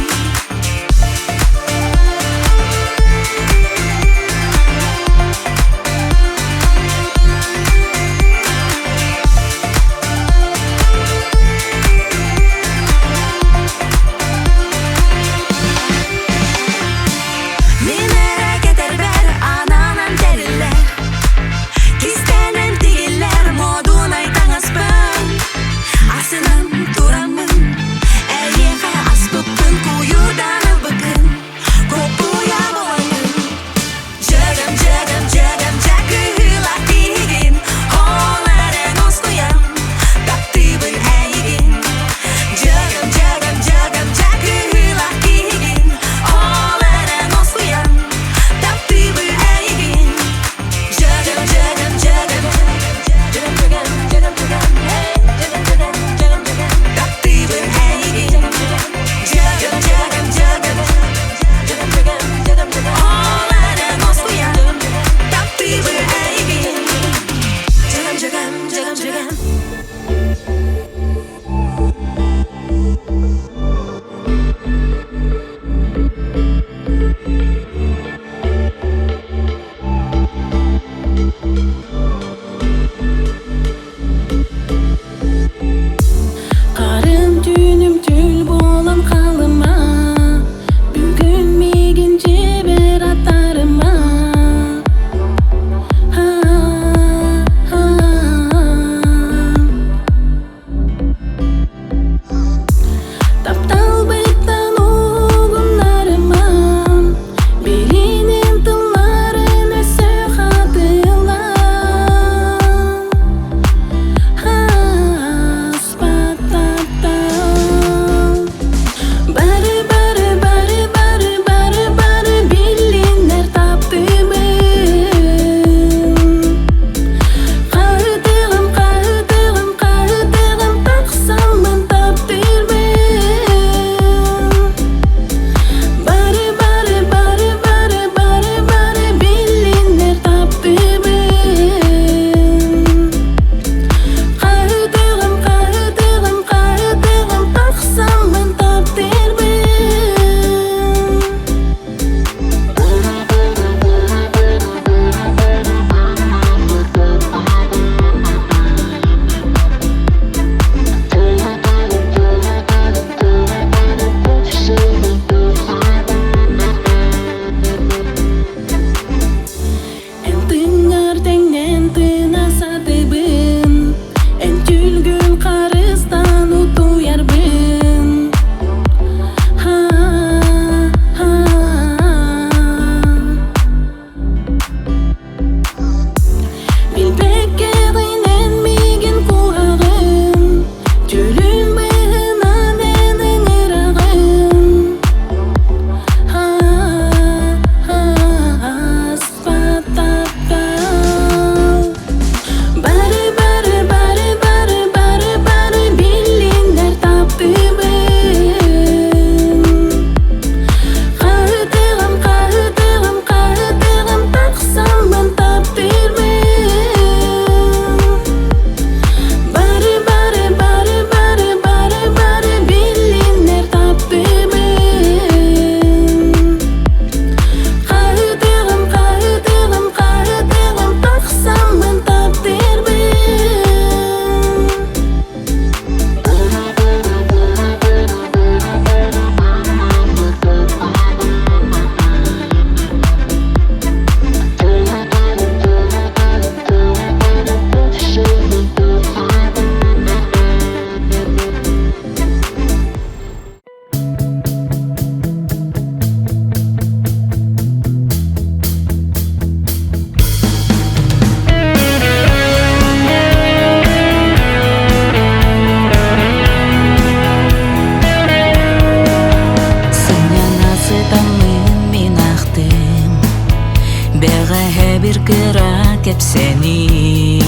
Эге bir kıra kepseni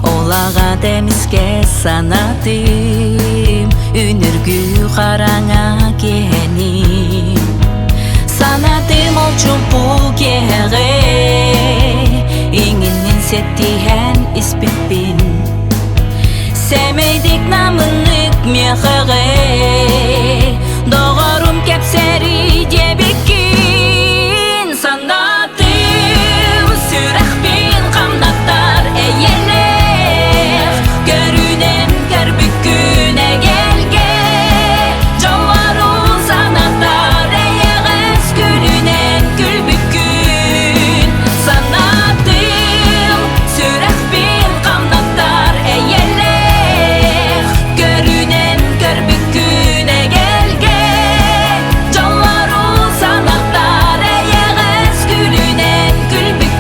Olağa temizke sanadım Ünürgü karana kehenim Sanadım ol çumpu kehe İnginin settihen ispipin Semeydik namınlık mehege Doğurum kepseri debekin Sanadım sürek bin kamnaktar eyeler Görünen körbüküne gelge Canvaru sanatlar eyeğez gülünen gülbükün Sanadım sürek bin kamnaktar eyeler Görünen körbüküne gelge Canvaru sanatlar eyeğez gülünen gülbükün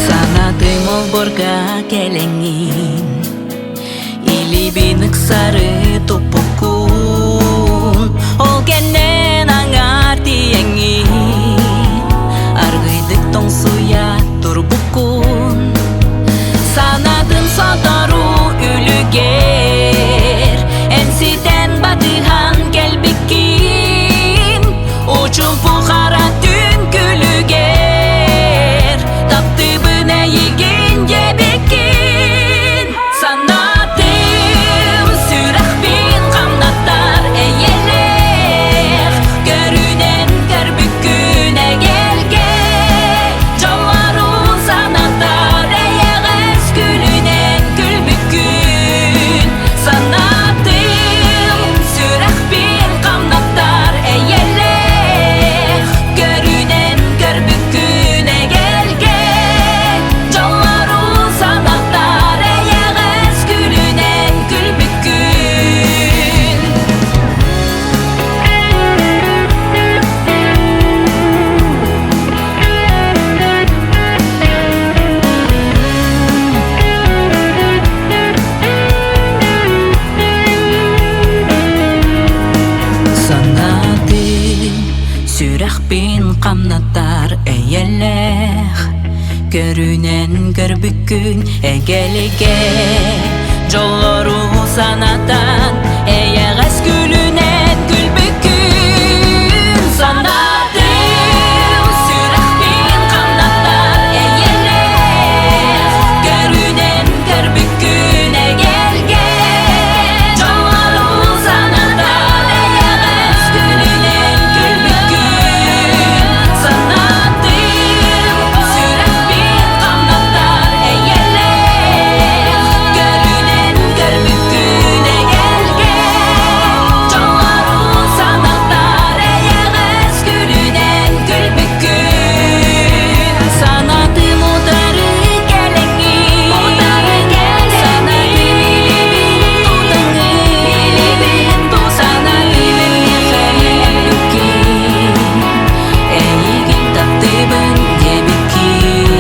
Sanadım ol borga kelengin İli binik sarı topukun Ol kenen angar tiyengin Argıydık ton suya turbukun Sanadım sotoru ülüger Ensiden batıhan kelbikin Uçun puhara tün külüger Taptı bına yigin cebekin Sanadım sürek bin kamnatlar eyeler Görünen körbüküne gelge Canvaru sanatlar eyeğez gülünen gülbükün Sanadım sürek bin kamnatlar eyeler Görünen körbüküne gelge Canvaru sanatlar eyeğez gülünen gülbükün Sanadım sürek bin kamnatar eyeler Görünen körbükün egelige Jolloru sanatan eyeğez gülünen gülbükün Sanadım sürek bin kamnatar eyeler Görünen körbüküne gelge Jolloru sanatan eyeğez gülünen gülbükün Sanadım sürek bin kamnatar eyeler Görünen körbüküne gelge Canvaru sanatlar eyeğez gülünen gülbükün Sanadım udarı gelengin Sanadım ilibin tutangın Sanadım meheylukin Eygin taptibın debekin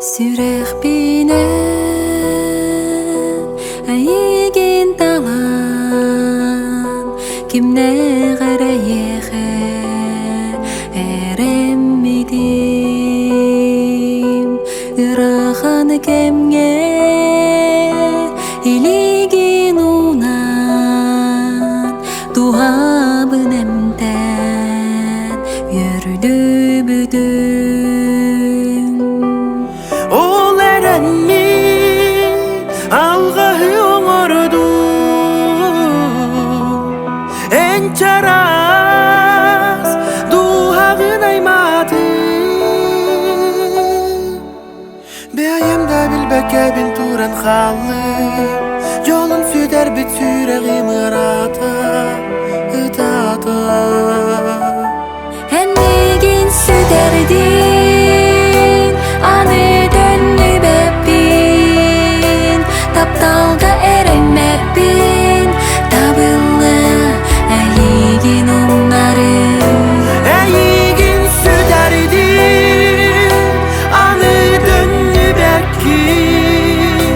Sürek binen ayigin talan Kimne garayehe eremmidim Irahan kemge iligin unan Tuhabın emten yürüdü büdüm Ol erenmi alga hüngürdü En çaras halım Yolun süder bit yüreğim ırata Itata Ennegin süderdin Anı dönüp öpün Taptalga eremeppin Tabıllı eğigin onları Eğigin süderdin Anı dönüp öpün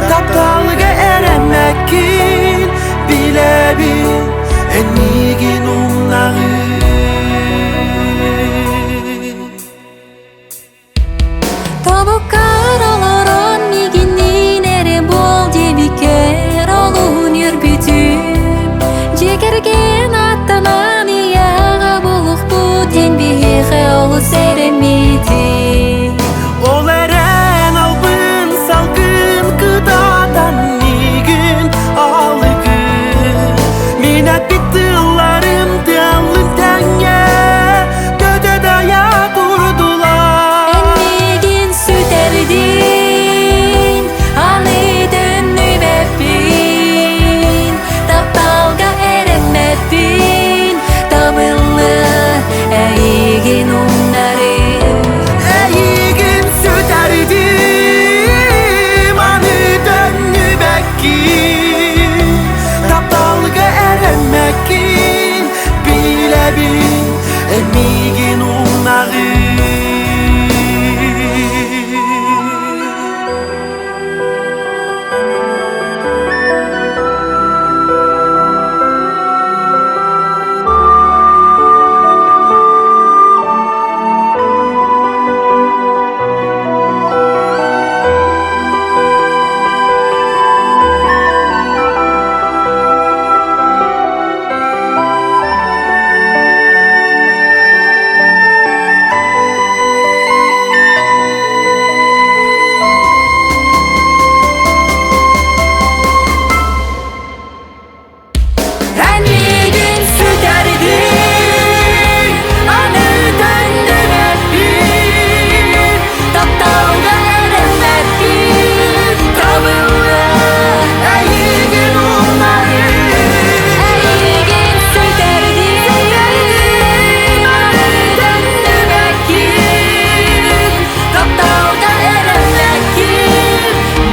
Taptalga eremeppin Bilebil ennegin onları Tabukar olaran miginin ere bol debiker olun yürbütün Cekergen attanan iyağa buluq bu tenbihe olu seremedi Ol eren albın salgın kıdadan nigün alıgın Minnet bittilarım dağlın tenge Göde daya durdular Ennegin süderdin Anı dönüp öpün Taptalga eremeppin Tabıllı eğigin onları Eğigin süderdim Anı dönüp öpün Taptalga eremekin Bilebil ennegin onları Ennegin süderdin Anı dönüp öpün Taptalga eremeppin Tabıllı eğigin onları Eğigin süderdin Anı dönüp öpün Taptalga eremeppin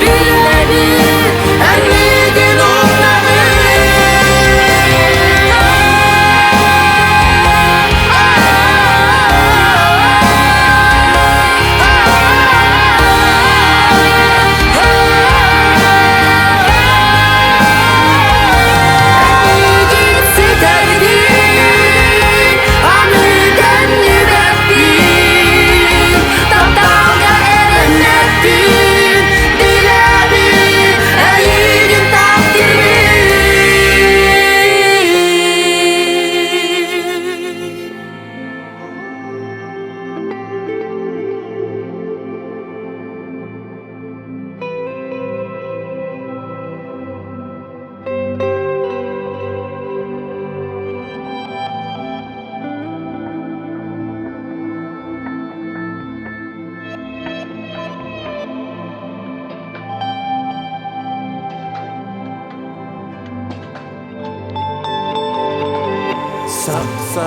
Bilebil ennegin onları Ennegin süderdin Anı dönüp öpün Taptalga eremeppin Bilebil eğigin takdiri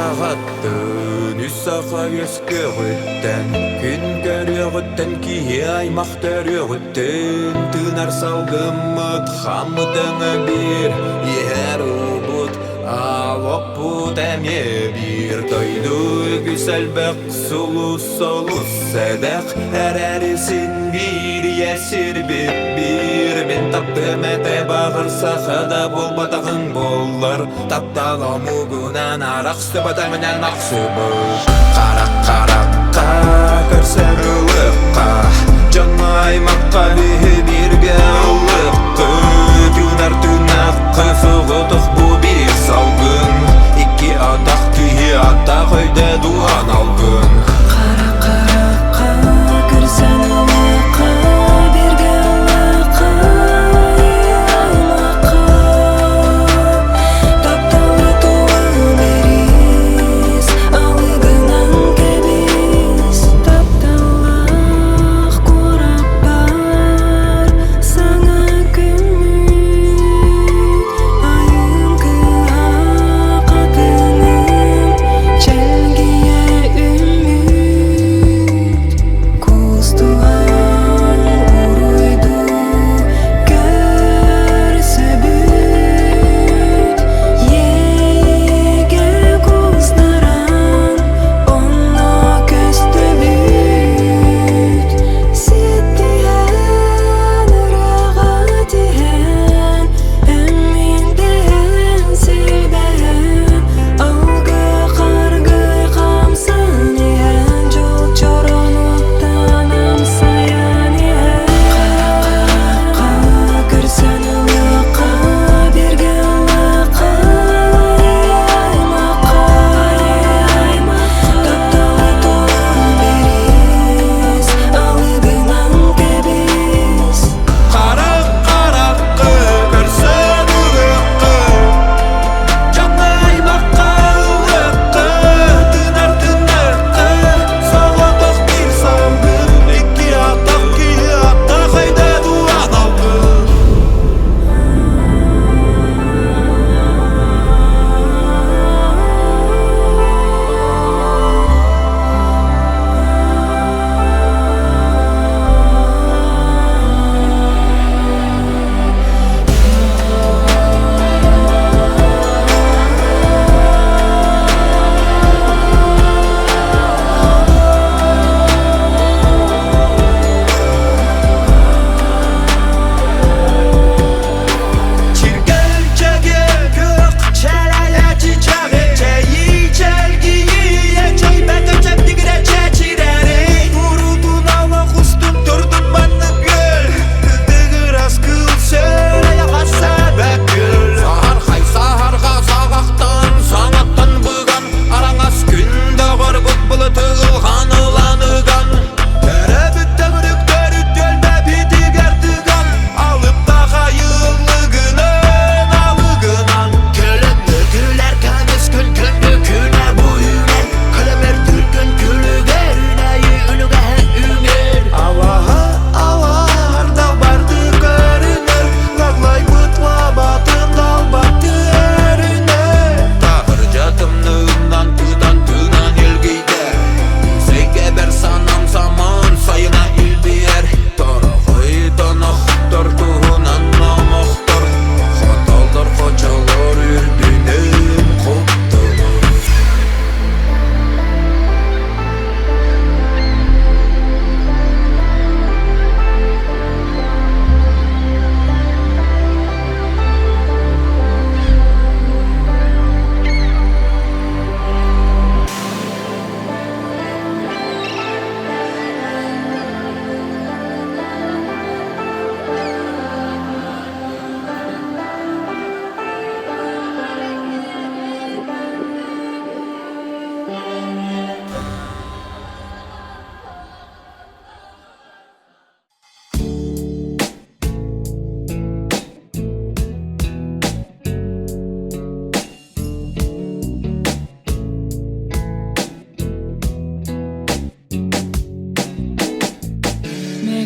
Сақсағаттын үс сақа ескіріттен Күн көріғіттен кие аймақ төріғіттен Тынар салғымыт қамыдыңы бір Ер ұбыт алып бұт әме бір Тойды güzel бәк сұлу сәдәқ Әрәрісін бір есір бір Мен таптым әті бағыр сақада бол батағын болар Таптала мұғынан арақсы батамынан ақсы бұл Қарақ-қараққа көрсер ұлыққа Жаңа аймаққа бірге ұлыққы Түнар-түнаққа сұғытық бұ бір салғын Икі атақ күйі атақ өйді дуан алғын Қара-қараққа көрсен ұлыққа Берге ұлыққа аймаққа Тапталы туы беріз Алығынан кәбіз Тапталақ қораппа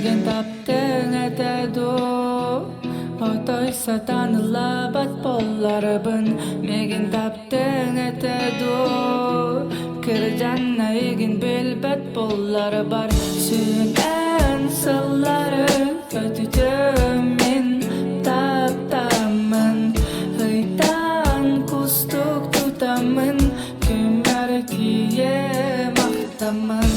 Меген таптың әтәду Отойса таныла бат болларыбын Меген таптың әтәду Кір жанна еген белбәт боллары бар Сүйінен сыллары Көтүтім мен таптамын Хыйтан кустук тутамын Күмәр кие мақтамын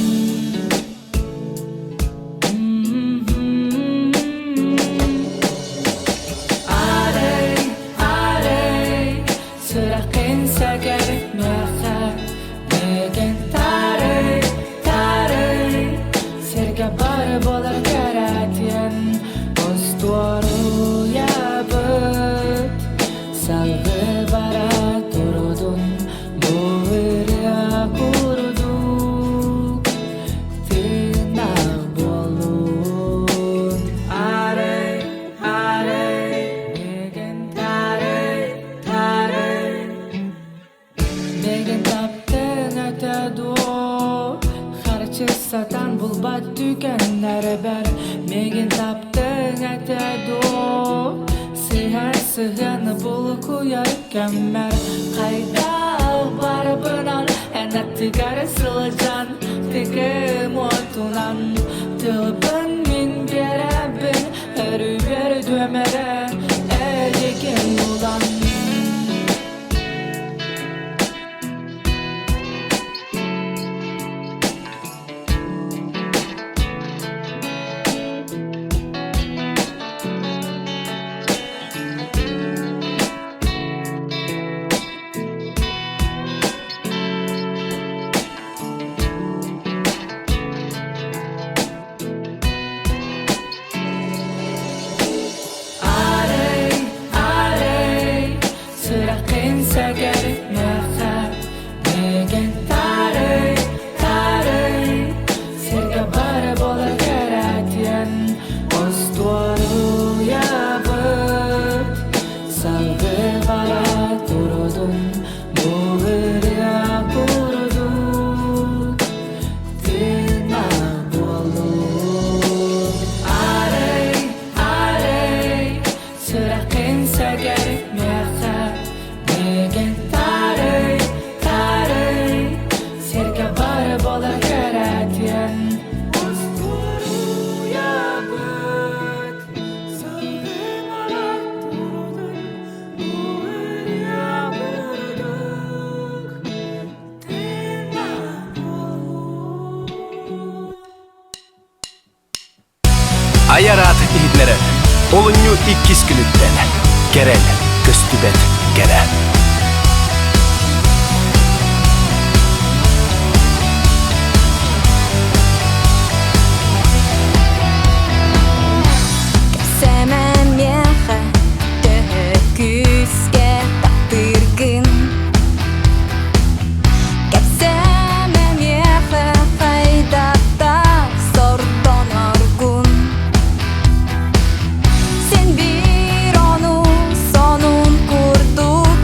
Сатан булбат түкәннәре бәр Меген таптың әтәду Сыйганы бұл куяр кәммәр Қайда бар бынан Әнә тігәрі сылыжан Тігім отунан Тылбын мен берәбін Әрі бәрі дөмәрі Әлеген ұлан Ayarat ihidlere, olunyu ikkis günütten, gerel, göstübet, gere. Käsemän miehä, töhö kyske tappyrgin. Käsemän miehä, haidata sorton orgun. Sen bir onu sonun kurduk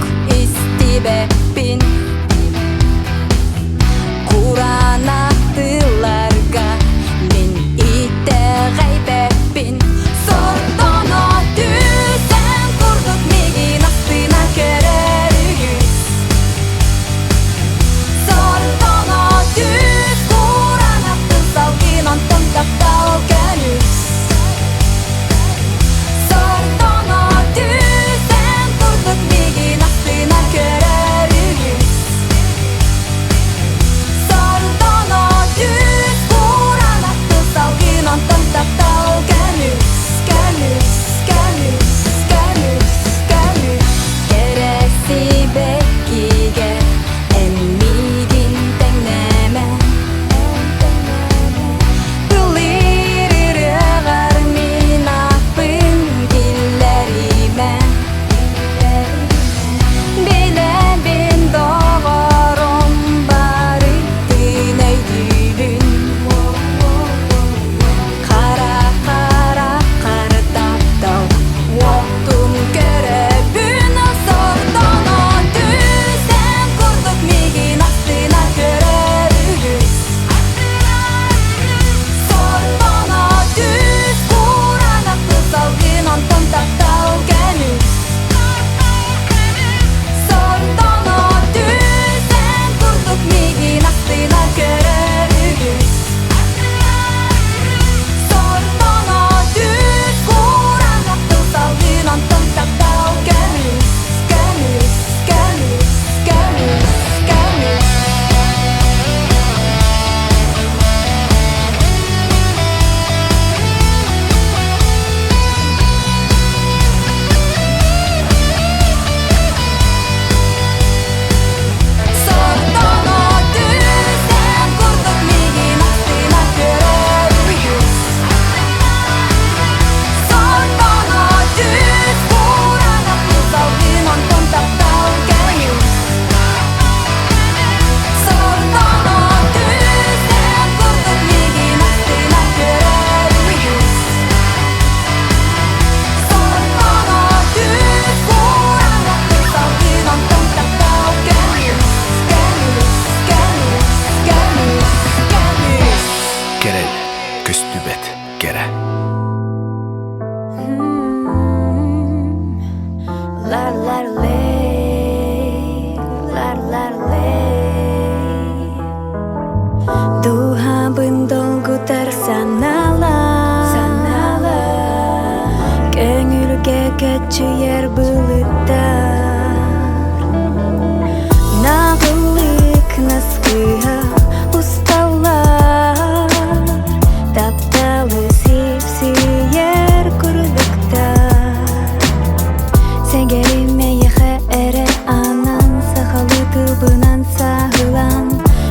Дуһабын долгутар санала Көңүлгө көчүер булыттар Нагылык наскыга усталар Тапталы сипсиер курдуктар Сеңгериме яха эре анан Сахалы тыбынан сахылан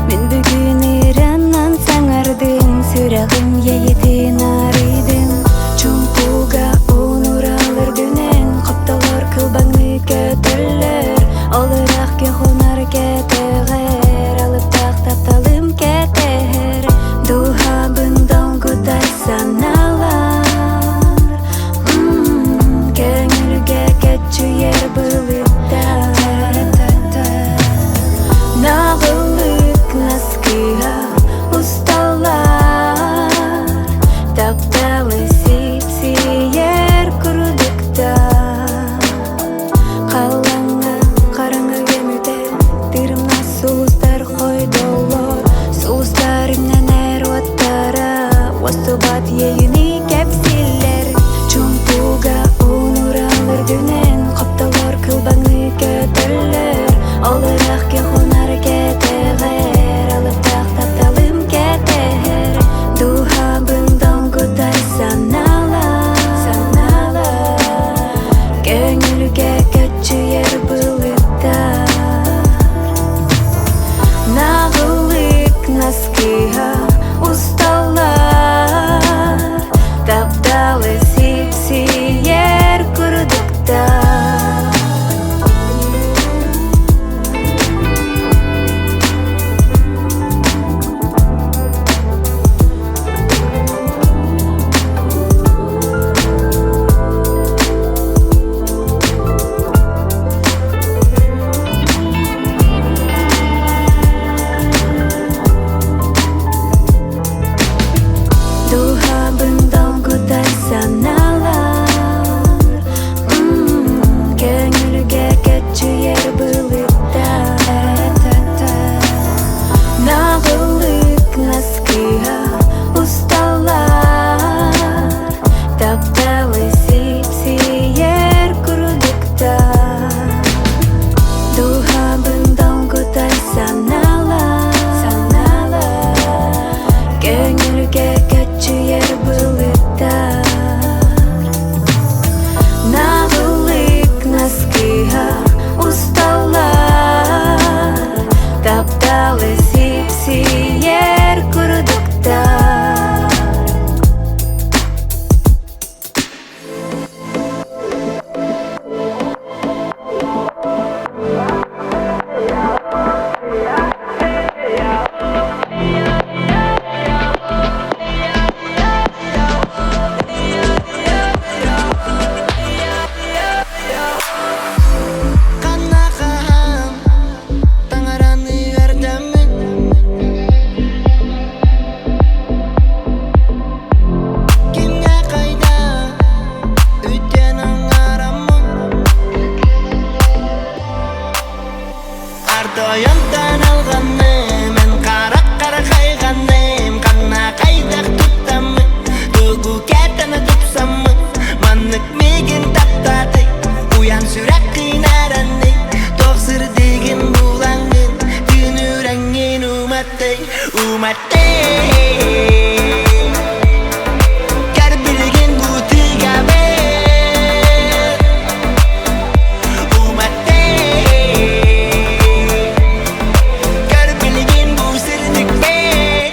Мен бүгүн ираннан саңардым Сүрагым еетин арыдым Чумпуга унуралыр дүнен Капталар кылбаңны көтөлөр Олырақ кехонар кетегер Алып тақтапталым кетер Дуһабын долгутар саналар Көңүлгө көчүер булыттар Нагылык наскыга усталар Тапталы сипсиер курдуктар Калаңа караңгы кемүдө Тырымна сулустар койдолор Сулустарымнан эр оттара Остубат ейини кепсиллер Чумпуга унуралыр дүнен Капталар кылбаңны көтөлөр Олырақ кехонар кетегер Алып тақтапталым кетер Дуһабын долгутар саналар Көңүлгө көчүер булыттар Нагылык наскыга усталар Тапталы сипсиер курдуктар Дуһабын долгутар саналар Көңүлгө көчүер булыттар Нагылык наскыга усталар Тапталы сипсиер курдуктар Дуһабын долгутар саналар Көңүлгө көчүер булыттар Нагылык наскыга усталар Тапталы сипсиер курдуктар Канахам таңараны өрдәмін Кимге қайда өтенің арамын Ардойонтан алғаны мен қарақ қайғаным Қана қайдақ тұттамы Тугу кәтіні тұпсамы Маннык меген таптады Уян сүрәк қинараны Тоқсыр деген бұлаңын Күнүрәңген уматтай Кәр білген бұтыға бер Кәр білген бұ сірдікпен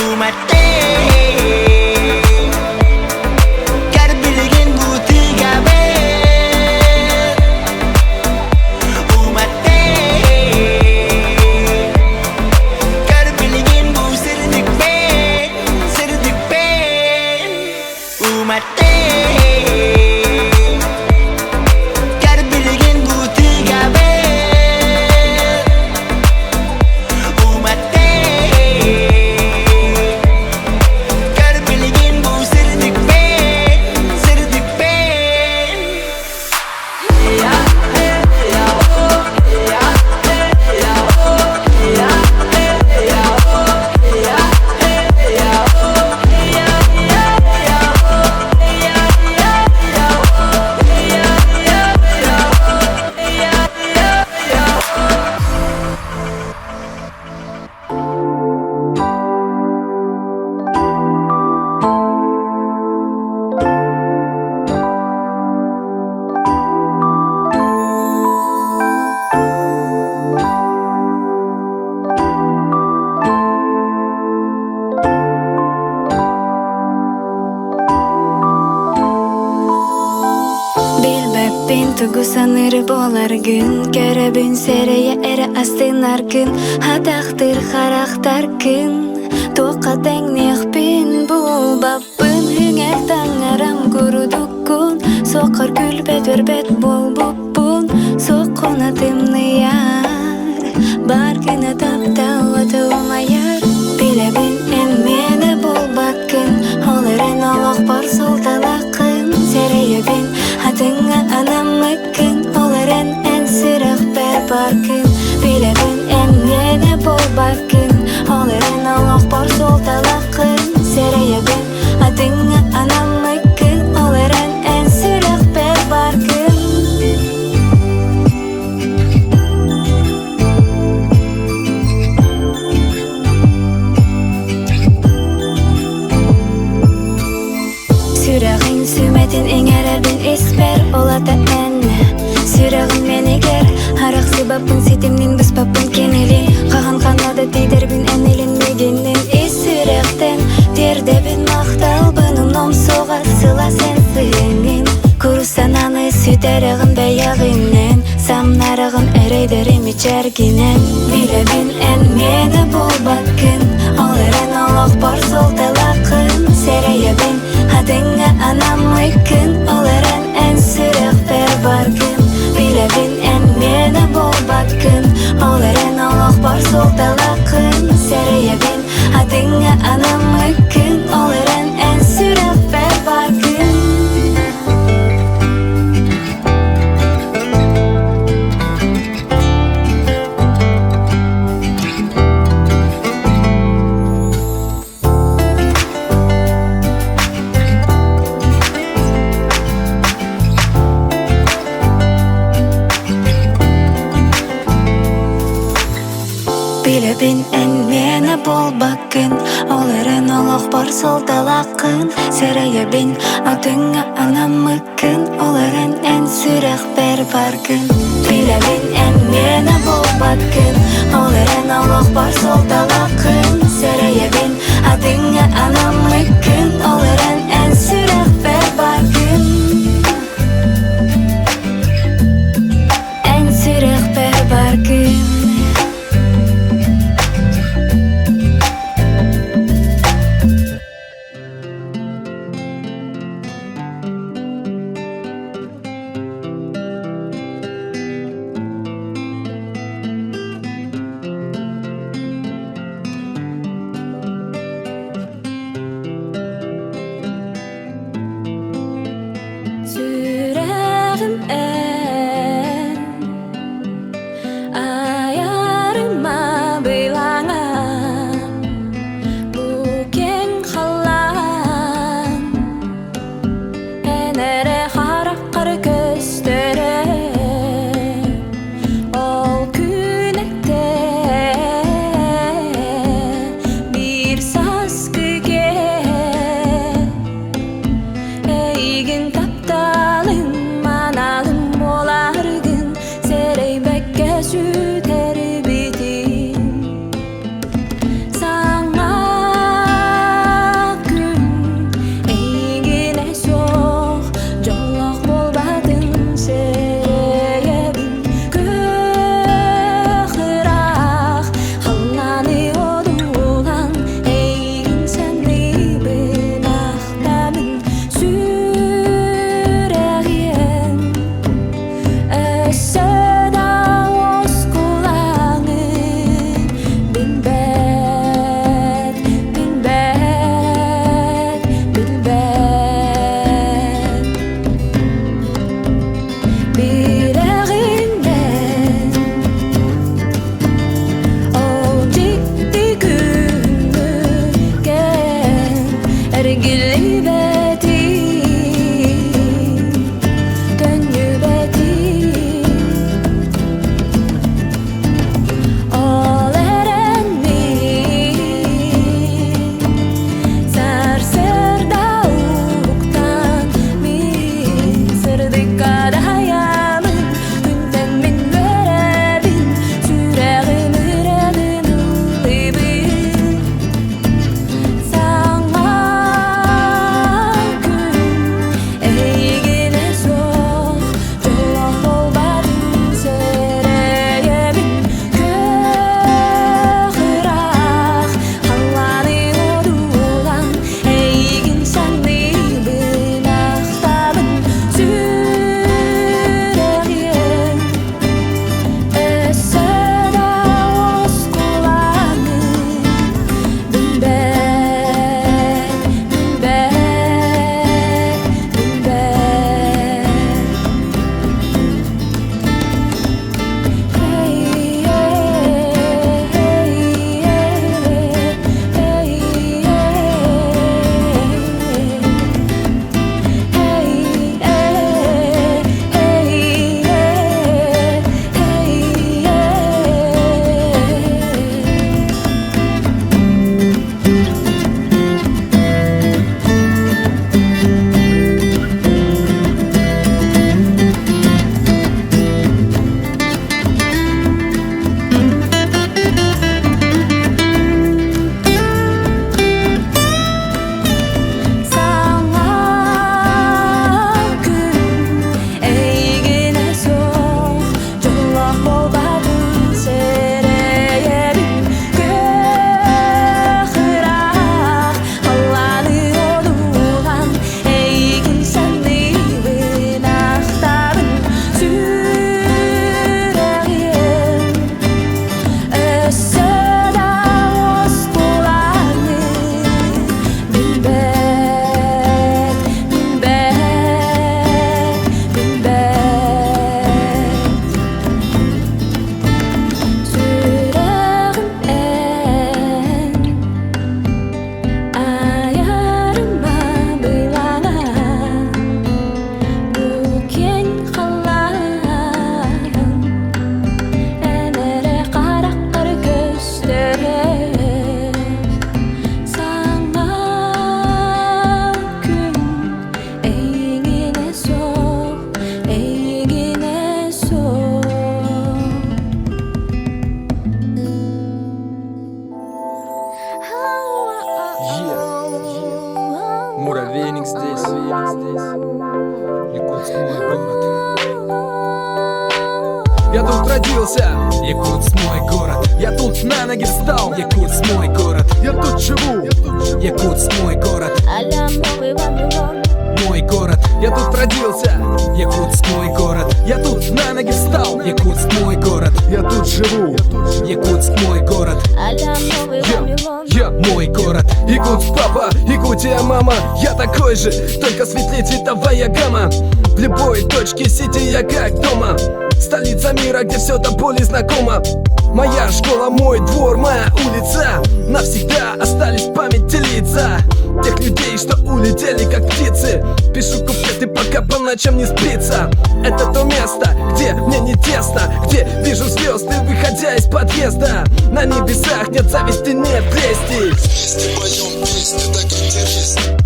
umate Kar bilgin bu tigabe umate Kar bilgin bu sirdik be umate Kar bilgin bu tigabe umate Kar bilgin bu sirdik be Tugu sanır bolar gün Köröbün sereye ere astınar gün Hadaktır haraktar gün Toka dengneh bin bul babbın Hünger tangaram kuruduk gün Sokar gülbet verbet bol bubbun Sokona dimniyar Bar güne taptal atılmayar Bilebin en mene bol bakın Oleren olak bar soltalakın Sereye bin Hatınga anamıkın Olaren en sırık ber barkın Bilebin en yene bol bakın Olaren Allah bar soltalakın Sereye bin Hatınga anamıkın Olaren en sırık ber barkın Sürağın sümetin eğer bin isper olata en Sürağın meniger Harak sebabın sitimnin büspapın keneli Kahan kanada tider bin en elinmeginin is sürekten Terde bin maktal bunun nom soğat sıla sen sığının Kurusan anı süterağın beyağının Samnarağın ereyderim içerginen Bile bin en mene bol bakın Oleren Allah bar soltalakın Sereye bin Hadınga anamıkın Oleren en sırık ber barkın Bile bin en mene bol bakın Oleren Allah bar soltalakın Sereye bin Hadınga anamıkın Oleren en sırık ber barkın Bilebin en mene bol bakın Oleren olak bar soltalakın Sereye bin Adınga anamıkın Oleren en sürek ber barkın Bilebin en mene bol bakın Oleren olak bar soltalakın Sereye bin Adınga anamıkın Oleren en sürek ber barkın En sürek ber barkın Gilli beti Dönü beti Ol eren mi Sarsırda uğuktan mi Sırdıkada hayalım Günden min verebin Süreğim üredin ulibin Sana gün Eygine soğuk Dolak olmadın Sereyemin Köhırak Hallanı odulan Eygin senli Bınaktabın Süreğim Össöda oskulanı Муравейник здесь. Якутск мой город. Я тут родился, Якутск мой город. Я тут на ноги встал, Якутск мой город. Я тут живу, Якутск мой город. Мой город, я тут родился, Якутск мой город. Я тут на ноги встал, Якутск мой город. Я тут живу, Якутск мой город. Я мой город. Якутск папа, Якутия мама. Я такой же, только светлее цветовая гамма. В любой точке сети я как дома. Столица мира, где все до боли знакомо. Моя школа, мой двор, моя улица. Навсегда остались в памяти лица тех людей, что улетели как птицы. Пишу куплеты, пока по ночам не спится. Это то место, где мне не тесно, где вижу звезды, выходя из подъезда. На небесах нет зависти, нет лести.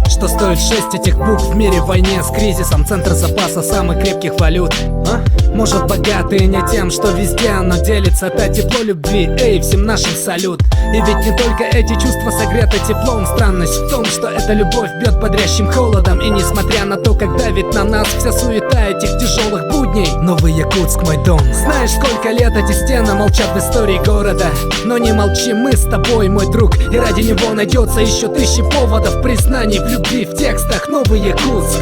Что стоит 6 этих букв в мире в войне с кризисом? Центр запаса самых крепких валют. Может, богатые не тем, что везде оно делится. Опять тепло любви, эй, всем нашим салют. И ведь не только эти чувства согреты теплом. Странность в том, что эта любовь бьет бодрящим холодом. И несмотря на то, как давит на нас вся суета этих тяжелых будней, Новый Якутск мой дом. Знаешь, сколько лет эти стены молчат в истории города. Но не молчи, мы с тобой, мой друг. И ради него найдется еще 1000 поводов признаний в любви в текстах. Новый Якутск.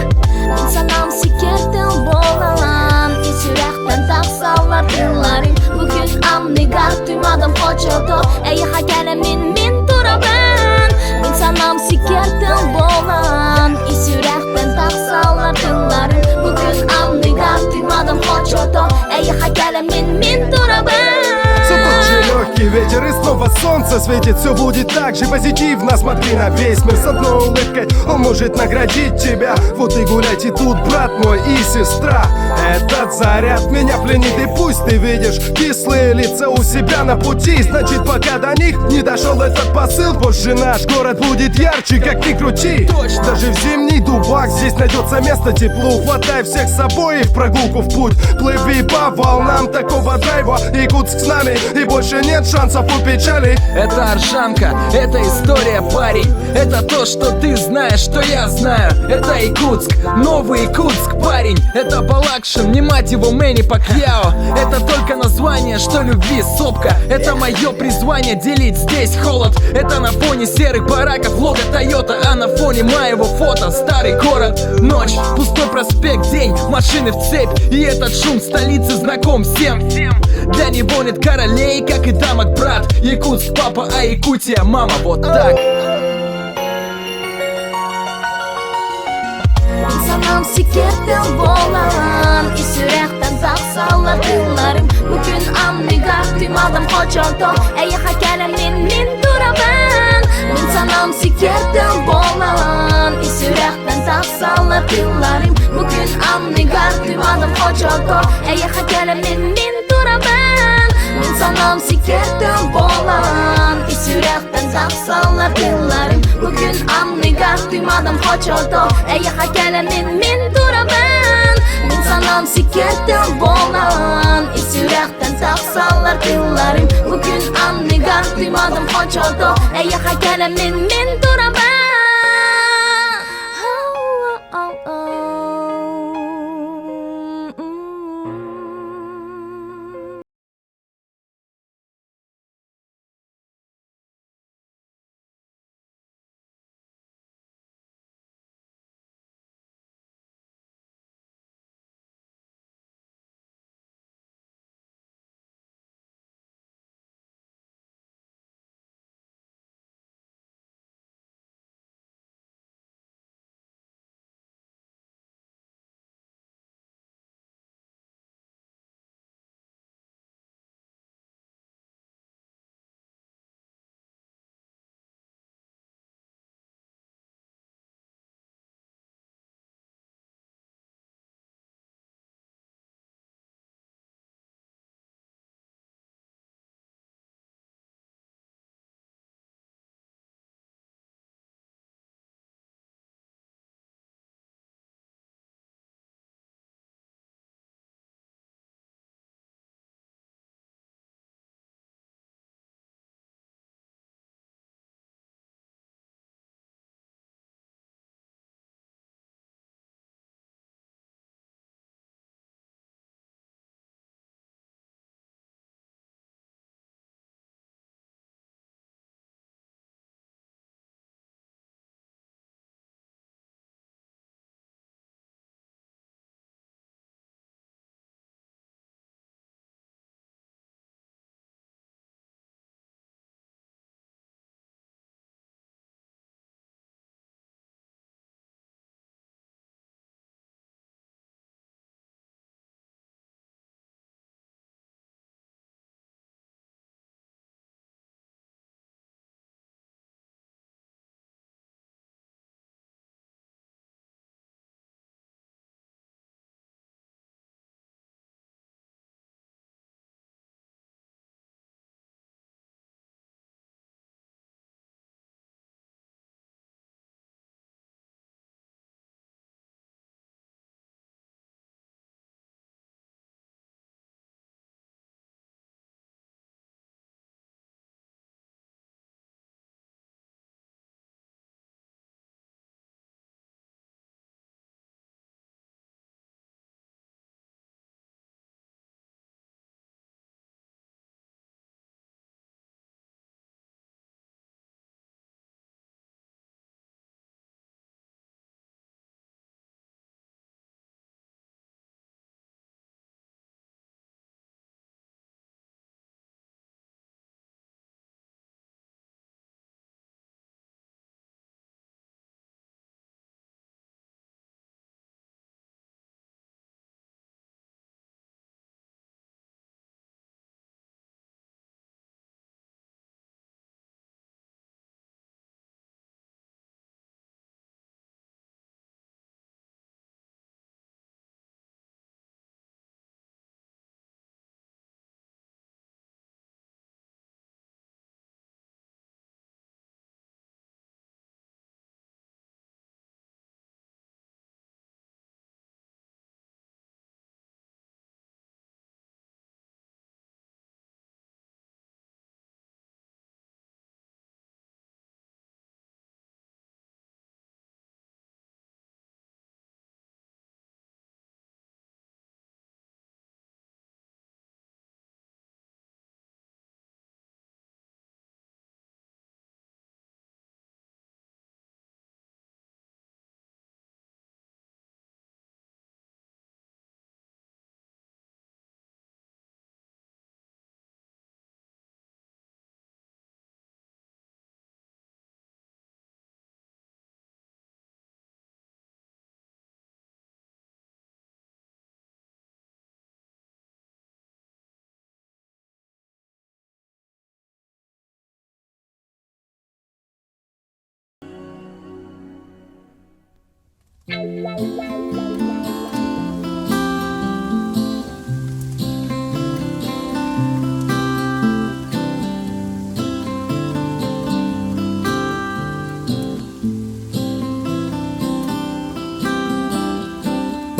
Sanam sikertin boğalan İçirekten taksalar tırlarım Bugün amnigar duymadım koçoto Ey hakelemin min duraben Ben sanam sikertin boğalan İçirekten taksalar tırlarım Bugün amnigar duymadım koçoto Ey hakelemin min duraben Все тот же легкий ветер и снова солнце светит. Все будет так же позитивно, смотри на весь мир с одной улыбкой. Он может наградить тебя. Вот и гуляйте тут, брат мой и сестра. Этот заряд меня пленит, и пусть ты видишь кислые лица у себя на пути. Значит, пока до них не дошел этот посыл, позже наш город будет ярче, как ни крути. Даже в зимний дубак здесь найдется место теплу. Хватай всех с собой и в прогулку в путь. Плыви по волнам такого драйва. Якутск с нами, и больше нет шансов у печали. Это Оршанка, это история, парень. Это то, что ты знаешь, что я знаю. Это Якутск, новый Якутск, парень. Это Балакшин, не мать его Мэнни Пакьяо. Это только название, что любви сопка. Это мое призвание делить здесь холод. Это на фоне серых бараков лого Тойота, а на фоне моего фото старый город. Ночь, пустой проспект, день, машины в цепь. И этот шум столицы знаком всем. Для него нет королей, как и дамок, брат. Якутск папа, а Якутия мама, вот так. İnsanım sikirdim bolan İsürekten taksalar yıllarım Bugün anlıga duymadım koçoldu Ey hakelemin min duraban İnsanım sikirdim bolan İsürekten taksalar yıllarım Bugün anlıga duymadım koçoldu Ey hakelemin min duraban İnsanım sikirdim bolan İsürekten taksalar yıllarım Bugün anlıga duymadım koçoldu Ey hakelemin min duraban İnsanım sikirdim bolan İsürekten taksalar yıllarım Bugün anlıga duymadım koçoldu Ey hakelemin min duraban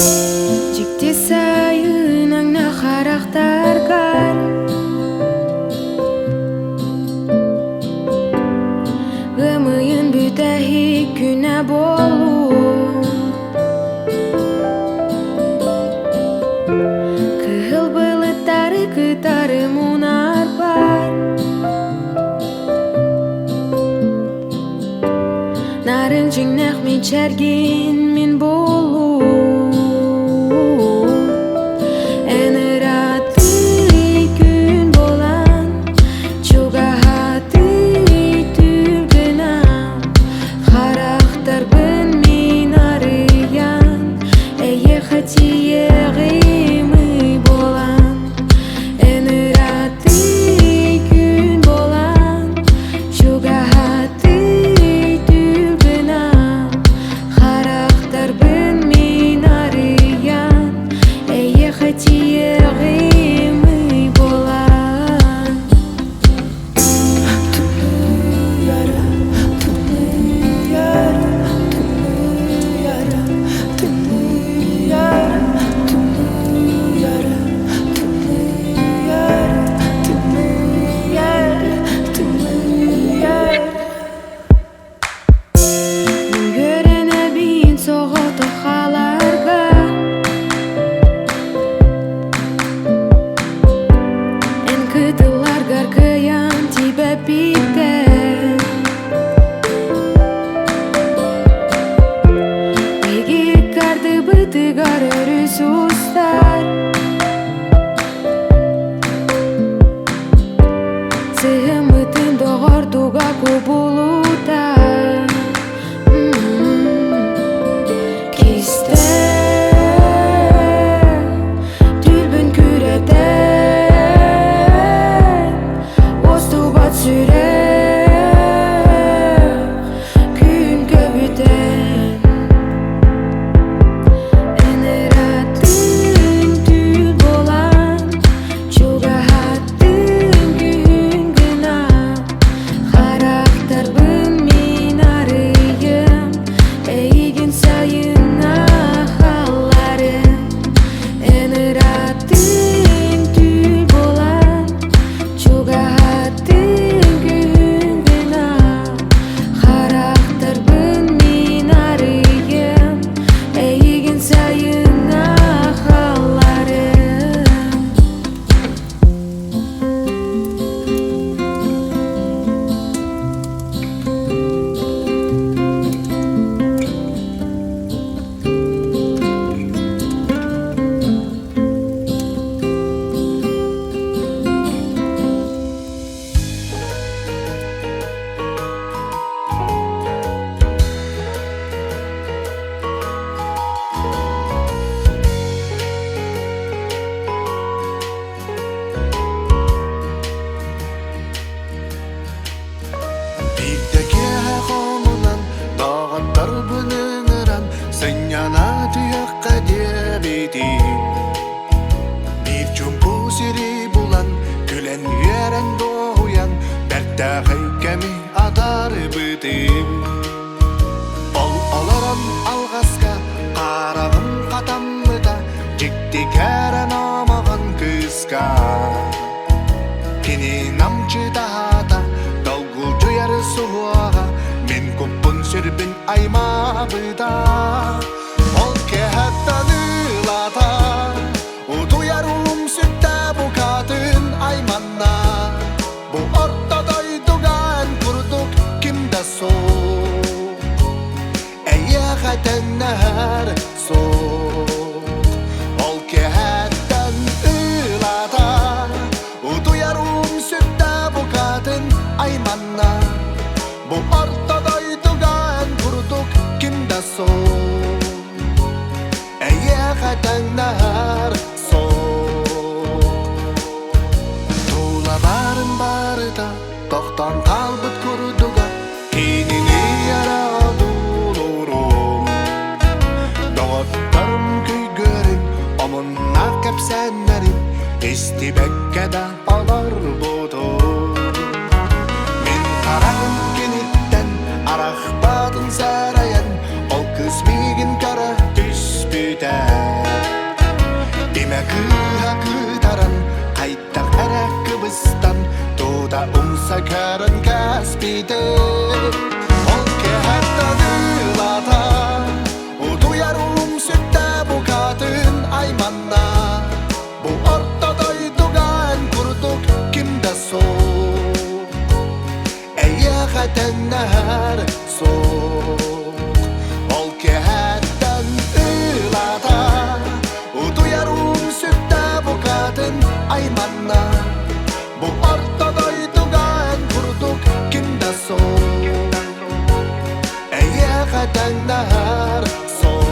Жикте сайын аңна характар кар Гымыйын бүтәхи күнә болу Кыгыл былыттары кытары мунар бар Нарын жиннах мечәрген мен болу Araq batın sarayan, ol kız migin kara düz büter. käspide Olke hättädylata Utujarum syttää bukatyn aimanna Bu ortodoitugaan kurtuk kimdaso Ei jäädän nähdä soo Olke hättän ylata Utujarum syttää bukatyn aimanna Bu ortodoitugaan kurtuk kimdaso Ei jäädän nähdä soo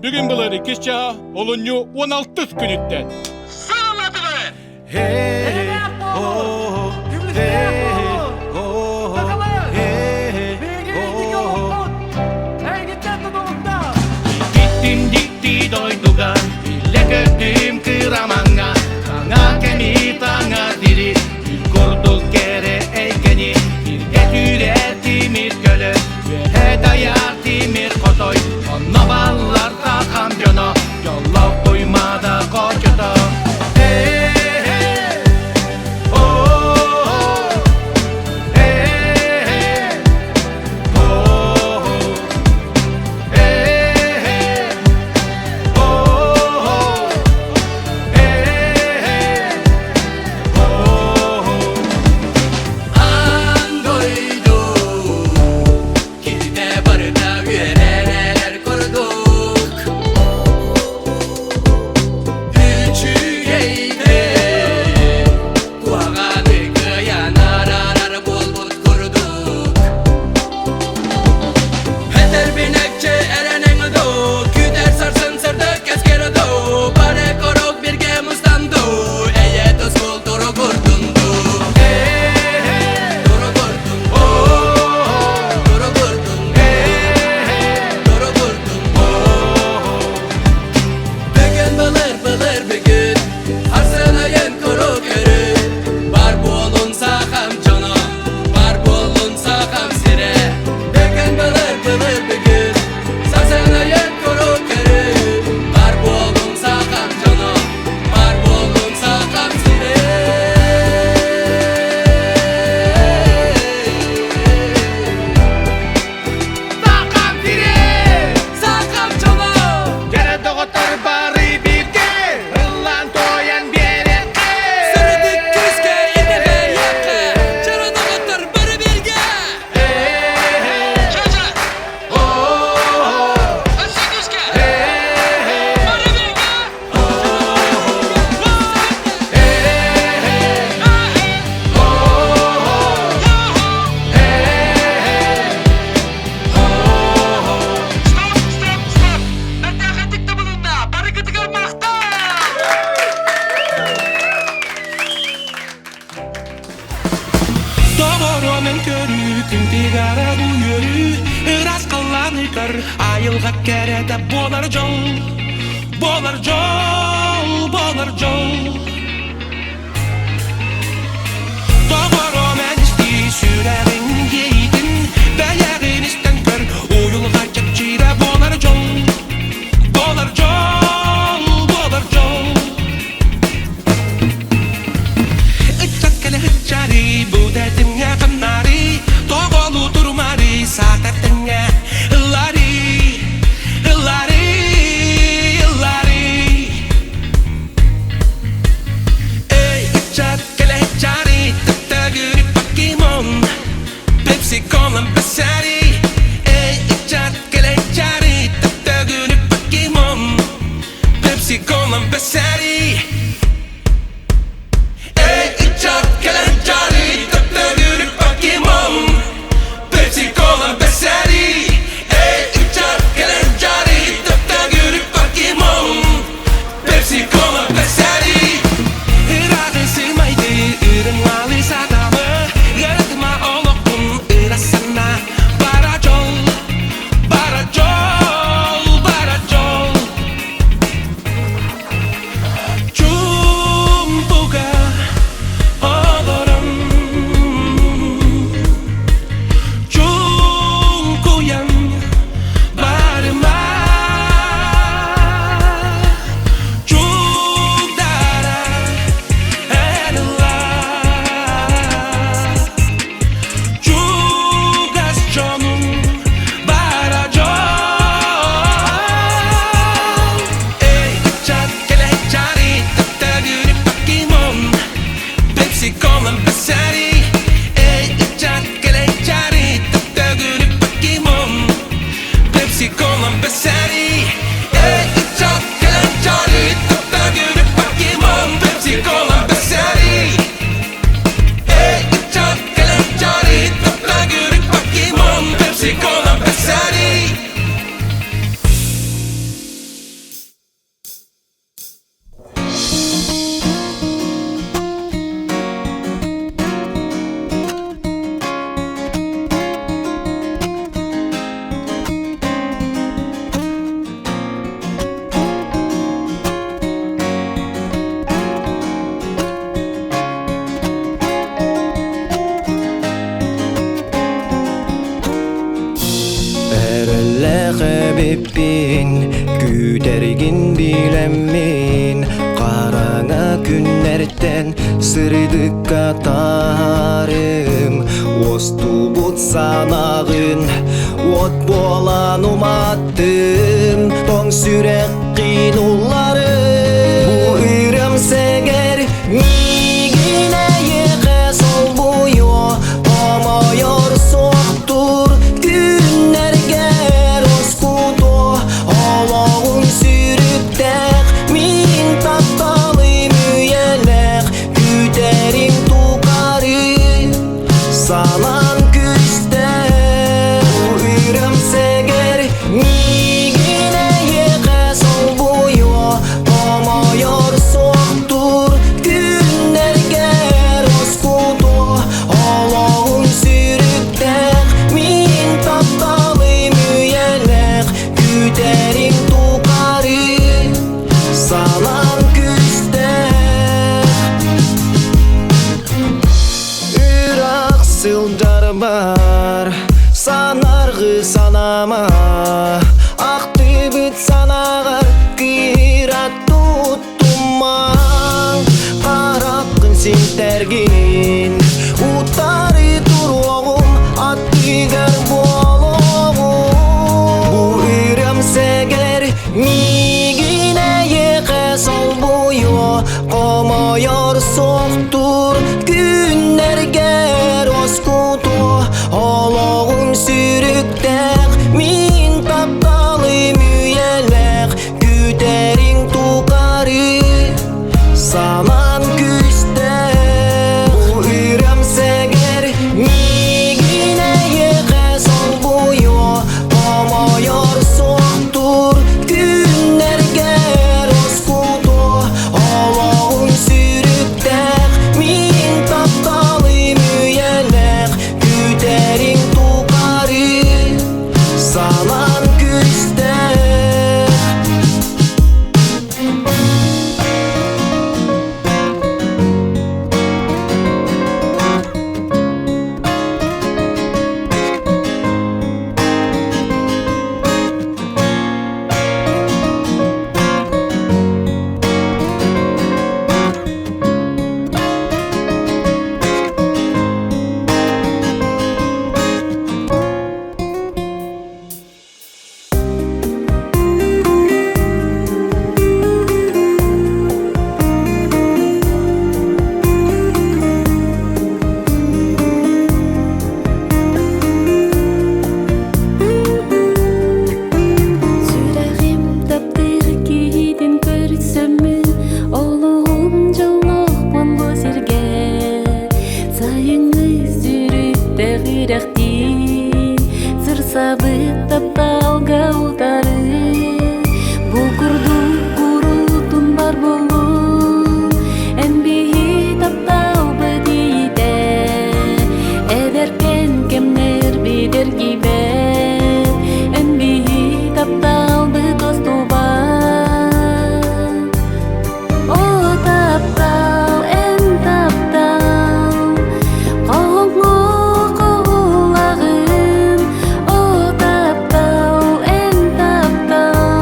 Bugün buları kişi olunyu 16 günütten. Sağladılar. Hey, oh, hey, oh, hey, oh. Gittim gitti doyduga, ile gördüm kıramanga. Tanga kemi tanga diri, bir kurduk kere eykeni. Bir etürer timir gölü, ve hedayar timir kotoy. Onunla ballar da kamyonu, yollak duymada koçudu. Ayılga kerede bolar jol, bolar jol, bolar jol. Doğru men isti sürerin yeydin, beyagin isten kör, uyulga çekçide bolar jol, bolar jol, bolar jol. İttat kele hıçari, bu derdinge kanari, doğulu durmari, saatettinge. Kolan besari, ey içat kele çari, tatta günü Pokemon. Pepsi kolan besari, ey içat kele çari, tatta günü Pokemon. Pepsi kolan besari, ey içat kele çari, tatta günü Pokemon. Pepsi kolan besari. Iragesi maydi, ürün wali sadamı, yaratma olok. Хәбибин күтәргин билеммин Караңа күннәрдән сырдык катарым Осту бут санагын от болан уматтым Тоң сүрек кыйнулларым Бу үрем сегер мигине еке сол буйо Омойор соқтур күннәргә роскуто Олоғын сүрүктәк мин тапталы мүелек Күтәрим тукары салан күстәк Үрем сегер мигине еке сол буйо Омойор соқтур күннәргә роскуто Олоғын сүрүктәк мин тапталы мүелек Күтәрим тукары салан күстәк Үрак сылдар бар санарғы санама Ақты бүт санағар кират туттумаң Қарапқын сен тәргін Утары туроғым аттыгар болоғым Бу үрем сегер мигине еке сол буйо Комойор соқтур күннәргә роскуто Олоғын сүрүктәк мин тапталы мүелек Күтәрин тукары салан күстәк Бу үрем сегер мигине еке сол буйо Комойор соқтур күннәргә роскуто Олоғын сүрүктәк мин тапталы мүелек Күтәрин тукары салан күстәк Сүрәгем таптыр кейден көрсәмме Олуғым жаллақпын бұ серге Сайыңы сүрікті ғирақтин Сыр сабыт тапталға утары Бұ күрді күрутын бар болу Әмбейі таптал бәдейді Әдеркен кемнер бедер гибет Әмбейі таптал бәдосту бар О таптал, ән таптал Қоңы қоғылағын О таптал, ән таптал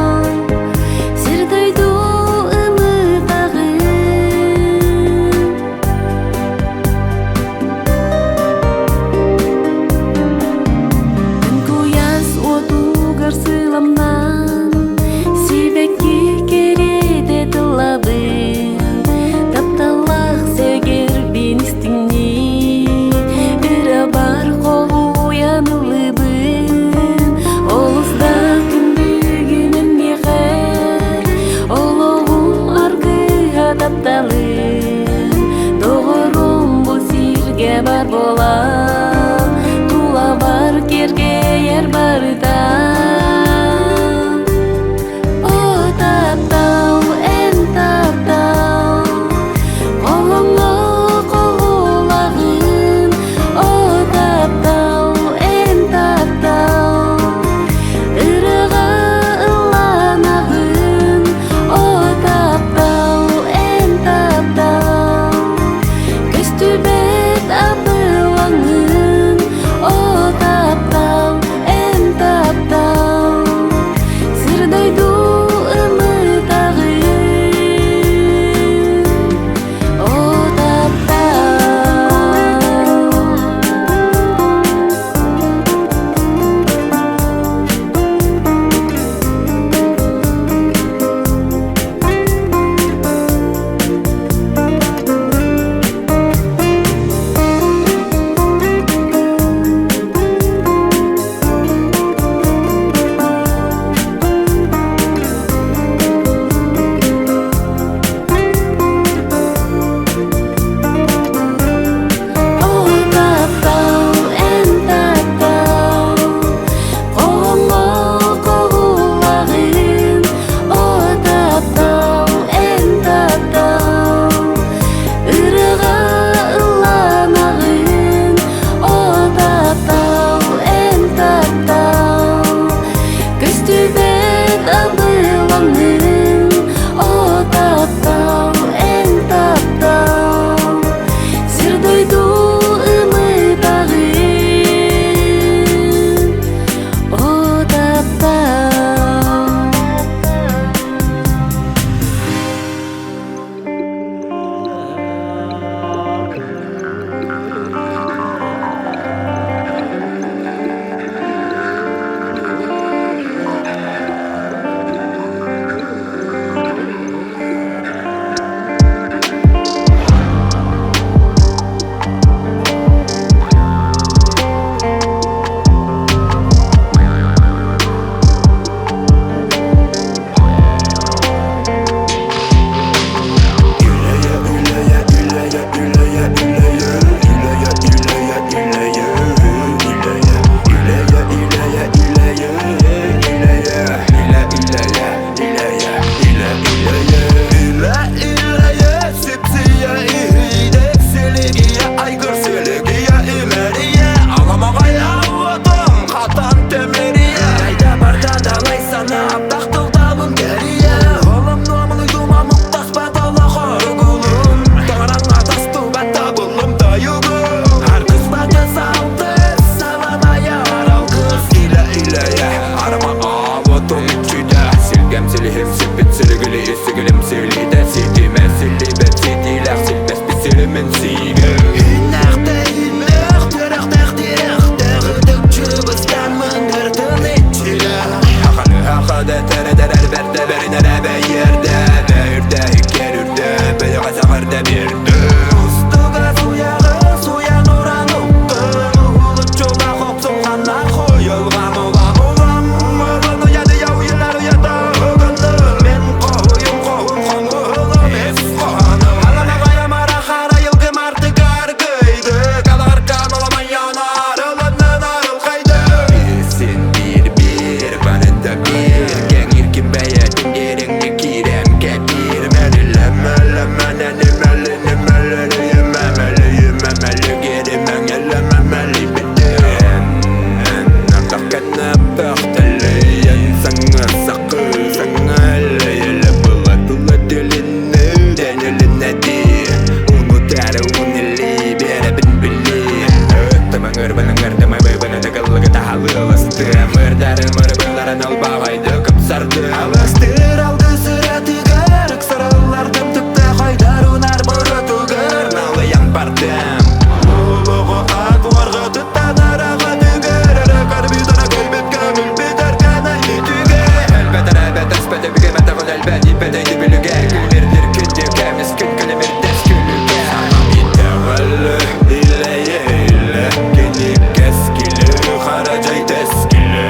ылысты Мырдары мырбыларын албағайды көпсарды Алыстыр алды сүретігер Үксарылардың түпті қайдарунар бұрытығыр Налыян бардым Улығы ақларға тұттан араға түгер Әрі қарбидана көйбет көңіл бетер қана етуге Әлбәтір әлбәт әспәті бүге мәтіғын әлбәт епәдейді білуге Күлмердер күнде кәміз күн көлемер дәс күлуге Сағам етіғілі иләйе илі Кені кәскілі қаражай тәскілі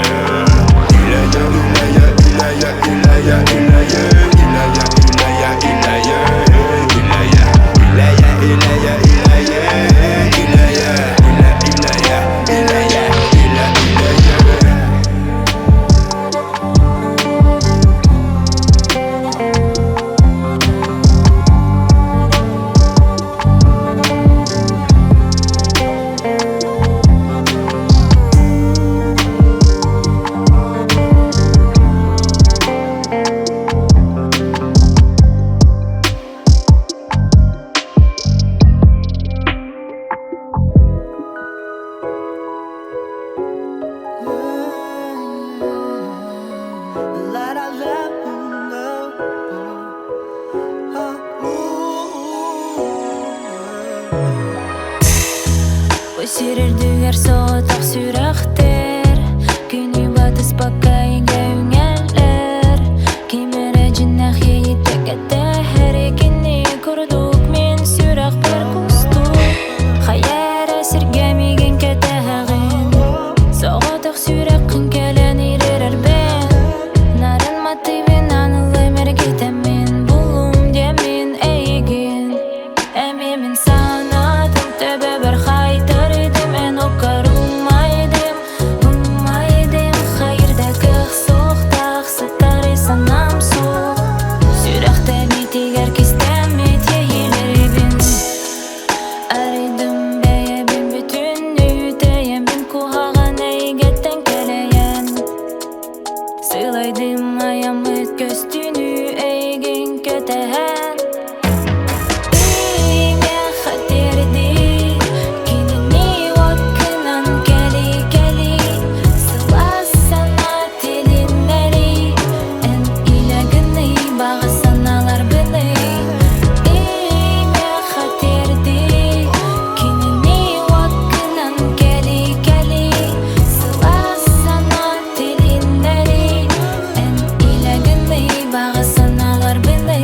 Иләйе иләйе иләйе иләйе иләйе Иләйе иләйе иләйе Иләйе иләйе иләйе иләйе Иләйе иләйе иләйе Өсірердігер соғытақ сүрақтер Күні батыс баққа еге үңәлер Кемері жинақ ейті кәті әрекені көрдік мен сүрақ бір күсту Қайар әсіргемеген кәті ағын Соғытақ сүрақ күнкәлін ерер әрбен Нарын мотивен анылы мәргетәмен Бұлым демен әйген Әмемен санатым төбі бір қайтыр едім Ән оқар ұмайдым, ұмайдым Қайырда кіқ соқтақ сытары санам соқ Сүрақта метегер кестем мете елеребін Аридым бәйебін бүтін үйтәйем Бін куғаған әйгеттен кәләйен Сылайдым аям өткөстүнү әйген көтәһән Үйме қатерді Күніне уақынан кәли-кәли Сыласана теліннәри Ән иләгіні бағасаналар біні Үйме қатерді Күніне уақынан кәли-кәли Сыласана теліннәри Ән иләгіні бағасаналар біні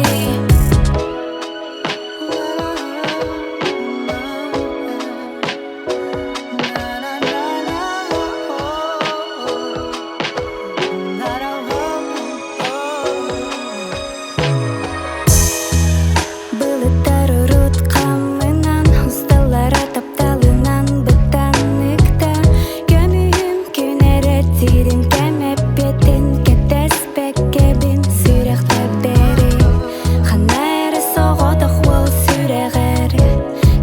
Бұлыттар ұрут қамынан Ұсталара тапталынан бұттанықта Көмүйім күнәрі тирім кәмәп бетін Кәтәспәк кәбін сүрәқта бәрі Қана әрі соғадық ол сүрәғәрі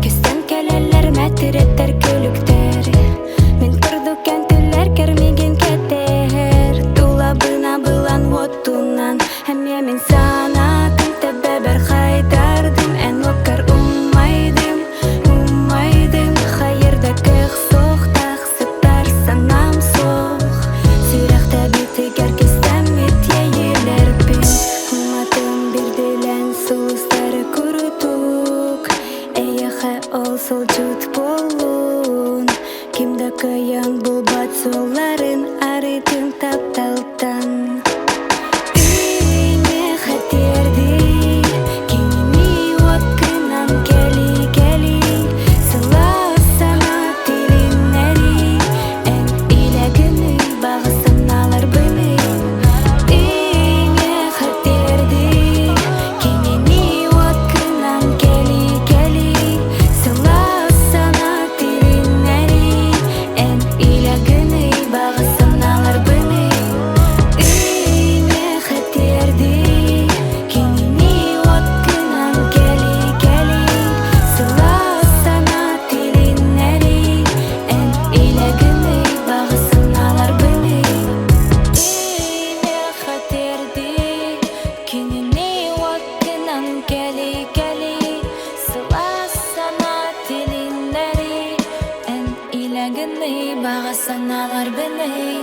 Көстен кәләләр мәтіреттер көліктер Мен күрдік әнтілер кәрмеген кәтер Тулабына бұлан отунан Әмемен санатын тәбі бір қайтардым Ән оқар ұмайдым, ұмайдым Қайырда кіқ соқтақ сыптар санам соқ Сүрәқта бітігер кестем ете елербін Ұматым бірділән сұлыстары күрітук Әйеқі ол сол жұт болуын Кімді қиян бұл бат соларын арытын тапталтан Үйме қатерді Кенеме уақынан кәли-кәли Сыласана теліннәри Ән иләгіні бағасаналар біні Үйме қатерді Кенеме уақынан кәли-кәли Сыласана теліннәри Ән иләгіні бағасаналар біні каналар беней.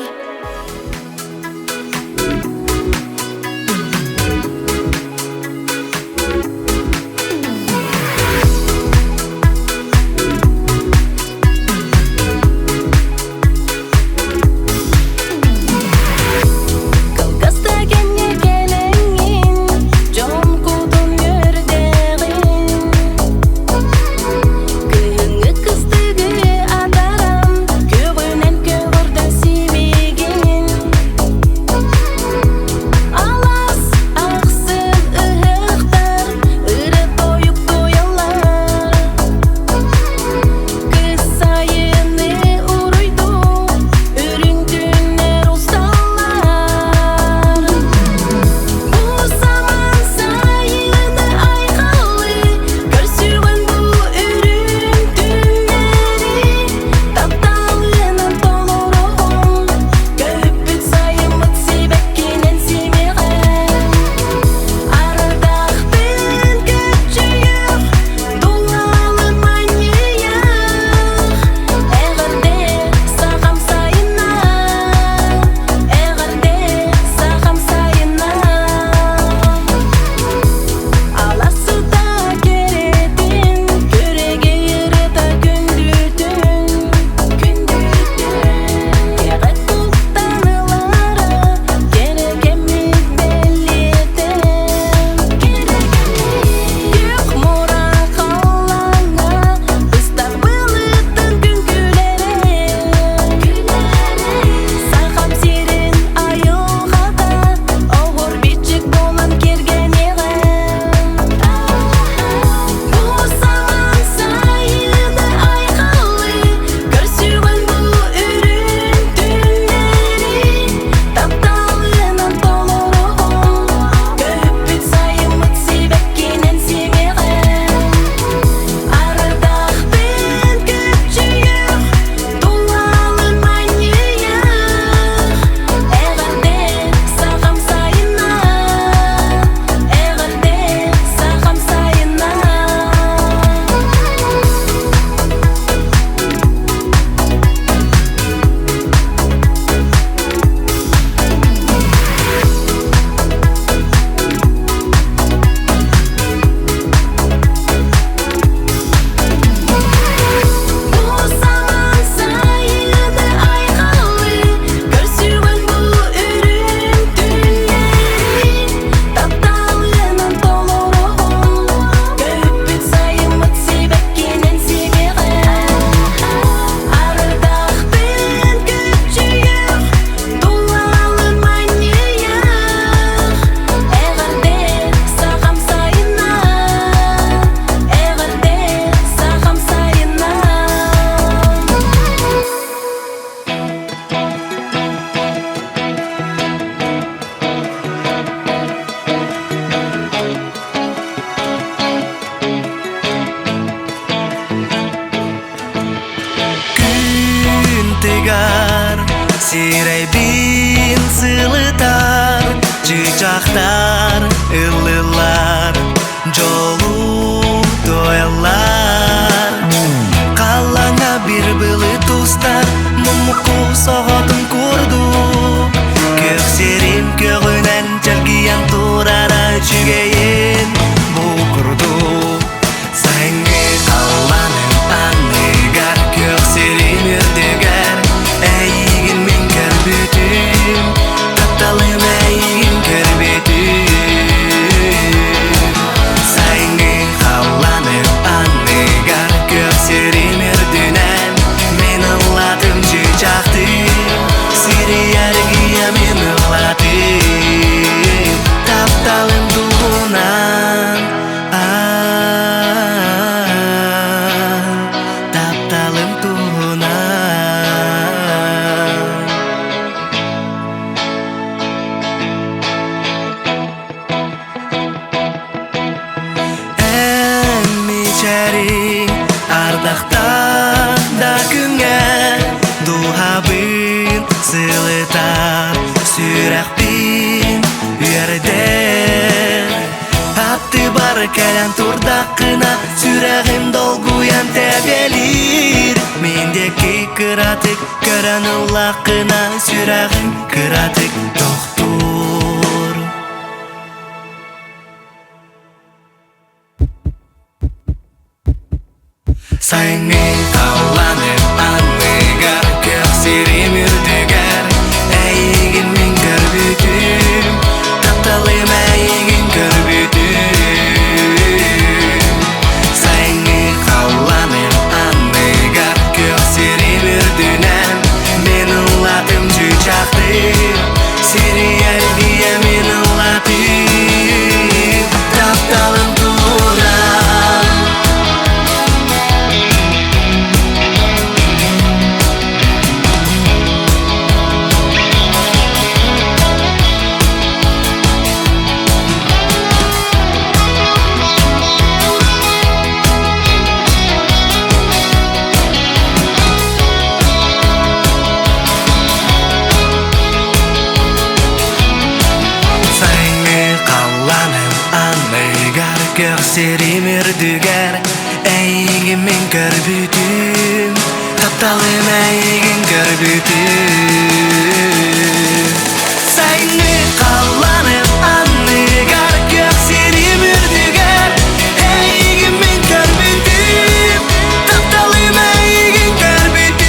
Сирейбин сылытар, чычактар, ыллылар, жолу тоялар. Калаңа бир былы тустар, мумуку соғатын курду. Көксерим көгүнен жалгиян турара чүгейин бу курду. Сайңы калланым анныгар, көксерим үрдүгар. Әйгін мен кәрбетім, тапталым әйгін кәрбетім. Сайңы қалланым анныгар, көксерим үрдүнен. Мен ылладым чычақтым, сирияр мен ылладым. Тапталым туғынан, тапталым туғынан. Әммечәрің ардақта да күңә, дұғабын сылытар, сүрәқпін үйәрдер. Аты бар кәлән турдақына Сүрәғім долгуян тәбелир Мендеки кыратык көрән улақына Сүрәғім кыратык доқтур Саймен қаланып анныгар Көксерім үрдігар Әйгін мен көрбүтім Тапталым әйгін көрбүтім Саймен қаланып анныгар Көксерім үрдінен Мен ұлатым жүчақты Сері әлгия мен ұлатым Тапталым турам Көксерім үрдігер Әйгін мен көрбүтім Тапталым әйгін көрбүтім Сайны қаланып анныгар Көксерім үрдігер Әйгін мен көрбүтім Тапталым әйгін көрбүтім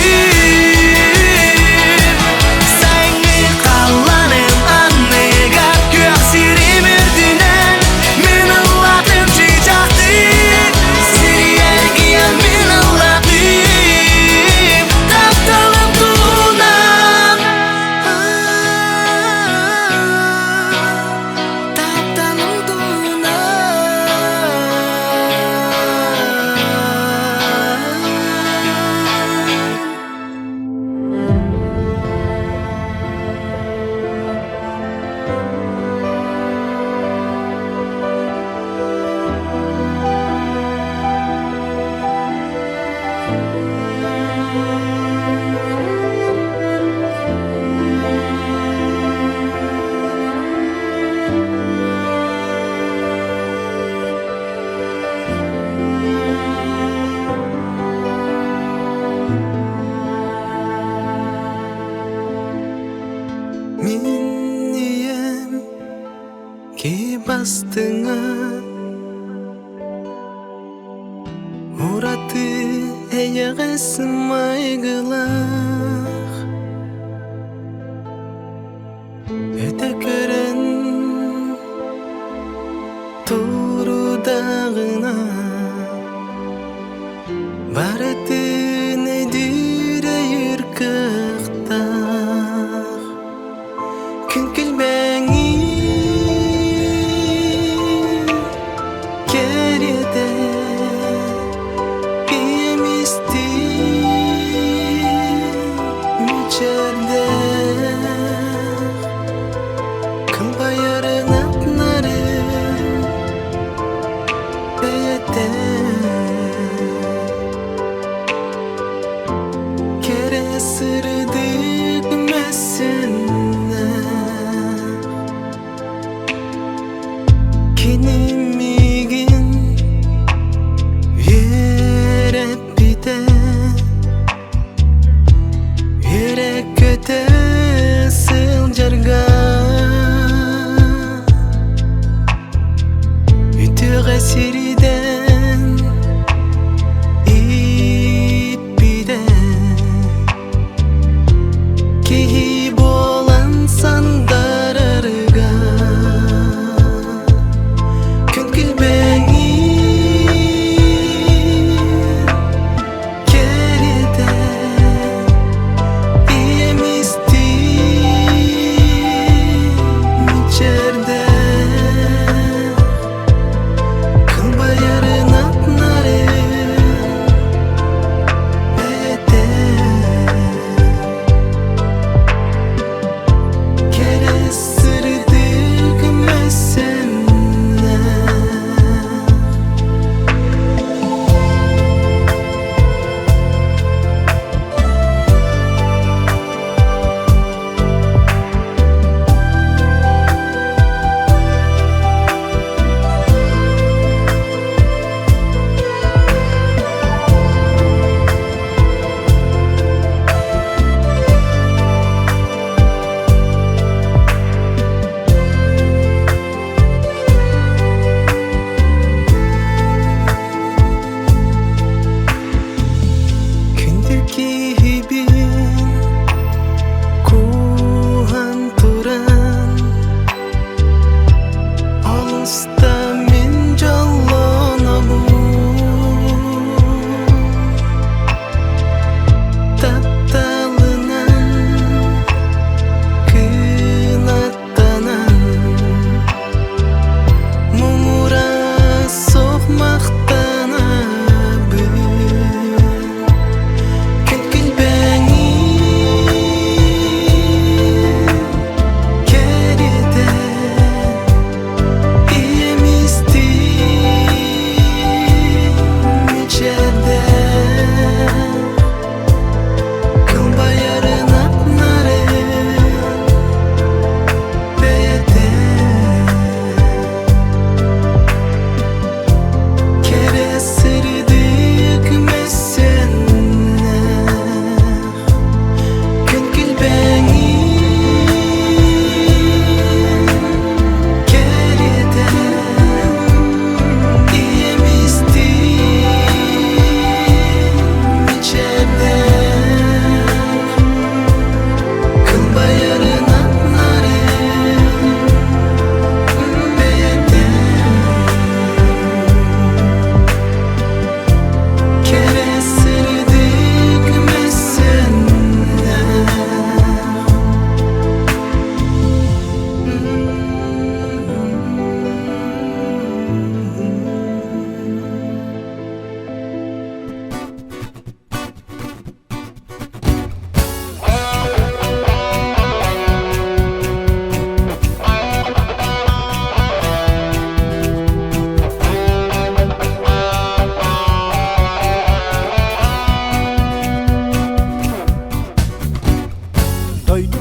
Сайны қаланып анныгар Көксерім үрдінен Мен ұлатым жиjaқты Сері әлгия мен ұлатым Тапталым туынан Тапталым Минием ки бастыңа Ураты әйәғесім айғылақ Өтәкірін турудағына Барытын әйдірі үркіқтақ Күн кілбәңі кереді Еместі мүчәрді Күн байырын атнары бәйетті Кересірді мәсінна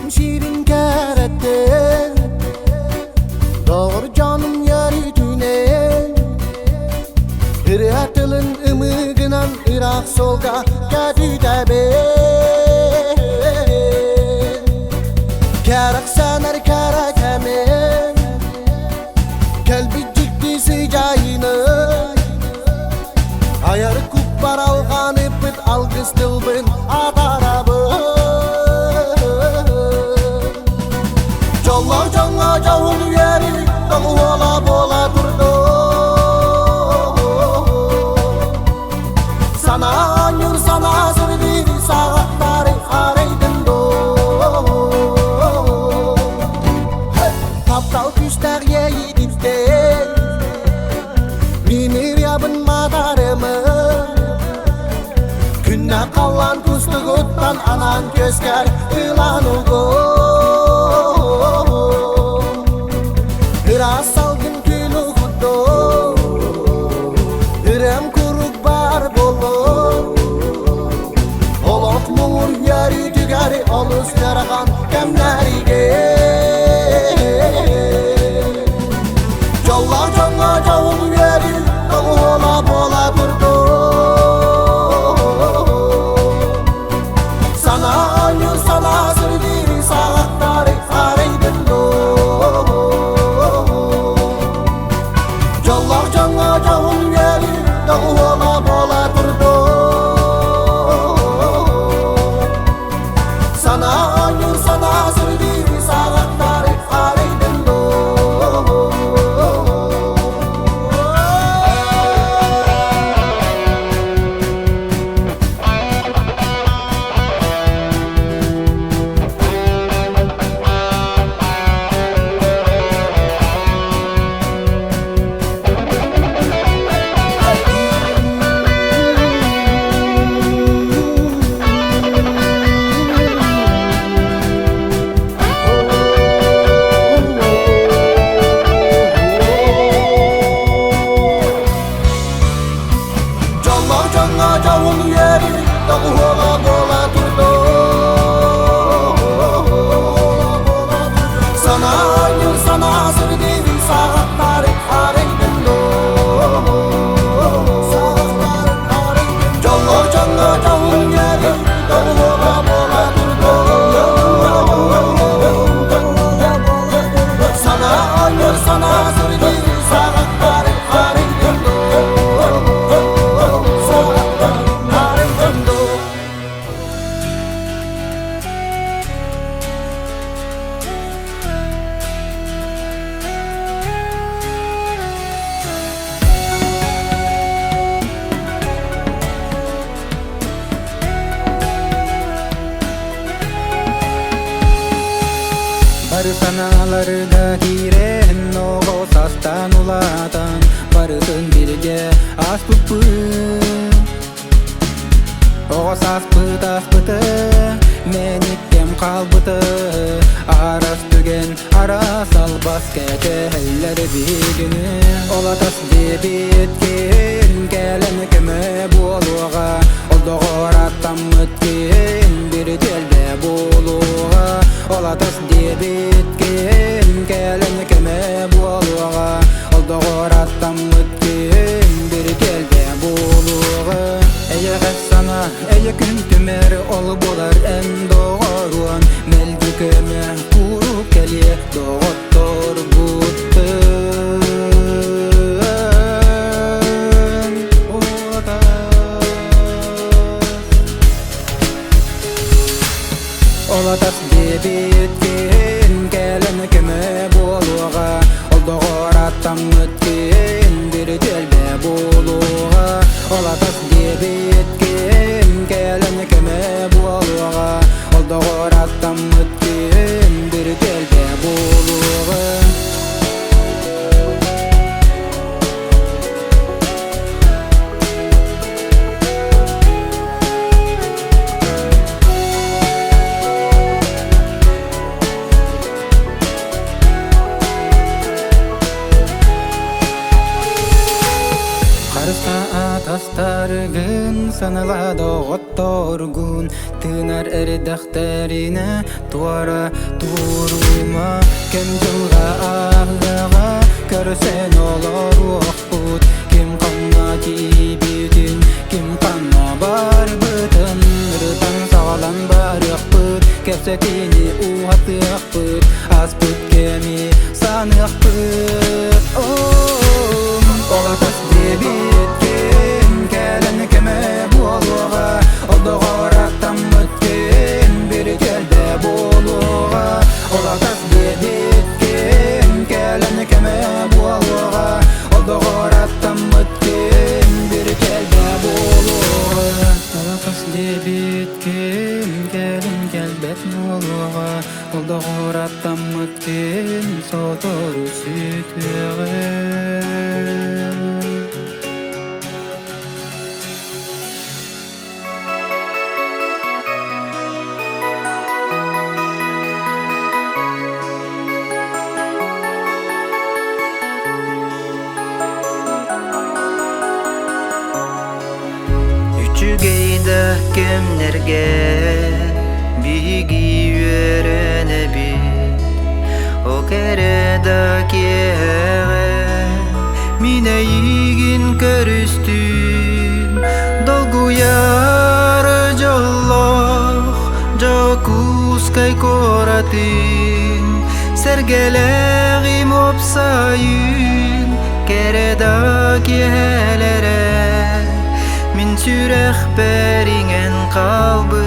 şirin keretten Doğru canım yarı tünen Hıriyatılın ımıgınan Irak solga Gadi de ben Kerak sanar kerak hemen Kalbi ciddi sıcağını Ayarı kupar alğanı pıt algıstılbın Adarabı Jollar janga jahul yeri Dağıla bola durdu Sana anyur sana sırdır Sağatları araydın do Taptal küster yeğidimde Mimir yabın madarımı Günne kalan kustukuttan anan gözker Ilan ugu Hıra salgın külü kudu Hırem kuruk bar bolu Olok muğur yeri tügeri Olus yaragan kemlerige Jollar janga jahul yeri Dağıla bola durdu Sana anyur sana sırdır Sağatları araydın do Jollar janga jahul yeri Dağıla bola durdu Sana anyur sana sırdır Sağatları araydın do Jollar janga jahul yeri Dağıla bola durdu Sana anyur sana sırdır Sağatları araydın do Jollar janga jahul yeri Dağıla bola durdu Sana anyur sana sırdır Sağatları araydın do Barı sanalarda giren oğu sastan ulatan Barısın birge aspıpın Oğu saspıt aspıtı Men ittem kalbıtı Aras tügen aras albas kete Heller bir günü Olatas debetken Gelen kime boluğa Oldoğur attam ötken Bir telde boluğa Olatas debetken Gelen kime boluğa Oldoğur attam ötken Bir telde boluğa Eye sana eye gün tümer ol bolar en doğruan Meldi köme kurup gelye doğuttur buttun Olatas debetken gelen kime boluğa Oldoğur attam ötken bir telbe boluğa Olatas debetken gelen kime boluğa Oldoğur attam ötken bir telbe boluğa Tastargın sanıla doğut torgun Tınar erdakterine tuara turuma Kim yılga ağlağa görsen olar uqbut Kim kanna tibitin kim kanna bar bütün Rıtan sağlan bar yaqbut Kepsetini uhat yaqbut Asbut kemi san yaqbut Olatas debit kim Kelen keme boluğa Oldoğoraktan mütkin Bir gelde boluğa Olatas debit kim Kelen keme boluğa Oldoğoraktan mütkin Bir gelde boluğa Olatas debit kim Kelen gelbet boluğa Oldoğoraktan mütkin Sotoru sütüğe Üçügeyde kimlerge bigi verene bir O kereda kere mine yigin körüstün Dolgu yar jolloh jokus kay koratin Sergelegim opsayın kereda kihelere Min sürek beringen kalbı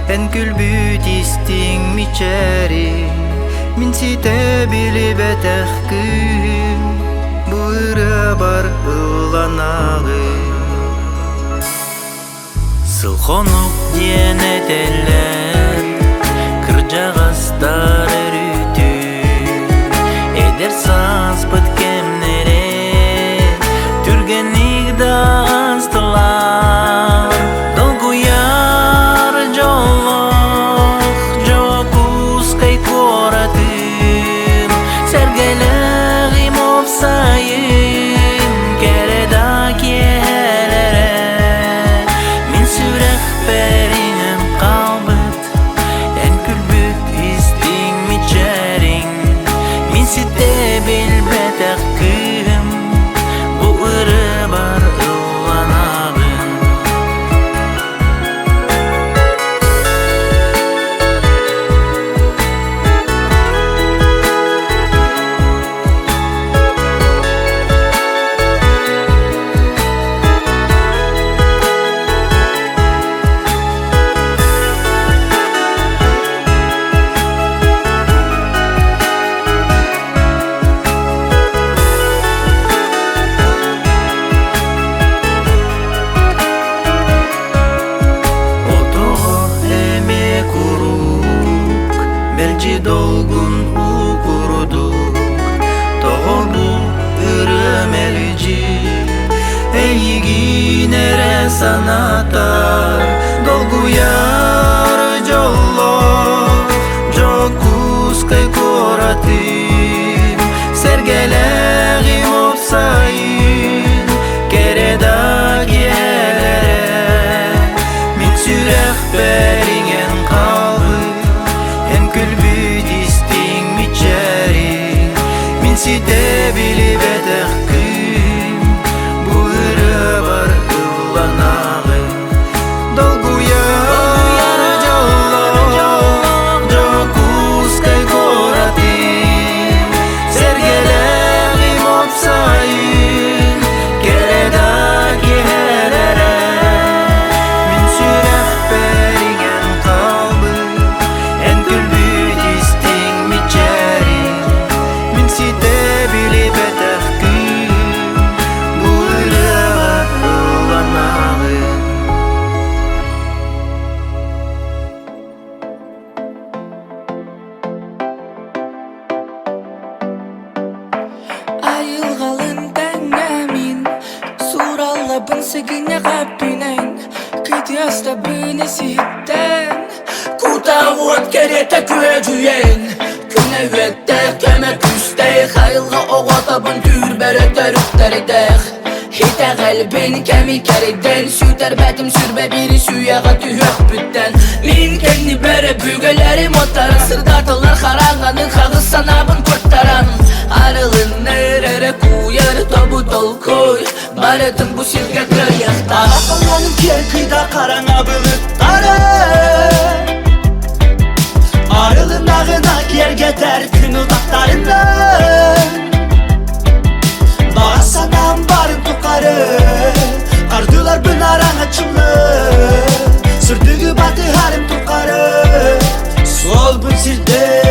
En külbüt isting miçeri Min site bili betehküm Bıra bar ılanağı Sılxonuk diyen edeller Kırcağızlar erütü Eder saz bıt kemnere Türgenlik da azdılar Dolgu yar jolloh Jokus kay koratın Sergelegim opsayın Kereda kihelere Min sürek berinem kalbıt En külbüt isting miçerin Min site bilbetek kıyım Bu ırı bar ıllanağın Belki dolgun ukuruduk Toğu bu üremelici Eyi nere sanatar Dolgu yar jolloh Jokus kay koratim Sergelegim opsayın Kereda kihelere Min sürek beringen kalbı En külbüt isting miçeri Min site bili betehküm Bu ırı var ıllanağın Dolgu yar jolloh Jokus kay koratin Sergelegim opsayın Kereda kihelere Min sürek beringen kalbı En külbüt isting miçeri Min site bili betehküm Bu ırı var ıllanağın Ayılgalın dengemin Surallabın segine kalbinen Kıdyasta beni sitten Kutavut kerete küecüyen Künevette keme küstey Hayılga oğatabın tür berete rüfteridek Hita qalbin kemikerinden Süter betim sürbe biri suyağa tühök bütten Min kendi bere bügelerim otarın Sırdartılar karanganın kağı sanabın kurtaran Arılın nerere kuyar tobu dol koy Baratın bu sirke kıyakta Arakanlanım kerkıyda karana bulutları Arılın ağına yer geter gün udaklarından Bağasanam barın tukarı Kardılar bınaran açımlı Sürdüğü batı harim tukarı Sol bu sirde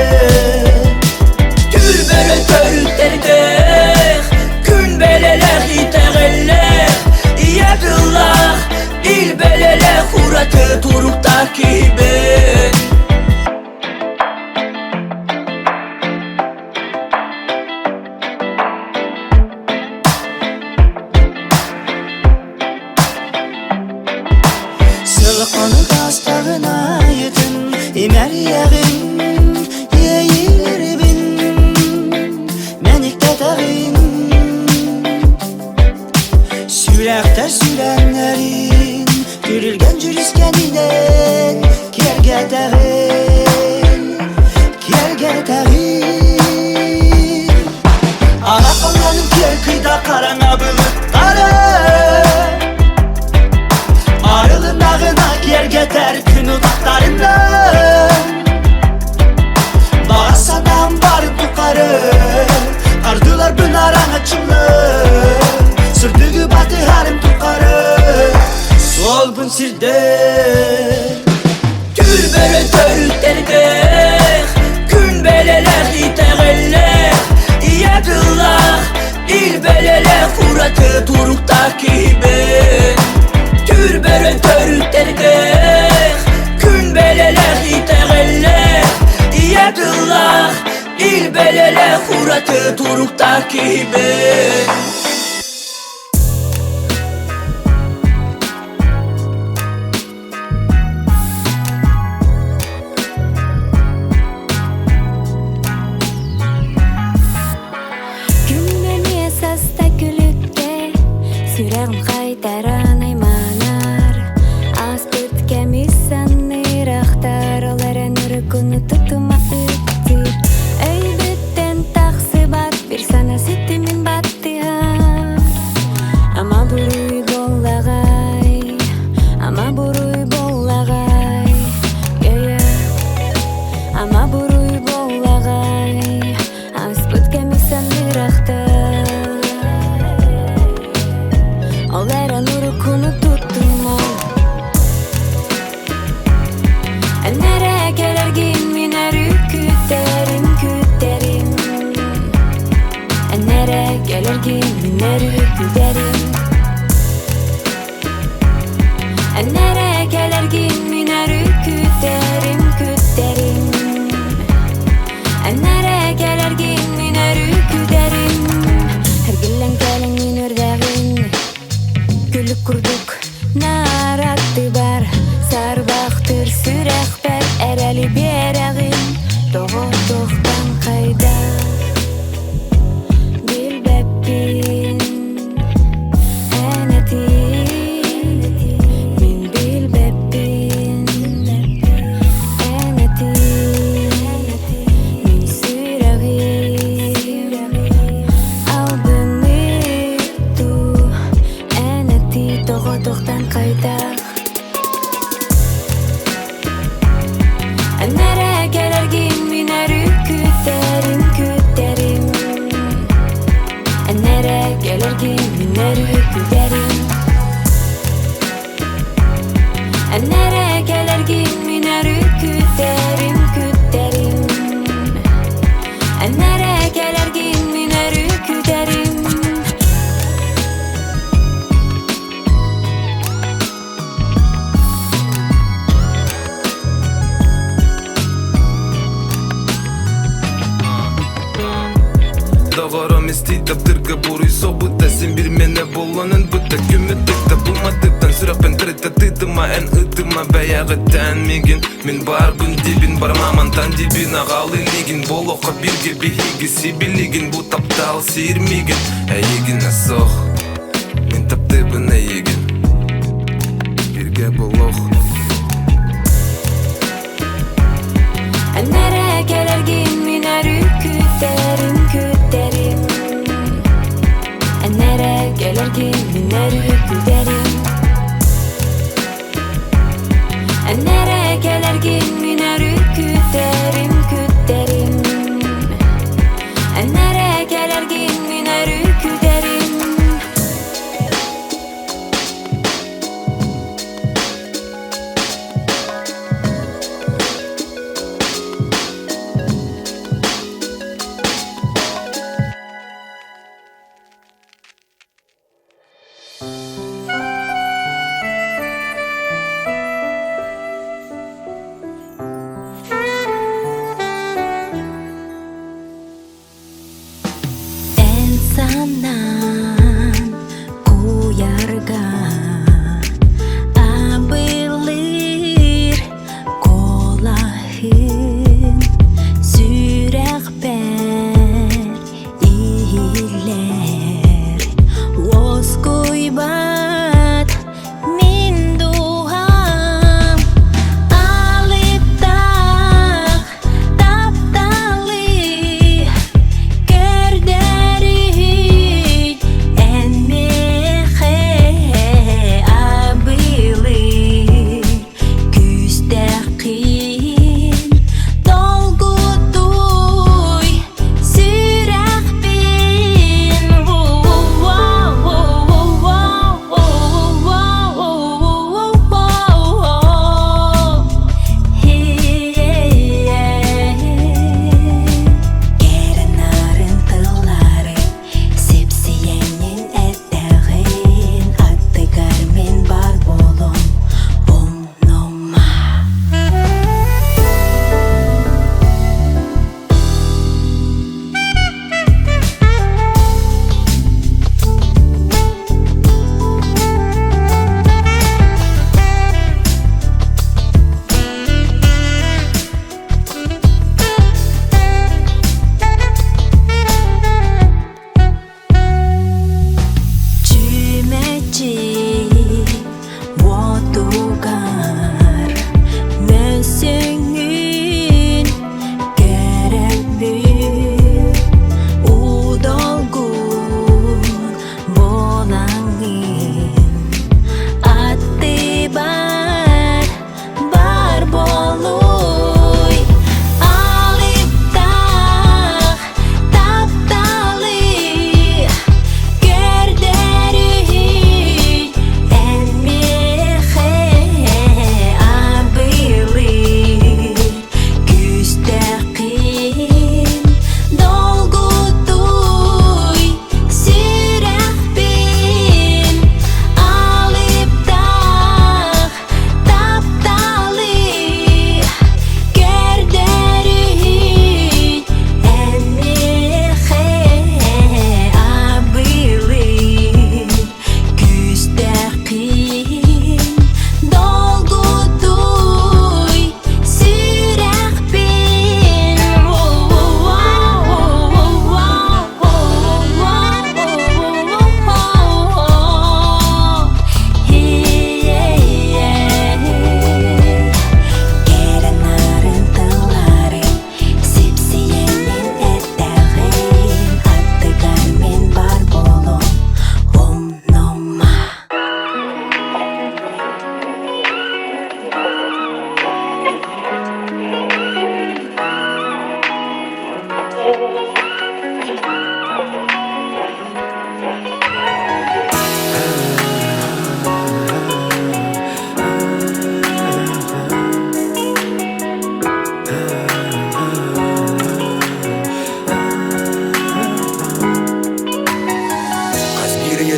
Gül böyle törüklerdik Gün beleler hitegeller Yadıllah il beleler Huratı turuk takibin Sılıqanı qastağına yedin İmer yağın Yeyilir bin Menikte dağın Sürekte sürenlerin Gürülgen cüriskeninen Kerge dağın Kerge dağın Arakanlanım kerkıyda karana bulutları Arılın ağına yer geter gün udaklarından Bağasanam barın tukarı Kardılar bınaran açımlı Sürdüğü batı harim tukarı Sol bun sirde Gül böyle törüklerdik Gün beleler hitegeller Yadıllah il beleler Huratı turuk takibin Gül böyle törüklerdik Gün beleler hitegeller Yadıllah il beleler Huratı turuk takibin Gündemi esasta gülükке Süreğim qaytaran aymanar Az bütkemisan niraqtar Olaren ürkünü tutuma üttip Öybütten taqsı bat Bir sana süttimin battıhan Ama buruy bollagay Ama buruy bollagay Ama buruy bollagay Az bütkemisan niraqtar Olaren ürkünü tuttum ol Nereye gelir giyinminer küterim küterim Nereye gelir giyinminer küterim Nereye gelir giyinminer küterim küterim Nereye gelir giyinminer küterim Her gillen gelin minür dağın Gülük kurduk narattı bar Sarbaktır sürekber ereli berağın Doğu doğdan kayda Bilbeppin enetin Min bilbeppin enetin Min süreğin Aldın ittu eneti Doğu doğdan kayda Nereye gelir giyinminer küterim küterim Nereye gelir giyinminer küterim Nereye gelir giyinminer küterim küterim Nereye gelir giyinminer küterim Dağaram istidap tırgı boruy sobuta Sen bir mene bolanın bıta Gümüdükta bulmadıktan sürakpen tırıta Tıtıma en ıtıma bayağıtan migin Min bar gün dibin barmamantan dibin Ağalı ligin boloqa birge bihigi Sibiligin bu taptal sirmigin Eyigin asoq Min біне еген Бірге болуқ Nereye gelirgin minarı kütlerim kütlerim Nereye gelirgin minarı kütlerim Nereye gelirgin minarı kütlerim kütlerim Nereye gelirgin minarı kütlerim Insandan kuyarga abilir kolahin sürek ber iler was kuybat min duham aliptak taptali kerderi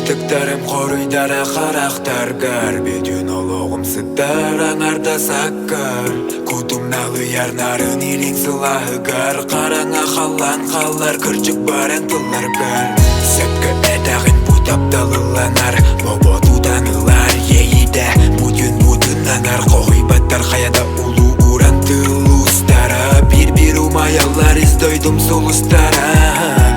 Тіктәрім қорыйдары қарақтар гар Беден олығым сыттар аңарда саққар Кутумналы ярнарын елен сылағы гар Қараңа қалан қалар күрчік баран тұллар гар Сөпкі әтағын бұтапталыланар Бобо туданылар ейді Бүтін аңар қойбаттар қаяда улу уран тылустара Bir умаялар издойдым солустара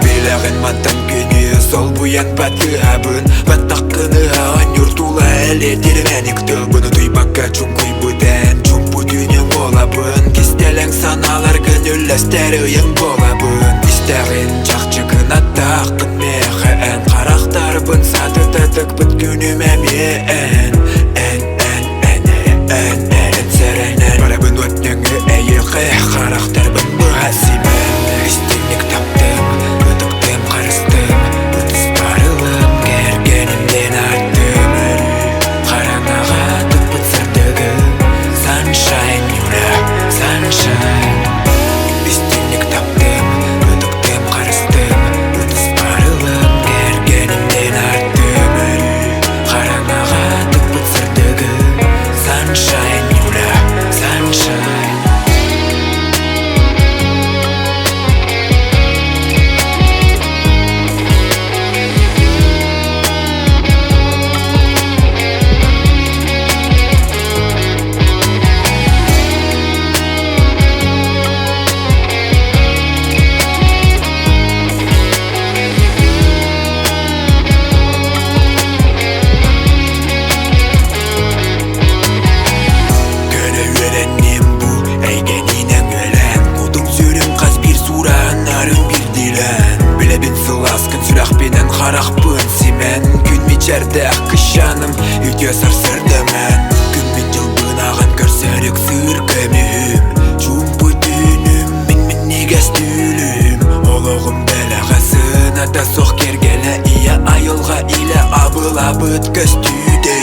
Белағын маттан көнес сол буян батыабын баттаккыны анюр тула эле тервеник тылбыны туйбакка чуңкуй буден чумпу дүйнөң болабын кистелең саналар күнүллестер ыйың болабын истегин жакчыгын аттакын мехен карактарбын саты тытык быт күнүмө мен серейнен барабын өттөңү эйилке карактарбын быхасимен истинник таптым бытыктым карыстым бытыс барылым кергенимден арттым караңага тыппыт сырдыгы Sunshine, sunshine истинник таптым бытыктым карыстым бытыс барылым кергенимден арттым караңага тыппыт сырдыгы Sunshine, sunshine Қарақпын семен күн мечердәк кышаным үйде сарсырдымын күн мен жылбын аған көрсәрік сүркемім чумпы түнім мен негес түлім олығым бәләғасын ата соқ кергелі ия айылға илі абыл-абыт көстүйде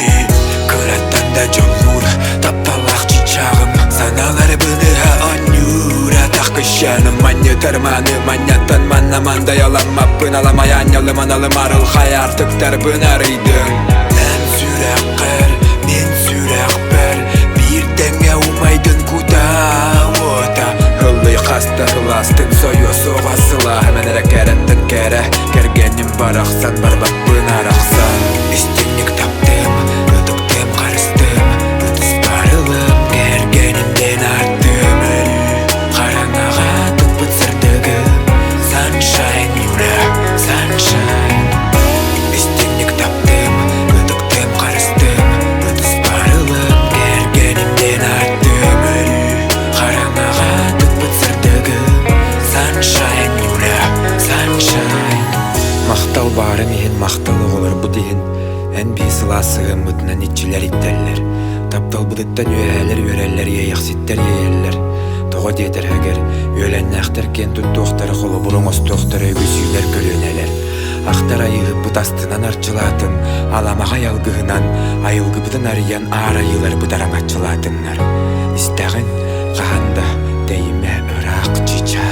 көраттан да жолур тапталақ чичағым саналар бұныға онюр атақ кышаным манны тарманы маннаттан маннамандай аламаппын аламай анялым аналым арыл хаяр тыктарбын арыйдың мен сүрәққар мен сүрәқпәр бир тәңе умайдын куда ота ыллый қастарластың сойо соғасыла мен әрәкәрәттің кәрі кергенім барақсан барбақпын арақсан истинник таптым бытыктым қарыстым бытыс барылым кергенімден арттым қараңаға тыппыт сырдыгы Sunshine, sunshine истинник таптым бытыктым қарыстым бытыс барылым кергенімден арттым қараңаға тыппыт сырдыгы Sunshine, sunshine мақтал бары мейін мақталы олар бұдейін ән бейсыласығым мұтынан итчілер иттәлілер таптал бұдыттан өәлер өрәлер ейіқсеттер ейелер тоғы дедір әгер өлән әқтір кен тұттуқтары қолы бұрын остуқтар өйгізілер көлінелер ақтар айығы бұт астынан арчылатын аламаға ялгығынан айылғы бұтын ариян ар айылар бұдаран атчылатыннар істәғін қағанда дейме ұрақ чича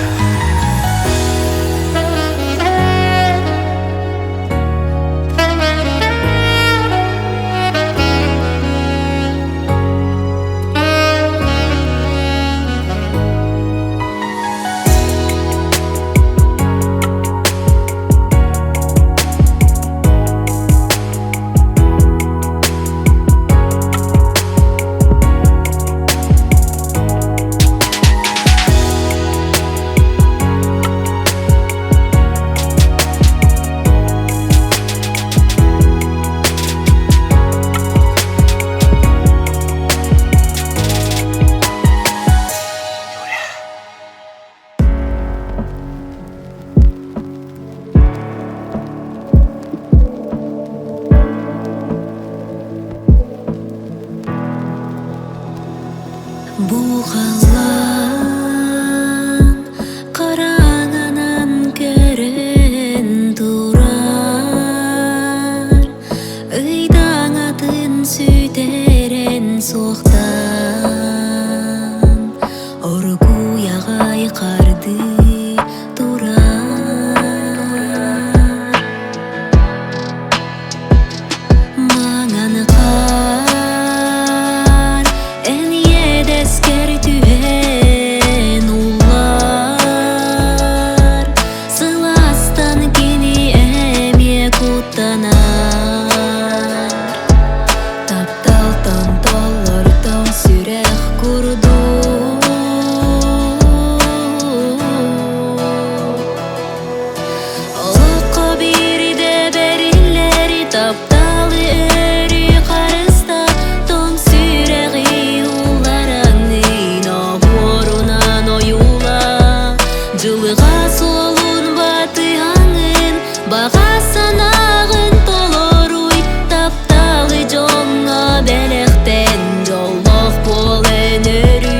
жылыға солун батыяңын бага санагын толоруй тапталы жоңа белектен жолдох бол энерүү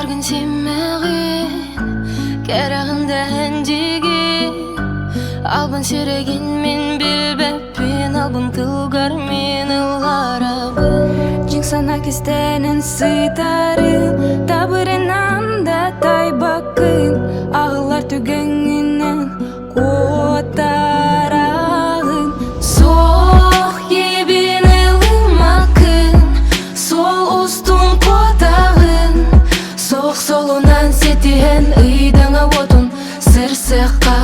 gün simmegin Keragından jigin Albın süregin min bilbepin Albın kılgar min ılgarabın Jingsana kistenin sıytarın Tabırın anda tay bakın Ağlar tügenginen kotarağın Soğuk yebin ılmakın Sol ustun kotağın Soğuk solunan setihen Iydana otun sır sıkka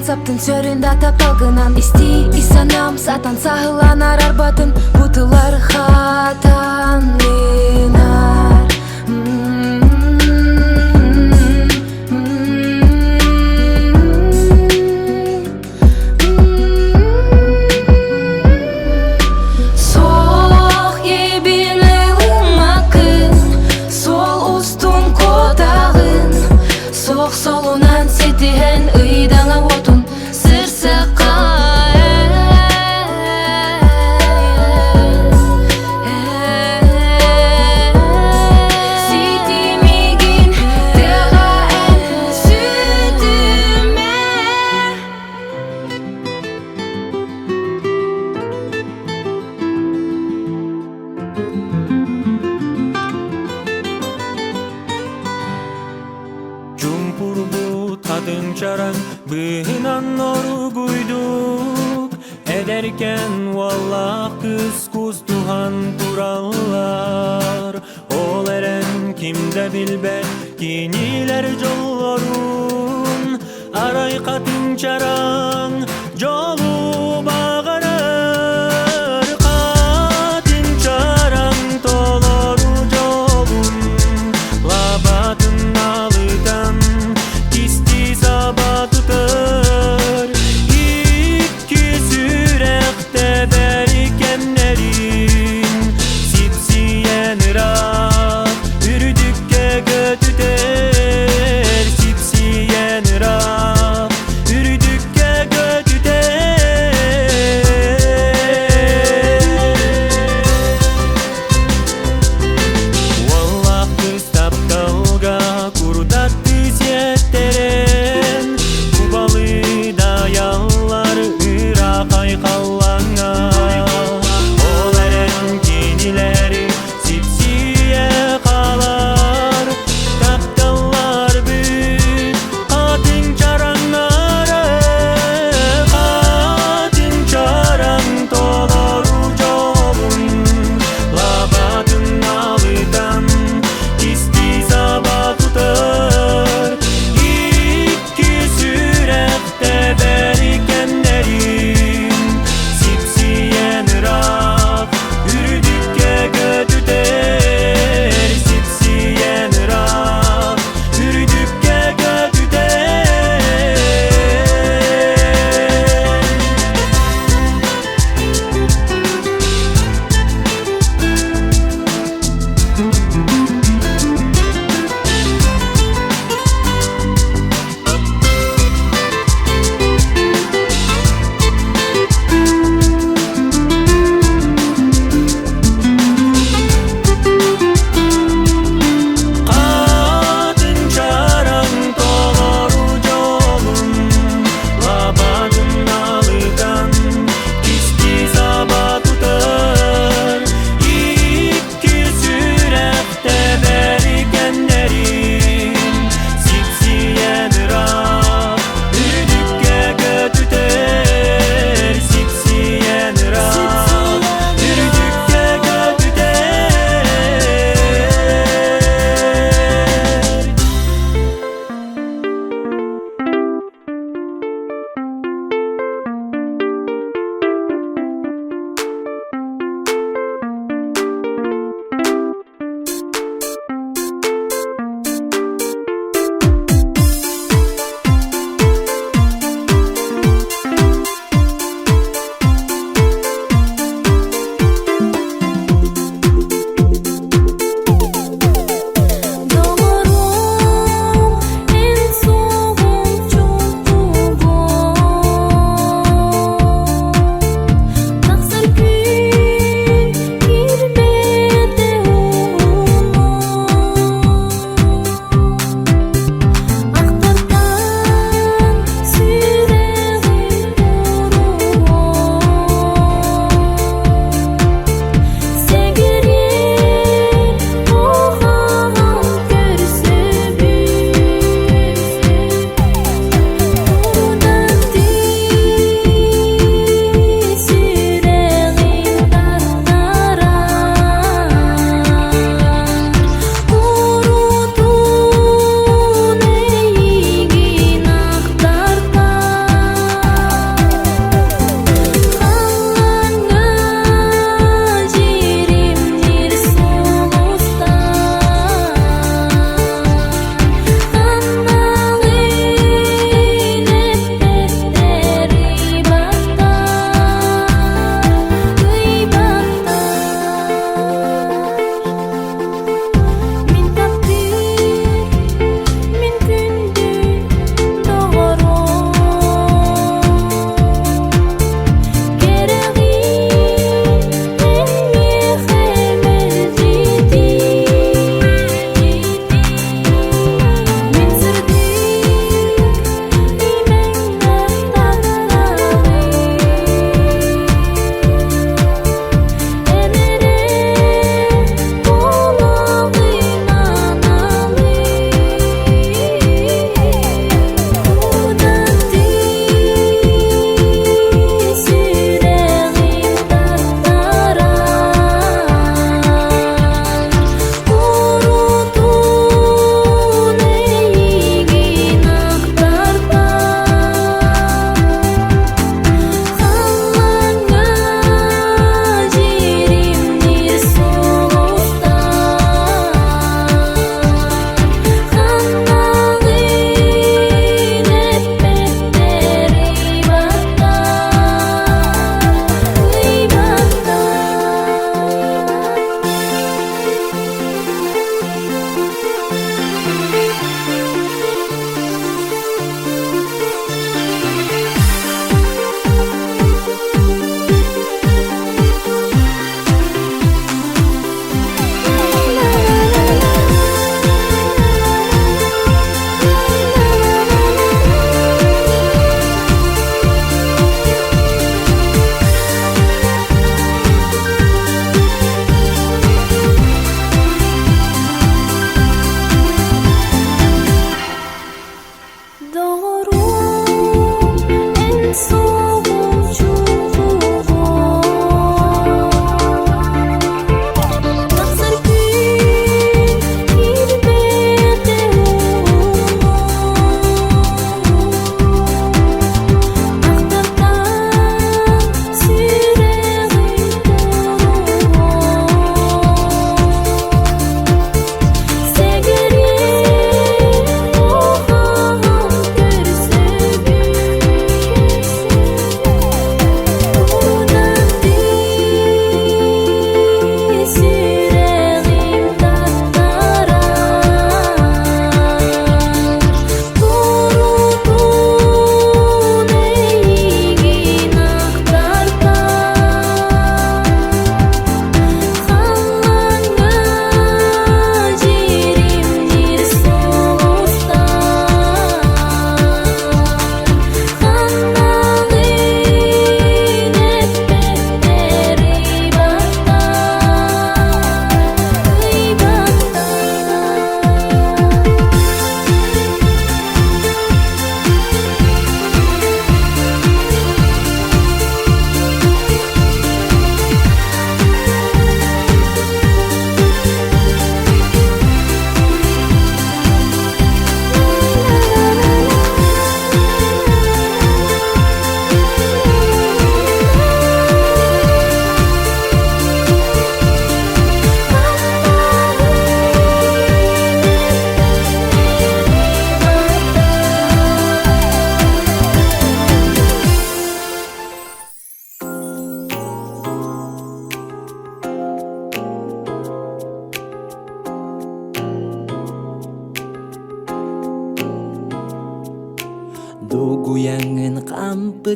Саптын сөрүндө тапталгынан Исти исанам сатан сахыланар арбатын Бутылар хатан минар Soğuk yebin ılmakın Sol ustun kotağın Soğuk solunan setihen Iydana otun sır sıkka Sütümegin tığaen sütüme Cumpur bu tadın çaran Bıhınan noru guyduk Ederken vallah kız kustuhan kurallar Ol eren kimde bilbe Kiniler jollarun Aray katın çaran Jolu bağırır Katın çaran toloru jolun Labatın alıdan Kisti sabah tutar İki sürekte berikemlerin Sipsiyen raf Ürdükke götüter Sipsiyen raf Ürdükke götüter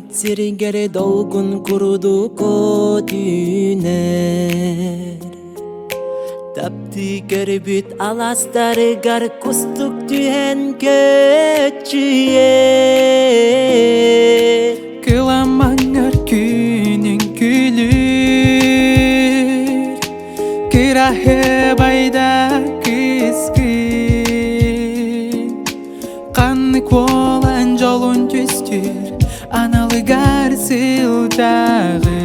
сирингери долгун куруду көтүнер Тапты көрбүт аластарыгар кустук түйен көчүер Кыламаңар күнүң күлүр Кырахы байда кыскын Канны колан жолун түстүр Аналыгар сылтагы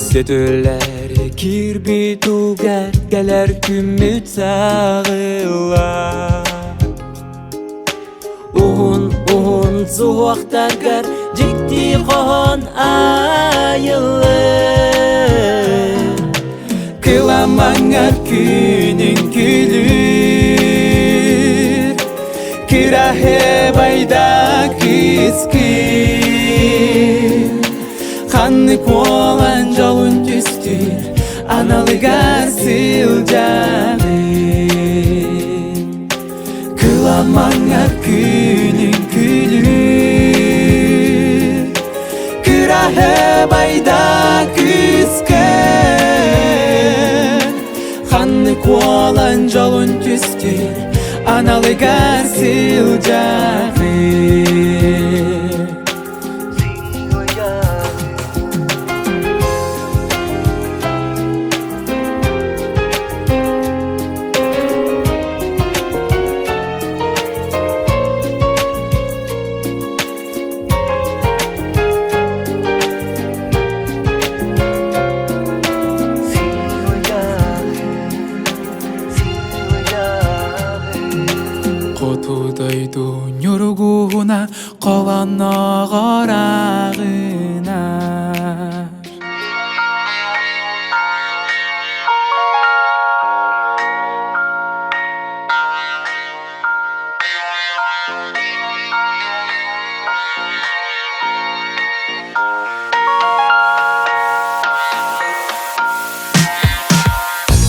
Сөтөлләре кирби тугар Гәләр күммүт сағыла Уғын суақтаргар Жикти хон айылы Кыламаңар күнүң күлүр Кырахы байда кыскын Канны колан жолун түстүр Аналыгар сылжагы Кыламаңар күнүң күлүр Кырахы байда күскөн Канны колан жолун түстүр Аналыгар сылжагы Котудойду нюргуна колоногорагына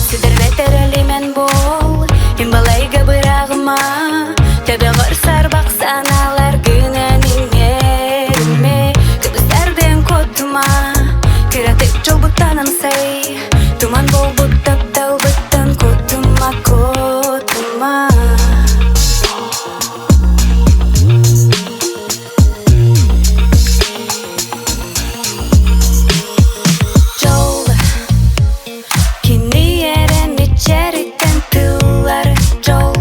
Сидерветер мен бол, имбалайга бырагыма Тебе горсар баксаналар күнәнин ериме Кыбыстардын котума Кыратып жолбуттанам сай Туман болбут тапталбыттан котума котума Жол Кини ерен ичериттен тыллар Жол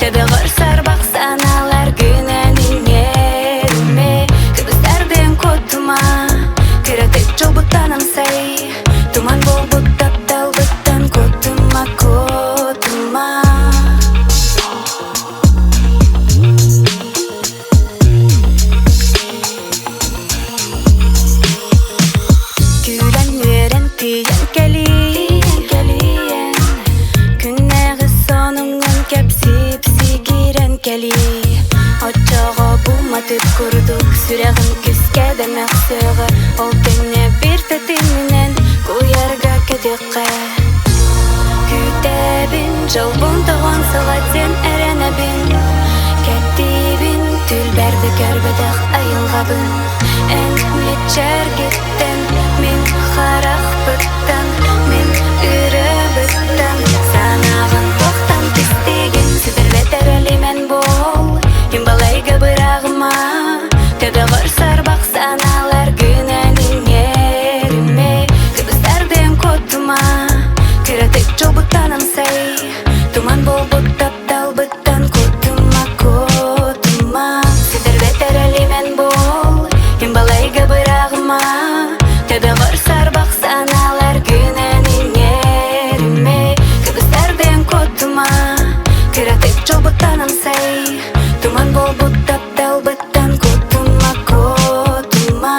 Тебе горсар баксаналар күнәнин ериме Кыбыстардын котума Кыратып жолбуттанам сай Туман болбут тапталбыттан котума котума Күлән верен тиен келиен Күннәгы сонуңан кепсип сигирен кели Очоға булматып курдук Сүрәгін күскә дәмәк сөғы Ол кенне бир тәтімінен Куярга кәдіққа Күтәбін Жолбун тоған сылатен әрәнәбін Кәттибін Түлбәрді кәрбәдәқ айылғабын Ән метчәр кеттен Мен қарақ бұттан Мен үрі бұттан Санағын тоқтан тістеген Сідірветер әлімен бол Имбалайга бырағыма Тебе горсар бақсаналар күнәнин ериме Кыбыстардын котума Кыратып жолбуттанам сай Туман болбут тапталбыттан котума котума Сідірветер әлімен бол Имбалайга аяғыма Тедағыр сарбақ саналар күнен инеріме Кібістерден көтіма Кіратек жолбыттан аңсай Туман бол бұттап далбыттан көтіма көтіма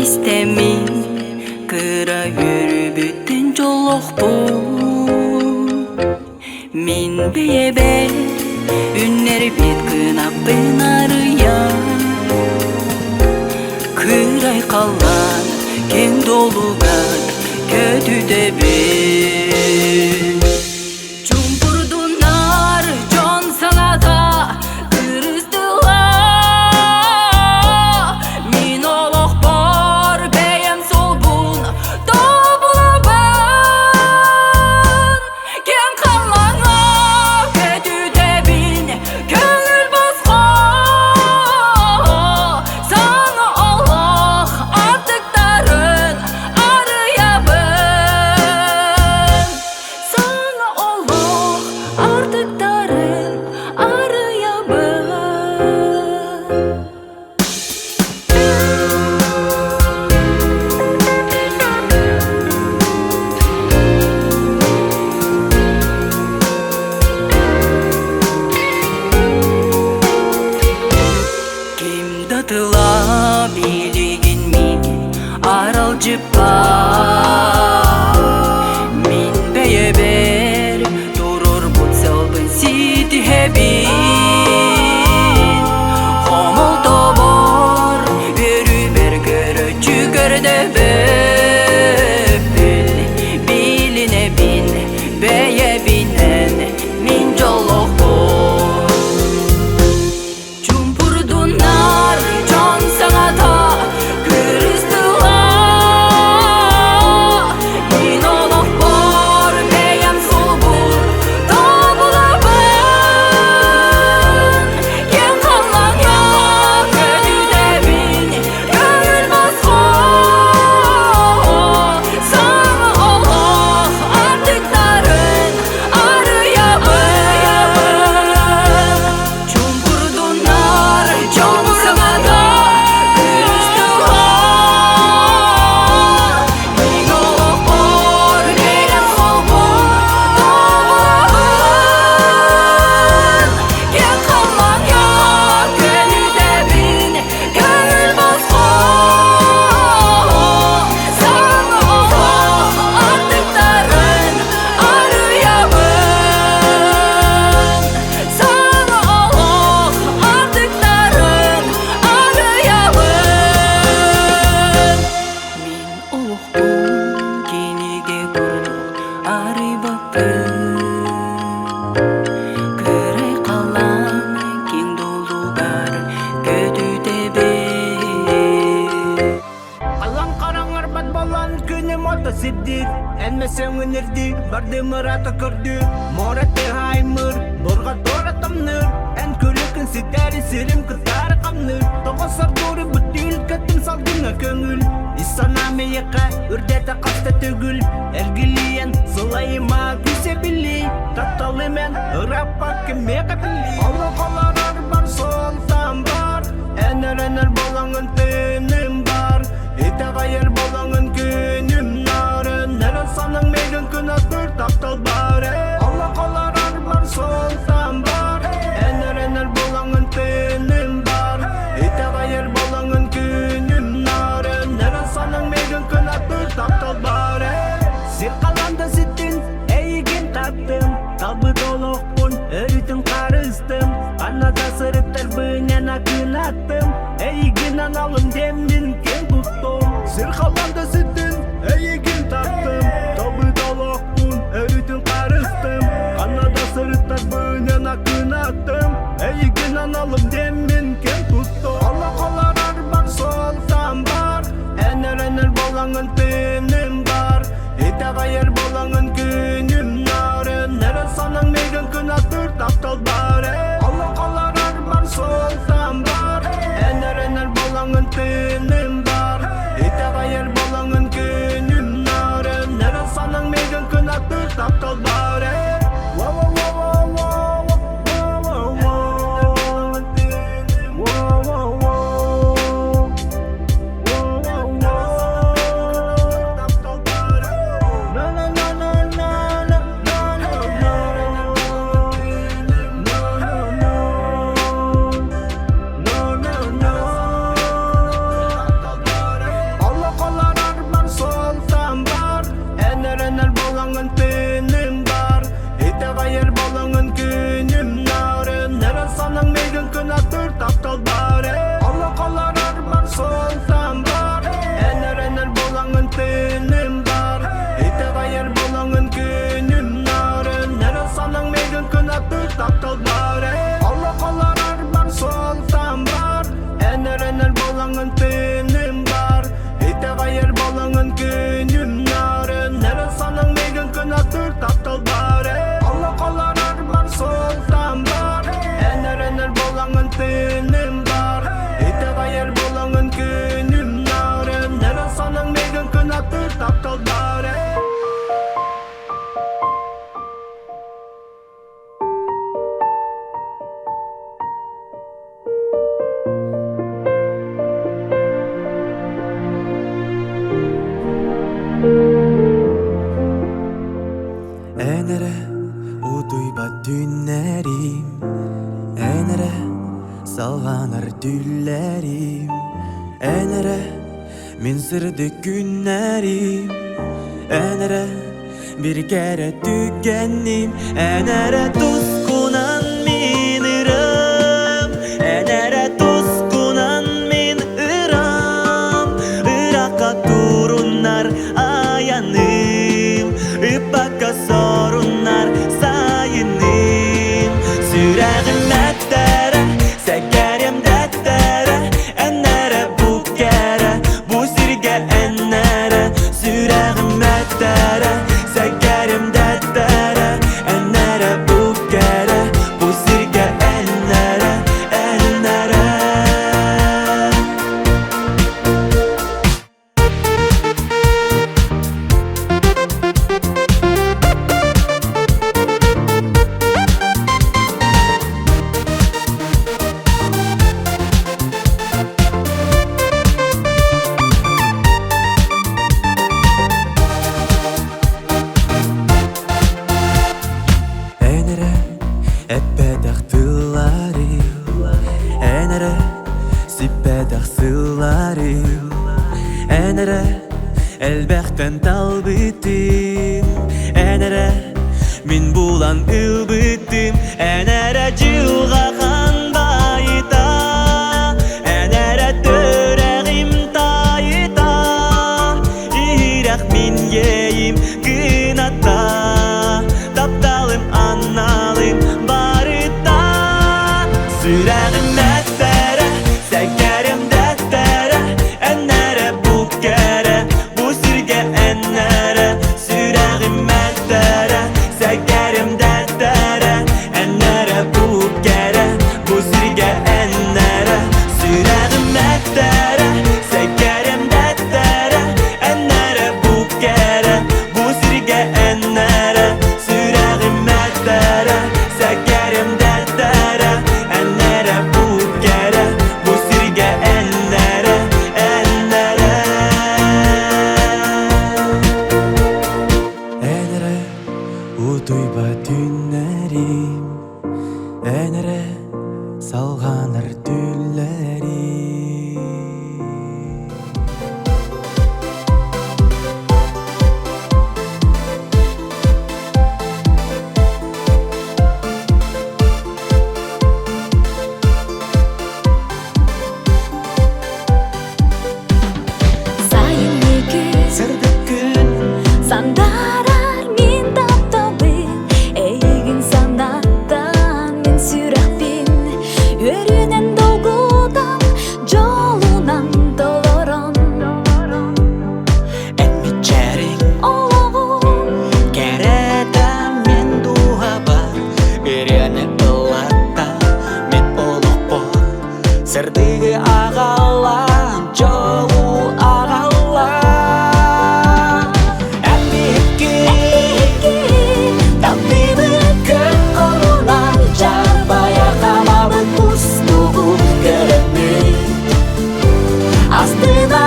истемин кыра жүрбүттен жолокпун Min beyebe Ünler bit kınapın arıya Kıray kalan Ken dolugar Kötüde bir Cumpurdunar Con sanata Kırızdılar Min olok bor Beyem solbun Dobulaban Ken kalan Kötüde bin Gönül bozma Sana Allah artıkların arayabın Sana Allah artıkların arayabın Kim datıla biligin min aral jıpa Min beyeber durur butselbin siti hebin Homol tobor yürü bergörü çükörde böpül Biline bin beye binen min jolok bor Cumpurdunar can sanata kırızdılar Min olok bor beyem solbur Dobulaban Ken kalan yok kötüde bin Gönül bozma Sana Allah artıkların arayabın Cumpurdunar can sanata kırızdılar Min olok bor beyem solbur Dobulaban Ken kalan yok kötüde bin Gönül bozma Sana Allah artıkların arayabın Sana Allah artıkların arayabın Min olukpun kenilge kurduk arıbapın Kıray kalan ken dolugar kötüde bir Alan karangar bat balan Күнім ота сидdir Әнмесен өнерді Барды мұраты күрді Мораты хаймыр Борға тора тамныр Ән көлікін сидәрі сирім кытары қамныр Тоғысар дұры бүттіл Көттім салдыңа көңіл Исана мейеқа Үрдеті қаста түгіл Әргілейен Сылайыма күсе білей Татталы мен Ұраппа кіме қапілей Алла қаларар бар Солтан бар Әнір болаңын төнім бар Итағайыр болаңын күнім нарын Нәрі саның мейгін күн атыр тақтал бары Алла қаларар бар солтан бар Әнір болаңын төнім бар Итағайыр болаңын күнім нарын Нәрі саның мейгін күн атыр тақтал бары Сир қаланда сеттін әйген таптым Талбы толықпын өрітін қарыстым Анада сырыптар бүйнен акын аттым Әйген аналым демнен кен тұттым Сир қаланда сеттін әйген таптым Талбы толықпын өрітін қарыстым Анада сырыптар бүйнен акын аттым Әйген аналым демнен кен тұттым Алла қаларар бар солтан бар Әнір болаңын төнім бар Итағайыр болаңын күнім нарын Нәрі саның мейгін күн атыр тақтал бары Алла қаларар бар солтан бар Әнір болаңын төнім бар Итағайыр болаңын күнім нарын Нәрі саның мейгін күн атыр тақтал бары таптал бар Алла қалар арман солтан бар Әнер болаңын түнім бар Ите ғайыр болаңын күнім нарын Нәрі саның меген күн атыр таптал бар Алла қалар арман солтан бар Әнер болаңын түнім бар Ите ғайыр болаңын күнім нарын Нәрі саның меген күн атыр таптал бар Әнәрі ұтуйба түнәрім Әнәрі салғанар түлләрім Әнәрі мен сырды күннәрім Әнәрі bir kere tükendim Әнәрі тұсқынан мен ырым Әнәрі тұсқынан мен ырам Ыраққа тұрынар аяным Ипаққа сорынар сайыным Сүрәғім әттәрі, сәкәрем дәттәрі Әнәрі бұ кәрі, бұ сірге әнәрі Сүрәғім әттәрі, сәкәрем дәттәрі Әнәрі бұ кәрі, бұ сірге әнәрі Әнәрі Әнәрі әппәдәқ тыллары Әнәрі сиппәдәқ сыллары Әнәрі әлбәқтен талбытым Әнәрі мен булан ылбытым Әнәрі жылға қанбайта Әнәрі төрәғім тайыта Ирақ мен ейім кынатта Тапталым аналым барыта Сүрәғім әттәрі, сәкәрем дәттәрі Әнәрі бұ кәрі, бұ сірге әнәрі Сүрәғім әттәрі, сәкәрем дәттәрі Әнәрі бұ кәрі, бұ сірге әнәрі Сүрәғім әттәрі, сәкәрем дәттәрі Әнәрі бұ кәрі, бұ сірге әнәрі Сүрәғім әттәрі, сәкәрем дәттәрі Әнәрі бұ кәрі, бұ сірге әнәрі Әнәрі Әнәрі ұтуйба түнәрім Әнәрі салғанар түлләрім Сайын күз сандарар мен тапталбын Эйгін сандаттан мен сүрәкпин Өрінен долгудан жолунан долорон Әммечәрің Олағу кәрәді мен дуға бар Өрені ұлатта мен олық бол Сырдығы ағала жолу ағала Әммекі Тамдыбы күн қолынан Жарбая қамабын ұстуғу көрінмей Астына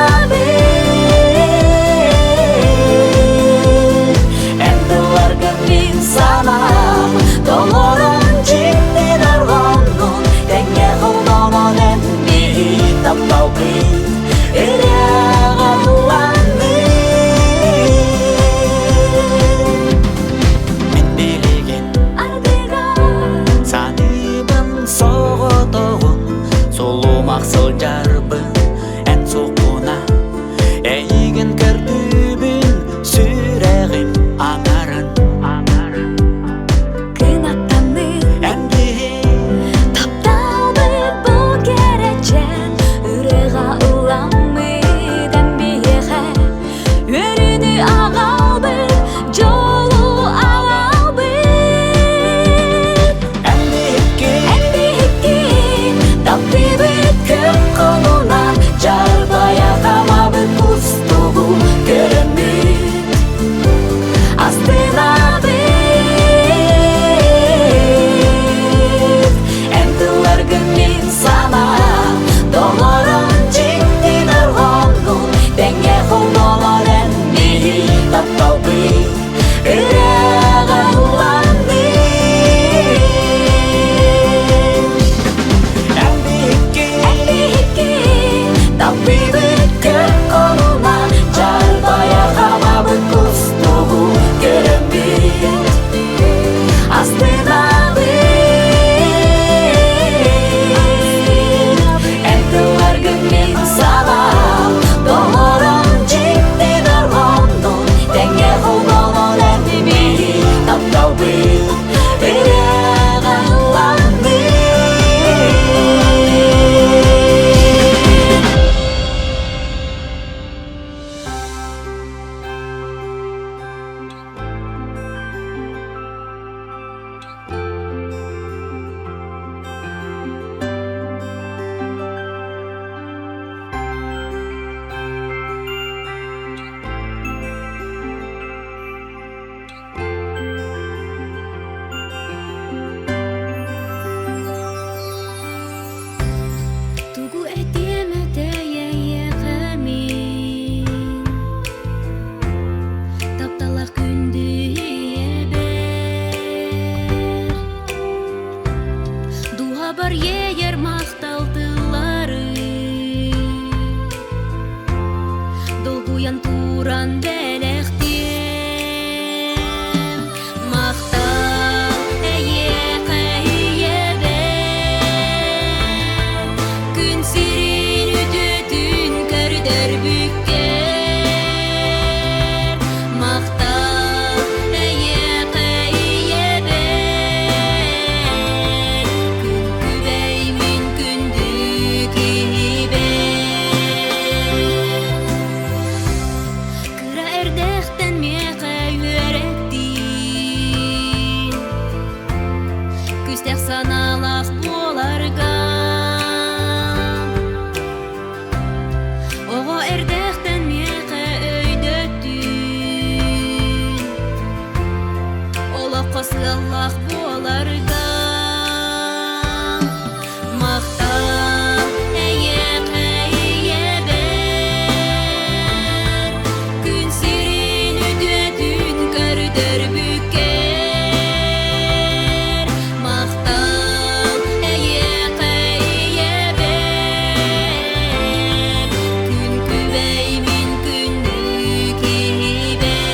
Әнділергі мен санам Долорын жиннен арғанын Тәңе қолдаман әнді тапталбын Мен билеген саныбын соғытығын Солу мақсыл жарбын ән соқуна Әйген кіртүбін сүрәғім аңарын Кынаттаны Әнді Оян туран бәләхтем Мақтал әйе қайебен Күн сирин үтөтүн көрдөр бүккер Мақтал әйе қайебен Күн күбәй мин күнді кибен Кыра эрдәхтән меқа үйәрәттин Күстәк саналақ боларға Оға эрдәхтән меқа өйдөттин Ола қосылақ боларға Мақтал әйе қайебен Күн сирин үтөтүн көрдөр бүккер Мақтал әйе қайебен Күн күбәй мин күнді кибен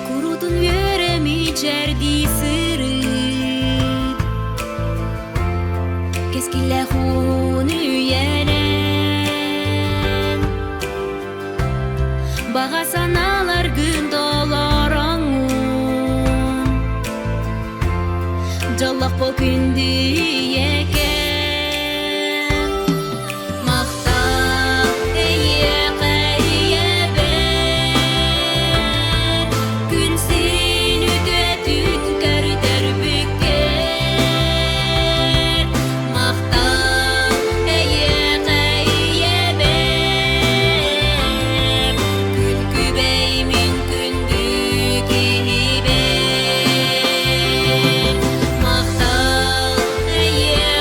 Kurudun yörem içerdi sırıt Keskille hun üyelen Bağa sanalar gün dolar angun Jallak bol kündü eken Maqtal eye qayyeben Gün sin ütötün körдөр bükker Maqtal eye qayyeben Gün kübey min kündü kibben Maqtal eye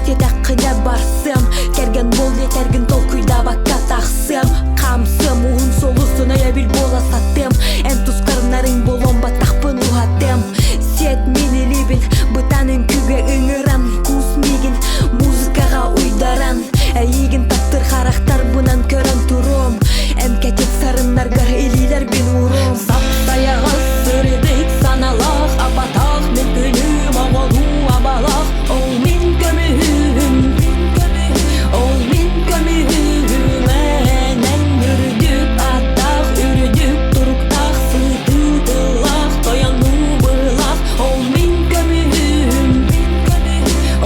Тетек кыля барсым Керген бол етергін толкуйда бакка тақсым Камсым уын солусын ая бил бола саттым Эн тускарынарың болом баттақпын уғаттым Сет мені либін бұтанын күге үңірам Кус мегін музыкаға уйдаран Әйігін таттыр харақтар бұнан көрін тұрым Ән кәтет сарынларғар елейлер бен урым Сап саяға сырыдық саналақ Апатақ мен күнім ағалу абалақ Ол мен көмігім Ол мен көмігім Әнән үрдік аттақ үрдік тұрықтақ Сытылақ тояну бұлақ Ол мен көмігім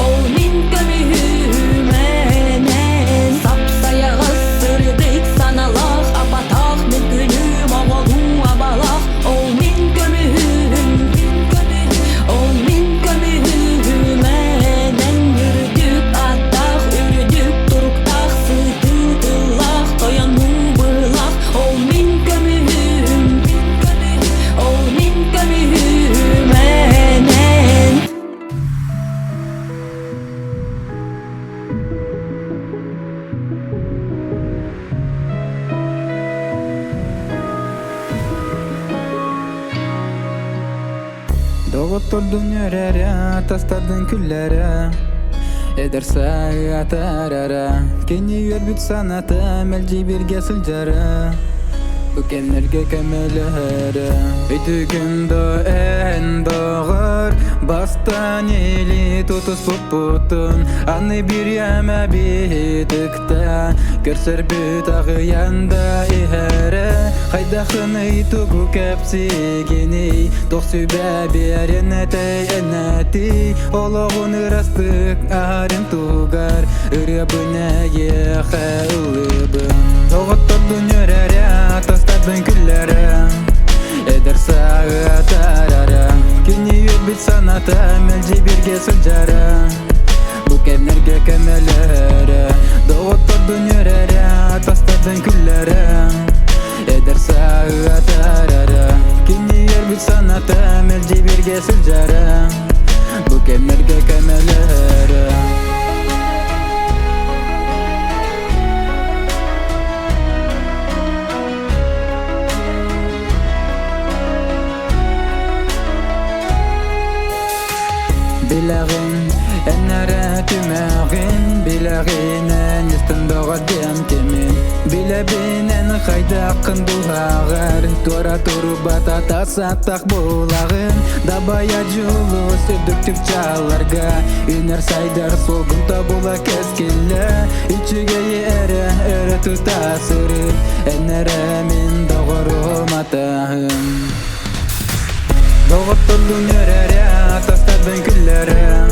Ол мен көмігім Әнән сап саяға сырыдық саналақ Апатақ мен күнім ағалу абалақ Ол мен көмігім Ол мен көмігім Әнән үрдік аттақ үрдік тұрықтақ Сытылақ тояну бұлақ Ол мен көмігім Ол мен көмігім Әнән Doğuturdun yörere, tastardın küllere Eder saat arara Keni yörbüt sanata, melci birge sılcara Bu kenlerge kemelere Ötükünde en doğar Bastan eli tutus puputun Anı bir yeme bitikta Görser büt ağıyanda ihere Haydakını tugu kepsigini Toqsu beber enetey eneti Oloğun ırastık arin tugar Ürübüne yeğe ılıbın Doğutturdun yörere Tastardın küllere Eder saat arara Kini yörbüt sanata Melci birge sılcara Bu kemlerge kemelere Doğutturdun yörere Tastardın küllere Eder saat arara Kini yörbüt sanata Melci birge sılcara Bu kemlerge kemelere Bilagin enere tümagin Bilaginen üstündoğa demtemin Bilebinen haydakın duhagar Tora turbata tasatak bulagin Dabaya julu sürdüktük çalarga Üner saydar solgun tabula keskille İçügeyi ere tutasırı Enere min doğru matahım Doğutturdun yörere, tastardın küllere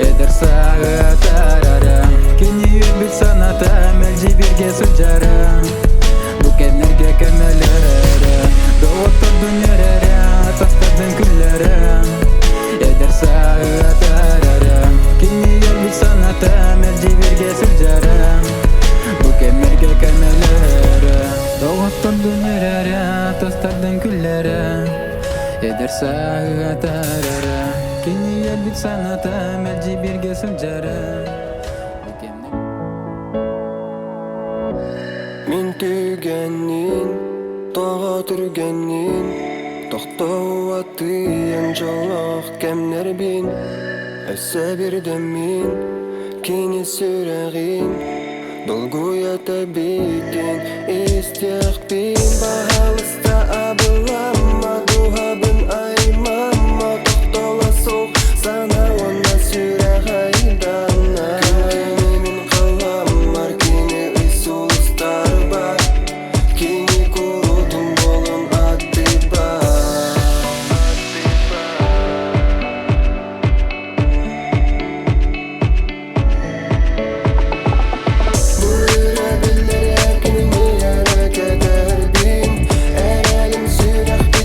Eder saat arara Kini yörbüt sanata, melci birge sılcara Bu kenlerge kemelere Doğutturdun yörere, tastardın küllere Eder saat arara Kini yörbüt sanata, melci birge sılcara Bu kenlerge kemelere Doğutturdun yörere, tastardın küllere Eder saat arara Kini yörbüt sanata Melci birge sılcara Min tügennin Toğa türgennin Tohtau atıyın Jolaq kemler bin Esse bir demin Kini süregin Dolguya tabitin İstiyaq bin Bahalısta abılamma Duhabın aymamma Tohtola soğuk Sana ona süre haydana Kümenimin kalamar Kini isulustar var Kini kurudun bolun addi var Buyurabilir yakınımı yana kadar bin Erelim sürekli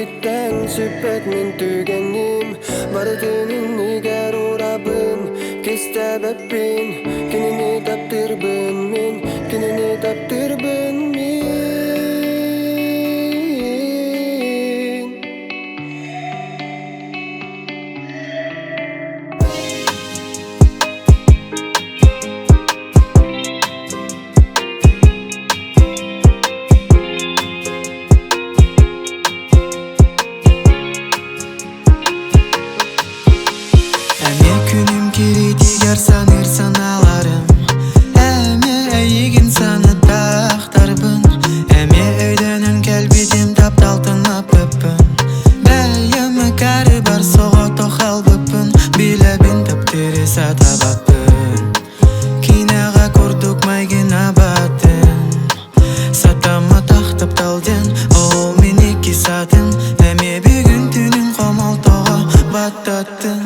биттен сүппет мен түйгеним бардынын игер урабын кестебеппин кинини таптырбын мен кинини таптырбын мен Sanır sanalarım Eme eygin sana taxtarbın Eme öydönün kelbidim taptалтын apıpın Bəyimi karı bar soğa toxalbıpın Bilebin taptiri satabapın Kinağa kurduk maygin abatın Satama taxtap taldın Ol miniki satın Eme bugün tünün qomal toğa battattın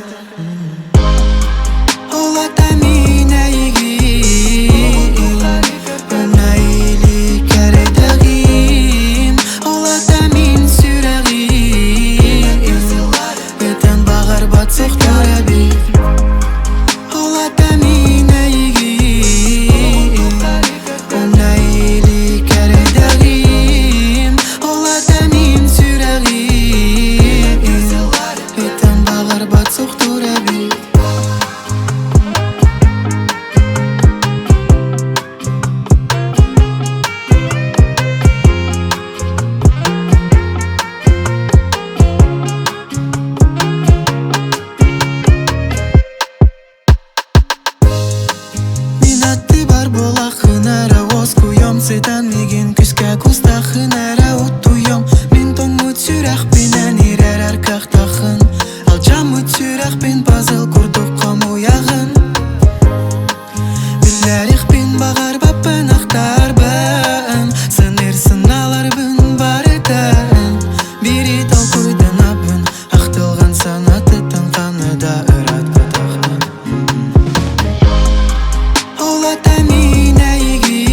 Sedan migin küske kustahın ara utuyom Min ton mut sürah binen irer arkaq taxın Alcam mut sürah bin puzzle kurduk qomu yağın Billerich bin bağar bappen axtarbın Sınır sınalar bin barıdan Biri tal koydun abın Axtılgan sanatı tanqanı da örat bataqın Ola tamin aygi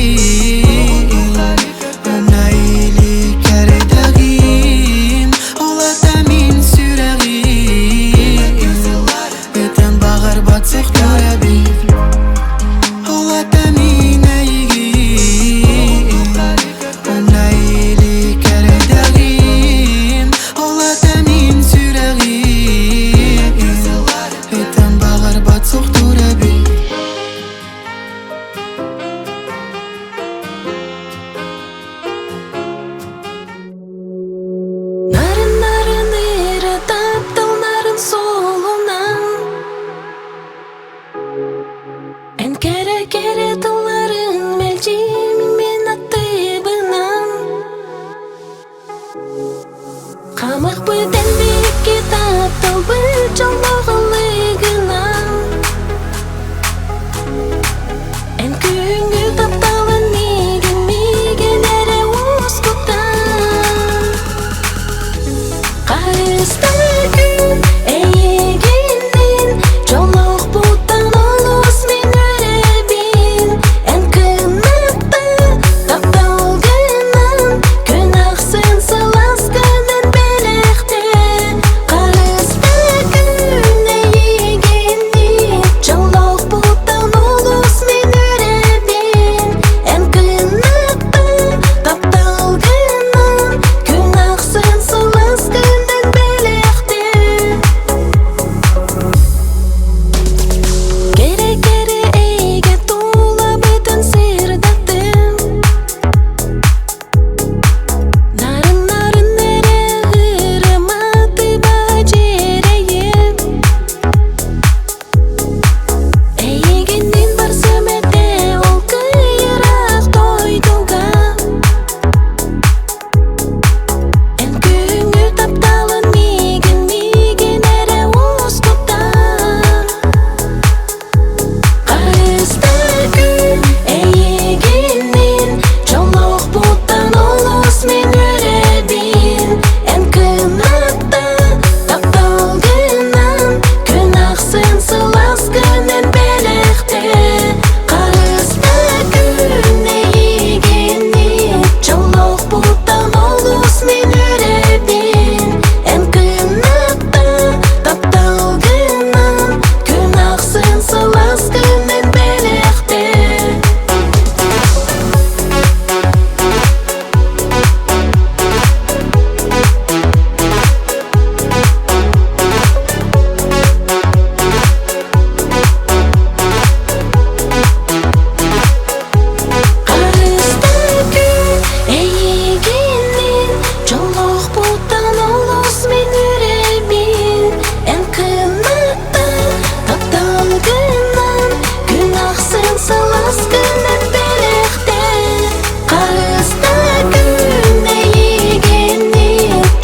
сылас күннен белектен Қағызда күнне егенне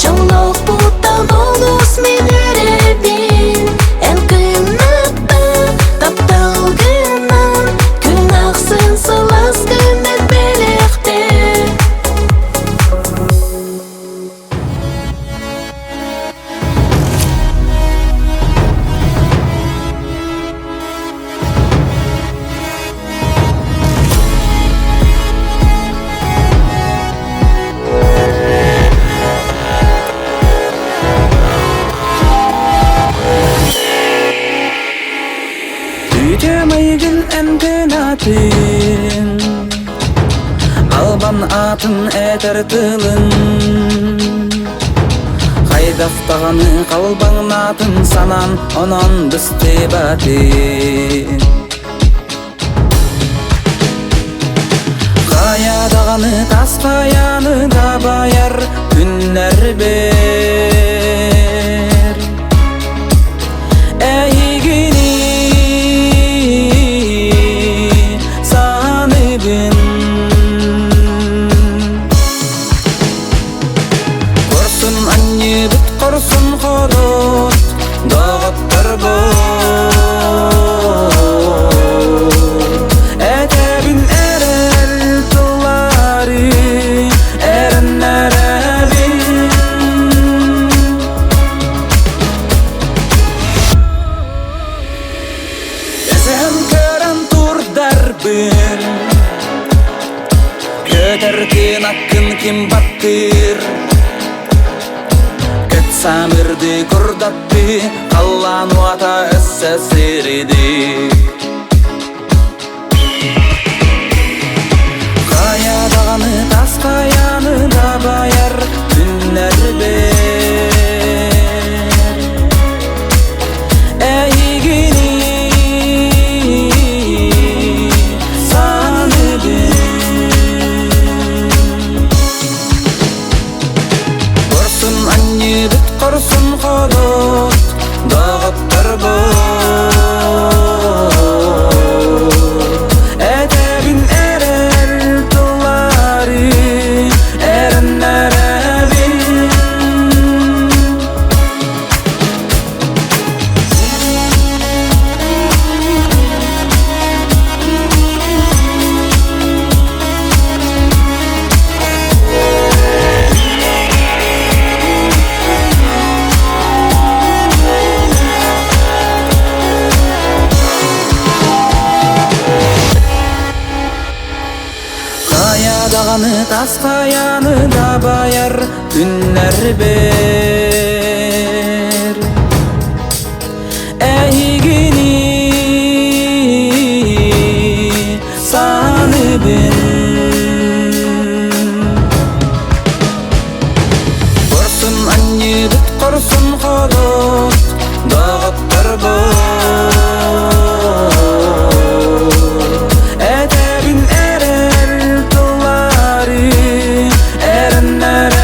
Чолок бұтал болус мен өребен Ән қымнатты тапталғынан Күн ақсын сылас күннен белектен Ütемейгін әмтін атын Албан атын әтір тылын Қайдафтағаны қалбан атын санан Онан бізде бәтін Қаядағаны тас қаяны да баяр Күннер бер Әйгіні Korsun anne bit korsun kodot Dağıttır bu Etebin erel tılları Eren erelin Esem kören tur derbin Köterkin hakkın kim battır Köt samirdi kurdappi Kallan vata össesiridi Kayadağını tas kayanı da bayar Günler ber Eygini Korsun kodot dağıttır bu Etebin erel tılları Eren erelin Kayadağını tas kayanı da bayar Günler ber Eygini sanı bin Korsun anne bit korsun kodot Dağıttır bu Etebin erel tılları Eren erelin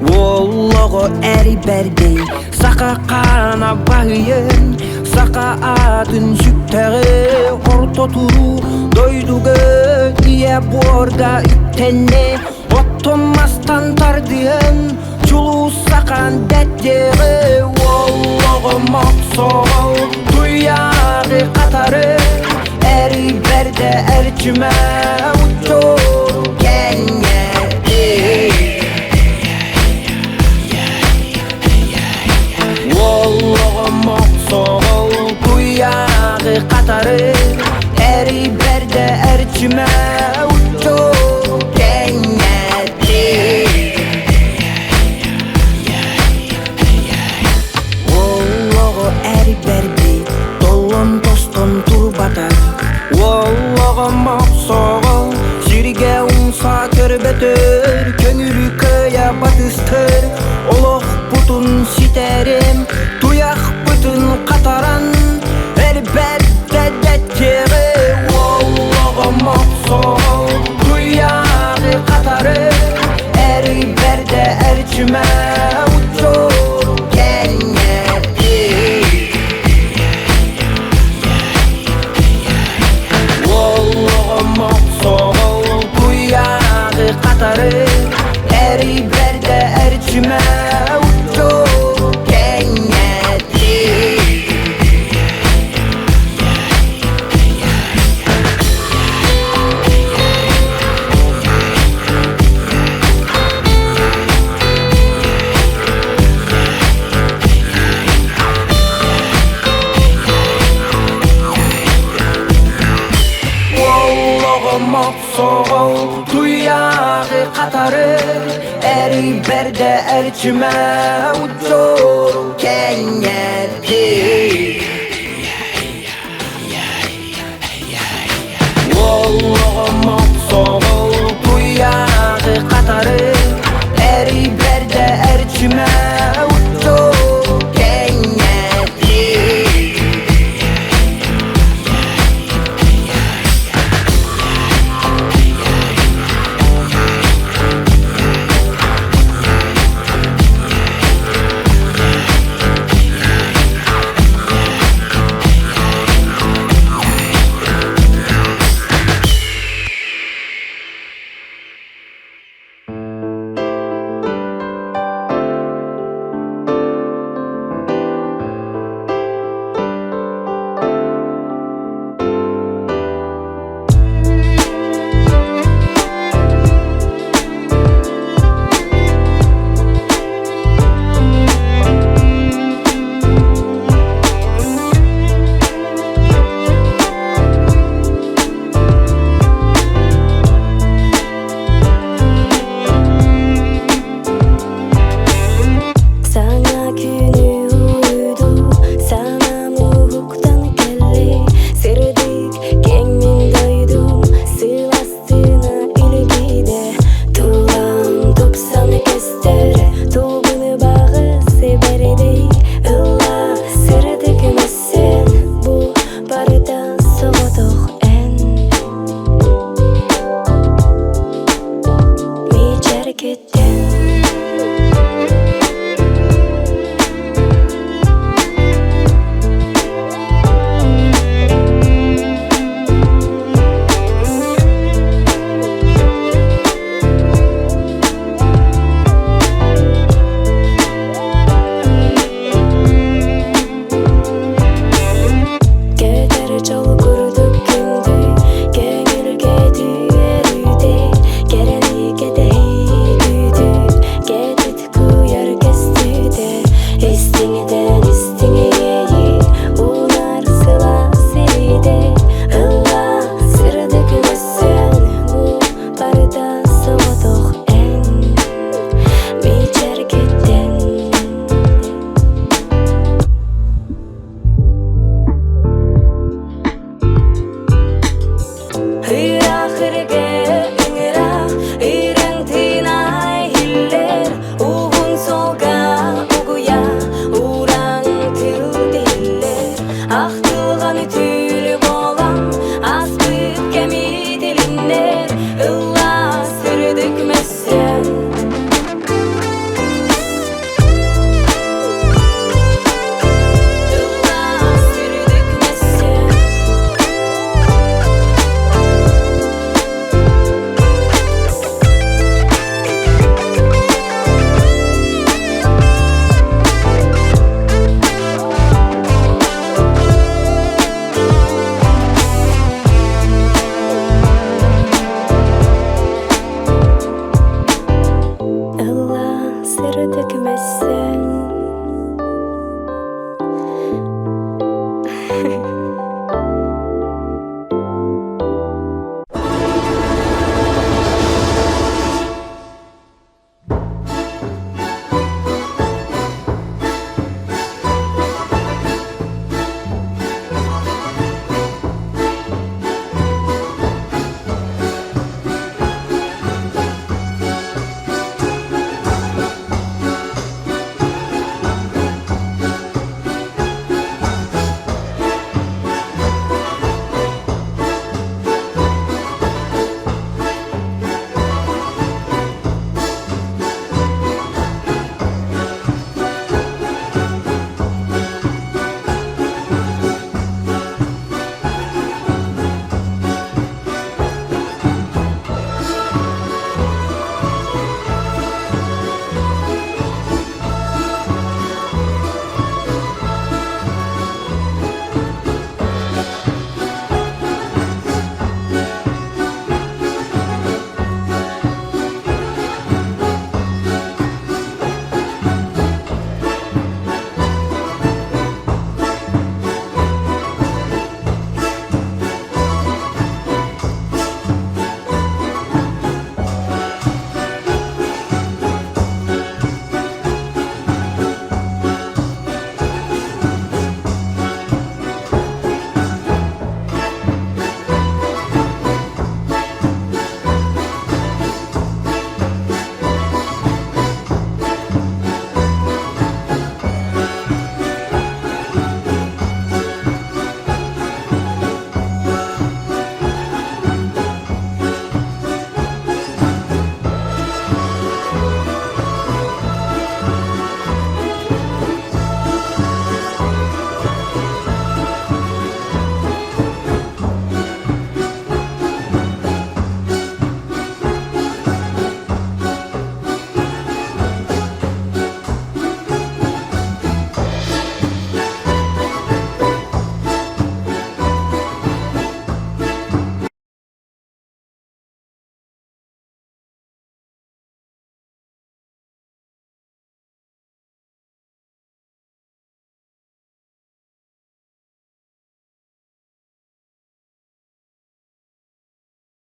Vallahi eri berdi Saka kana bağıyın Saka adın süpteği Orta turu doyduğu Diye borda üttenne Ottomazdan tardiyen Çulu sakan dettiği Vallahi maksağı Duyağı katarı Eri berde erçime Uçur genye Vallahi maksağı Duyağı katarı Eri berde erçime Uçur genye Vallahi eri berdi Dolun dostun tur batar Vallahi Walloğamak soğul Sirge unsa körbötür Köngülü köye batыстır Oloq butun siterim Tuyak butun kataran Elbette detçeri Walloğamak soğul Tuyağı katarı Eri berde erçime Uçur kenneti Walloğamak soğul Tuyağı katarı Eri berde erçime Uçur kenneti Walloğamak soğul Tuyağı katarı Eri berde erçime Uçur kenneti